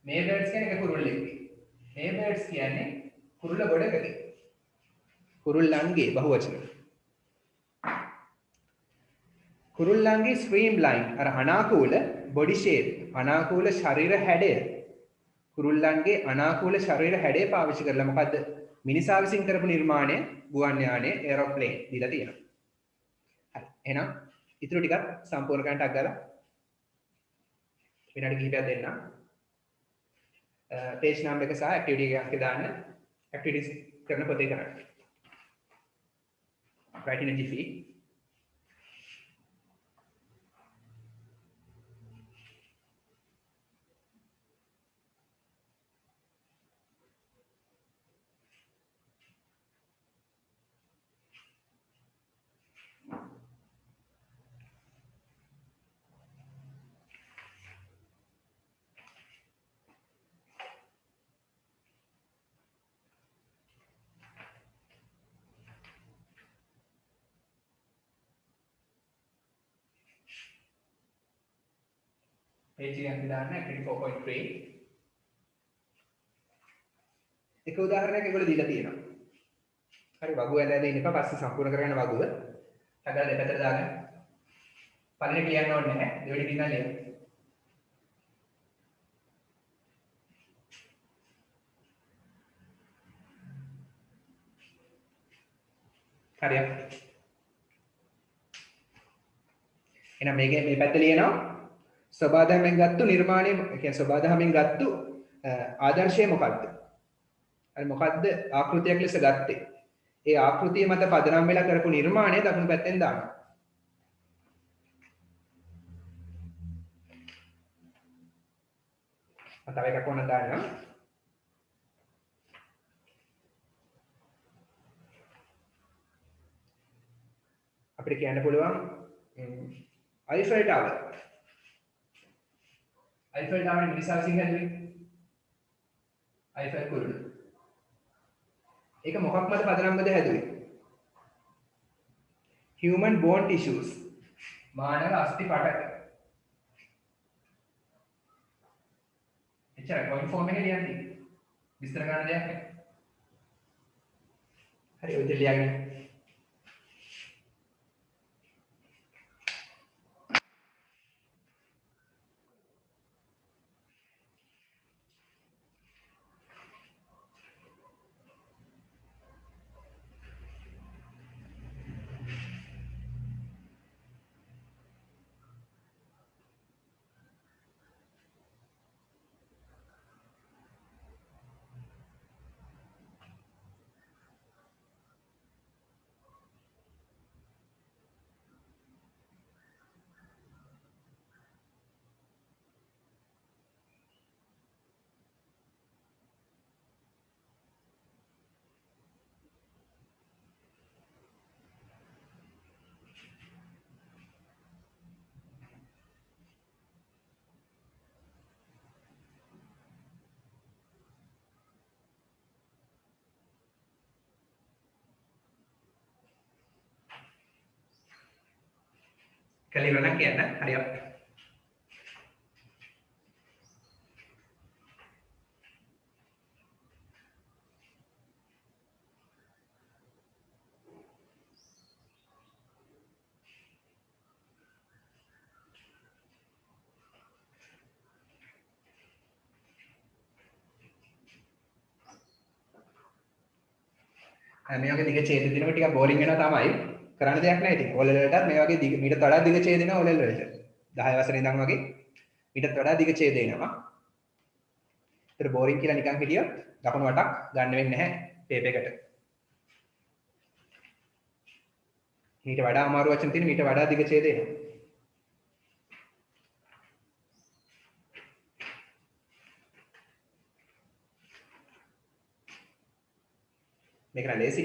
S1: මේ birds කියන්නේ එක කුරුල්ලෙක්ගේ මේ birds කියන්නේ කුරුල්ල ගොඩකගේ කුරුල්ලන්ගේ බහුවචන කුරුල්ලන්ගේ ස්ට්‍රීම්ලයින් අර අනාකූල බොඩි ෂේප් අනාකූල ශරීර හැඩය කුරුල්ලන්ගේ අනාකූල ශරීර හැඩය පාවිච්චි කරලා මොකද්ද මිනිසා විසින් කරපු නිර්මාණය ගුවන් යානය ඒරෝප්ලේන් දීලා තියෙනවා හරි එහෙනම් ඊටු ටිකක් සම්පූර්ණ කරන්නට අග්ගලා විනාඩි කිහිපයක් දෙන්න page number එක සහ activity එකක් දාන්න activities කරන පොතේ කරන්න write in a jiffy page එකක් දාන්න activity 4.3 එක උදාහරණයක් ඒගොල්ලෝ දීලා තියෙනවා. හරි වගුව ඇඳලා ඉන්න එපා පස්සේ සම්පූර්ණ කරගන්න වගුව. හදලා දෙපැත්තට දාගන්න. පළවෙනි කියන්න ඕනේ නැහැ. දෙවෙනි දිනා ලියන්න. හරියට. එහෙනම් මේ පැත්තේ ලියනවා සබාදහමෙන් ගත්තු නිර්මාණය කියන්නේ සබාදහමෙන් ගත්තු ආදර්ශය මොකක්ද? හරි මොකක්ද ආකෘතියක් ලෙස ගත්තේ? ඒ ආකෘතිය මත පදනම් වෙලා කරපු නිර්මාණය දකුණු පැත්තෙන් දානවා. තව එකක් ඕන දාන්න. අපිට කියන්න පුළුවන් Eiffel Tower. Eiffel Tower මිනිසා විසින් හැදුවේ. Eiffel කුරුල්ල. ඒක මොකක් මත පදනම්ද හැදුවේ? human bone tissues. මානව අස්ථි පටක. එච්චරයි පොයින්ට් ෆෝම් එකේ ලියන්නේ. විස්තර ගන්න දෙයක් නැහැ. හරි ඔය දෙය ලියන්න. කලිවරණ කියන්න හරියට මේ වගේ දිග ඡේද දිනක ටිකක් බෝරින් වෙනවා තමයි කරන්න දෙයක් නැහැ ඉතින් ඕලෙල් වලටත් මේ වගේ දිග මීට වඩා දිග ඡේද දෙනවා ඕලෙල් වලට 10 වසරේ ඉඳන් වගේ මීටත් වඩා දිග ඡේද එනවා ඒතර බෝරින් කියලා නිකන් හිටියොත් දකුණු වටක් ගන්න වෙන්නේ නැහැ ටේප් එකට මීට වඩා අමාරු වචන තියෙන මීට වඩා දිග ඡේද එනවා මේක නම් ලේසි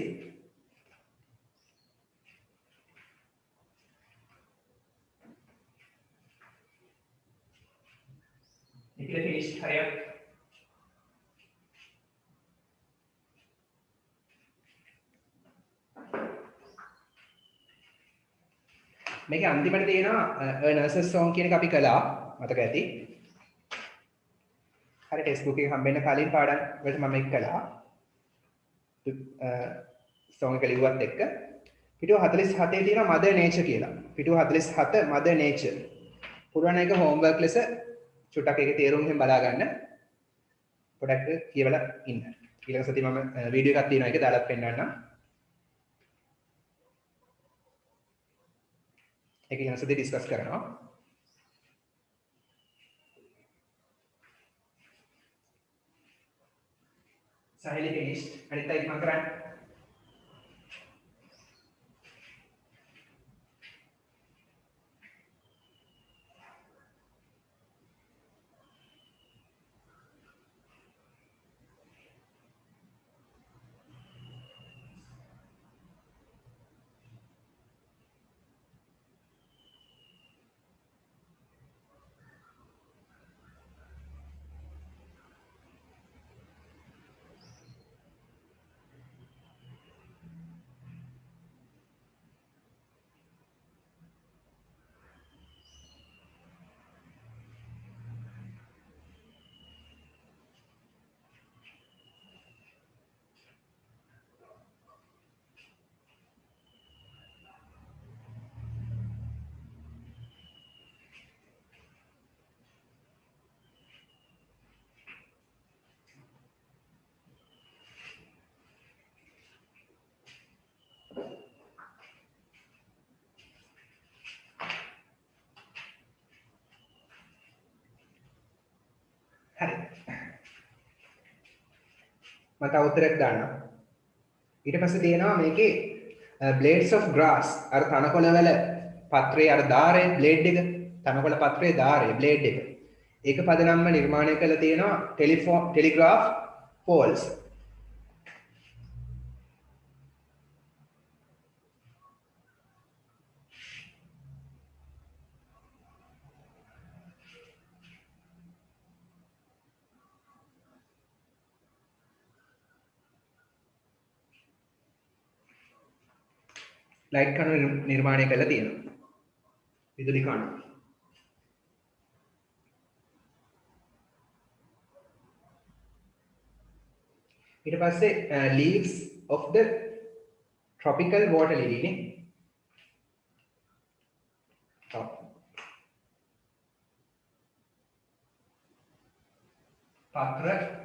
S1: ඉතින් ෆිනිෂ් හරියට මේක අන්තිමට තියෙනවා නර්සස් සෝන් කියන එක අපි කළා මතක ඇති හරි ටෙක්ස්ට් බුක් එක හම්බෙන්න කලින් පාඩම් වලට මම ඒක කළා සෝන් එක ලිව්වත් එක්ක පිටුව 47 තියෙනවා මදර් නේචර් කියලා පිටුව 47 මදර් නේචර් පුරාණ එක හෝම්වර්ක් ලෙස චුට්ටක් ඒකේ තේරුම් එහෙම බලා ගන්න පොඩක් කියවලා ඉන්න ඊළඟ සතියේ මම වීඩියෝ එකක් තියෙනවා ඒක දාලා පෙන්නන්නම් ඒක ඊළඟ සතියේ ඩිස්කස් කරනවා සාහිලි ෆිනිෂ් අනිත් අය ඉක්මන් කරන්න හරි මම තව උත්තරයක් දාන්නම් ඊට පස්සේ තියෙනවා මේකේ blades of grass අර තනකොළ වල පත්‍රයේ අර ධාරය බ්ලේඩ් එක තනකොළ පත්‍රයේ ධාරය බ්ලේඩ් එක ඒක පදනම්ම නිර්මාණය කරලා තියෙනවා ටෙලිග්‍රාෆ් poles ලයිට් කණු නිර්මාණය කරලා තියෙනවා විදුලි කණු ඊට පස්සේ leaves of the tropical water lily නේ පත්‍ර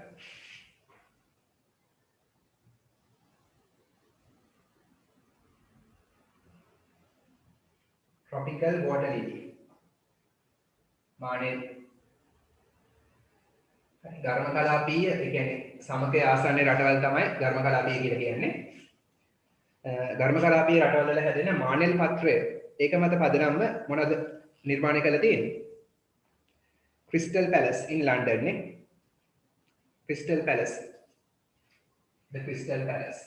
S1: tropical water lily මානේ ධර්ම කලාපීය ඒ කියන්නේ සමකයේ ආසන්න රටවල් තමයි ධර්ම කලාපීය කියලා කියන්නේ ධර්ම කලාපීය රටවල් වල හැදෙන මානෙල් පත්‍රය ඒක මත පදනම්ව මොනවද නිර්මාණය කරලා තියෙන්නේ Crystal Palace in London නේ Crystal Palace the Crystal Palace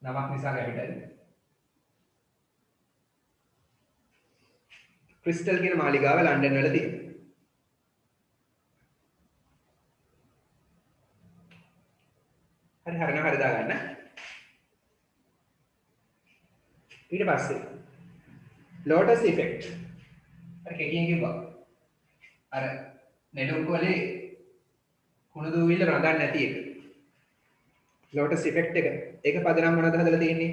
S1: නමක් නිසා කැපිටල් ක්‍රිස්ටල් කියන මාලිගාව ලන්ඩන් වල තියෙනවා. හරි දාගන්න. ඊට පස්සේ lotus effect අර කෙටියෙන් කිව්වා අර නෙළුම් කොලේ කුණු දූවිල්ල රඳන්නේ නැති එක lotus effect එක ඒක පදනම් මොනවද හදලා තියෙන්නේ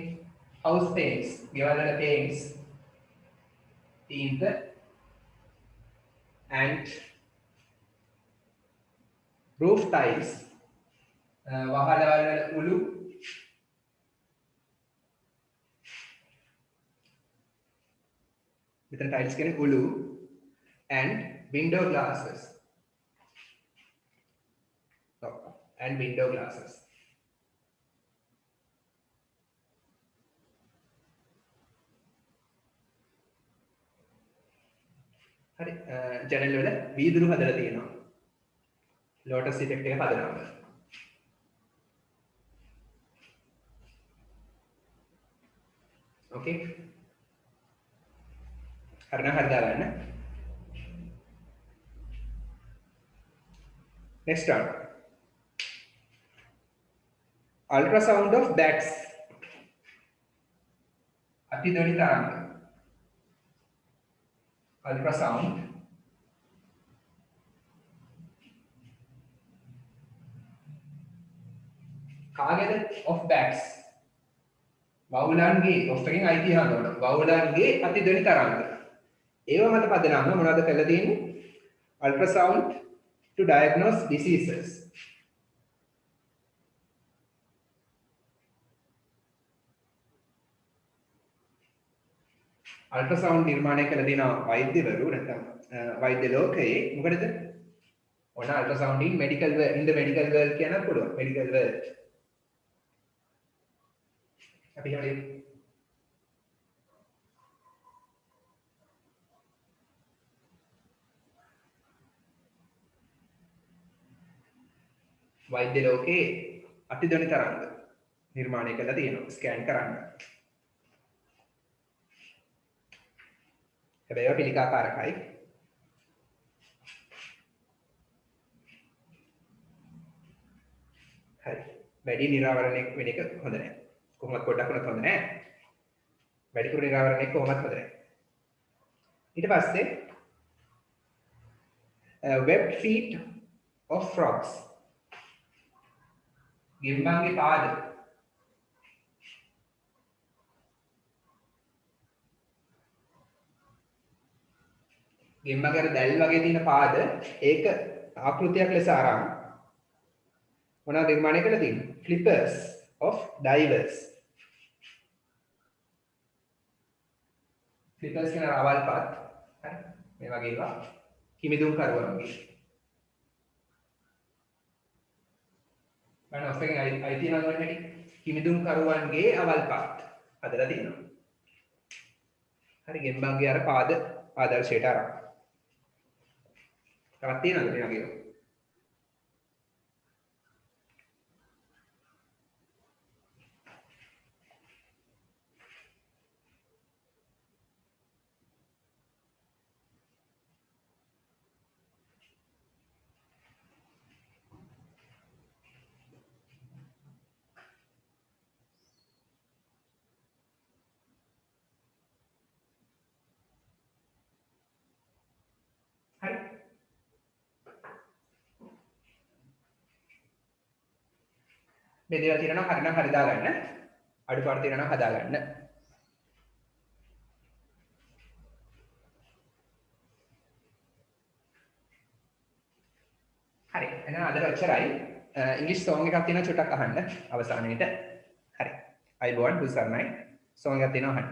S1: house paints ගෙවල් වල paints tint and roof tiles වහලවල් වල උළු මෙතන tiles කියන්නේ උළු and window glasses and window glasses හරි ජනල් වල වීදුරු හදලා තියෙනවා lotus effect එක හදනවා okay හරිනම් හරි දාගන්න next one ultrasound of bats අතිධ්වනි තරංග ultrasound කාගේද of bats වවුලන්ගේ of එකෙන් අයිති හඳුනන වවුලන්ගේ අතිධ්වනි තරංග ඒව මත පදනම මොනවද කරලා තියෙන්නේ ultrasound to diagnose diseases ultrasound නිර්මාණය කළ දෙන වෛද්‍යවරු නැත්නම් වෛද්‍ය ලෝකයේ මොකටද ඔන්න ultrasound in medical world in the medical world කියන පුළුවන් medical world අපි හරියට වෛද්‍ය ලෝකයේ අතිධ්වනි තරංග නිර්මාණය කළා තියෙනවා ස්කෑන් කරන්න හැබැයි ඒවා පිළිකාකාරකයි හරි වැඩි නිරාවරණයක් වෙන එක හොඳ නැහැ කොහොමද පොඩ්ඩක් උනත් හොඳ නැහැ වැඩිපුර නිරාවරණයක් කොහොමත් හොඳ නැහැ ඊට පස්සේ webbed feet of frogs ගෙම්බන්ගේ පාද ගෙම්බගේ දැල් වගේ තියෙන පාද ඒක ආකෘතියක් ලෙස අරන් මොනවද නිර්මාණය කළා තියෙන්නේ flippers of divers flippers කියන රවල් පාත් හරි මේ වගේ ඒවා කිමිදුම් කරුවන්ගේ මම ඔස්තෙන් අයිති නගන හැටි කිමිදුම් කරුවන්ගේ අවල් පාත් හදලා තියෙනවා හරි ගෙම්බන්ගේ අර පාද ආදර්ශයට අරන් තවත් තියෙනවද මේ වගේ හරි මේ දේවල් තියෙනවා හරිනම් හරි දාගන්න අඩුපාඩු තියෙනවා හදාගන්න හරි එහෙනම් අද ඔච්චරයි ඉංග්‍රීසි සෝං එකක් තියෙනවා චුට්ටක් අහන්න අවසානයේට හරි අයිබෝන් බුසර්ණයි සෝං එකක් තියෙනවා අහන්න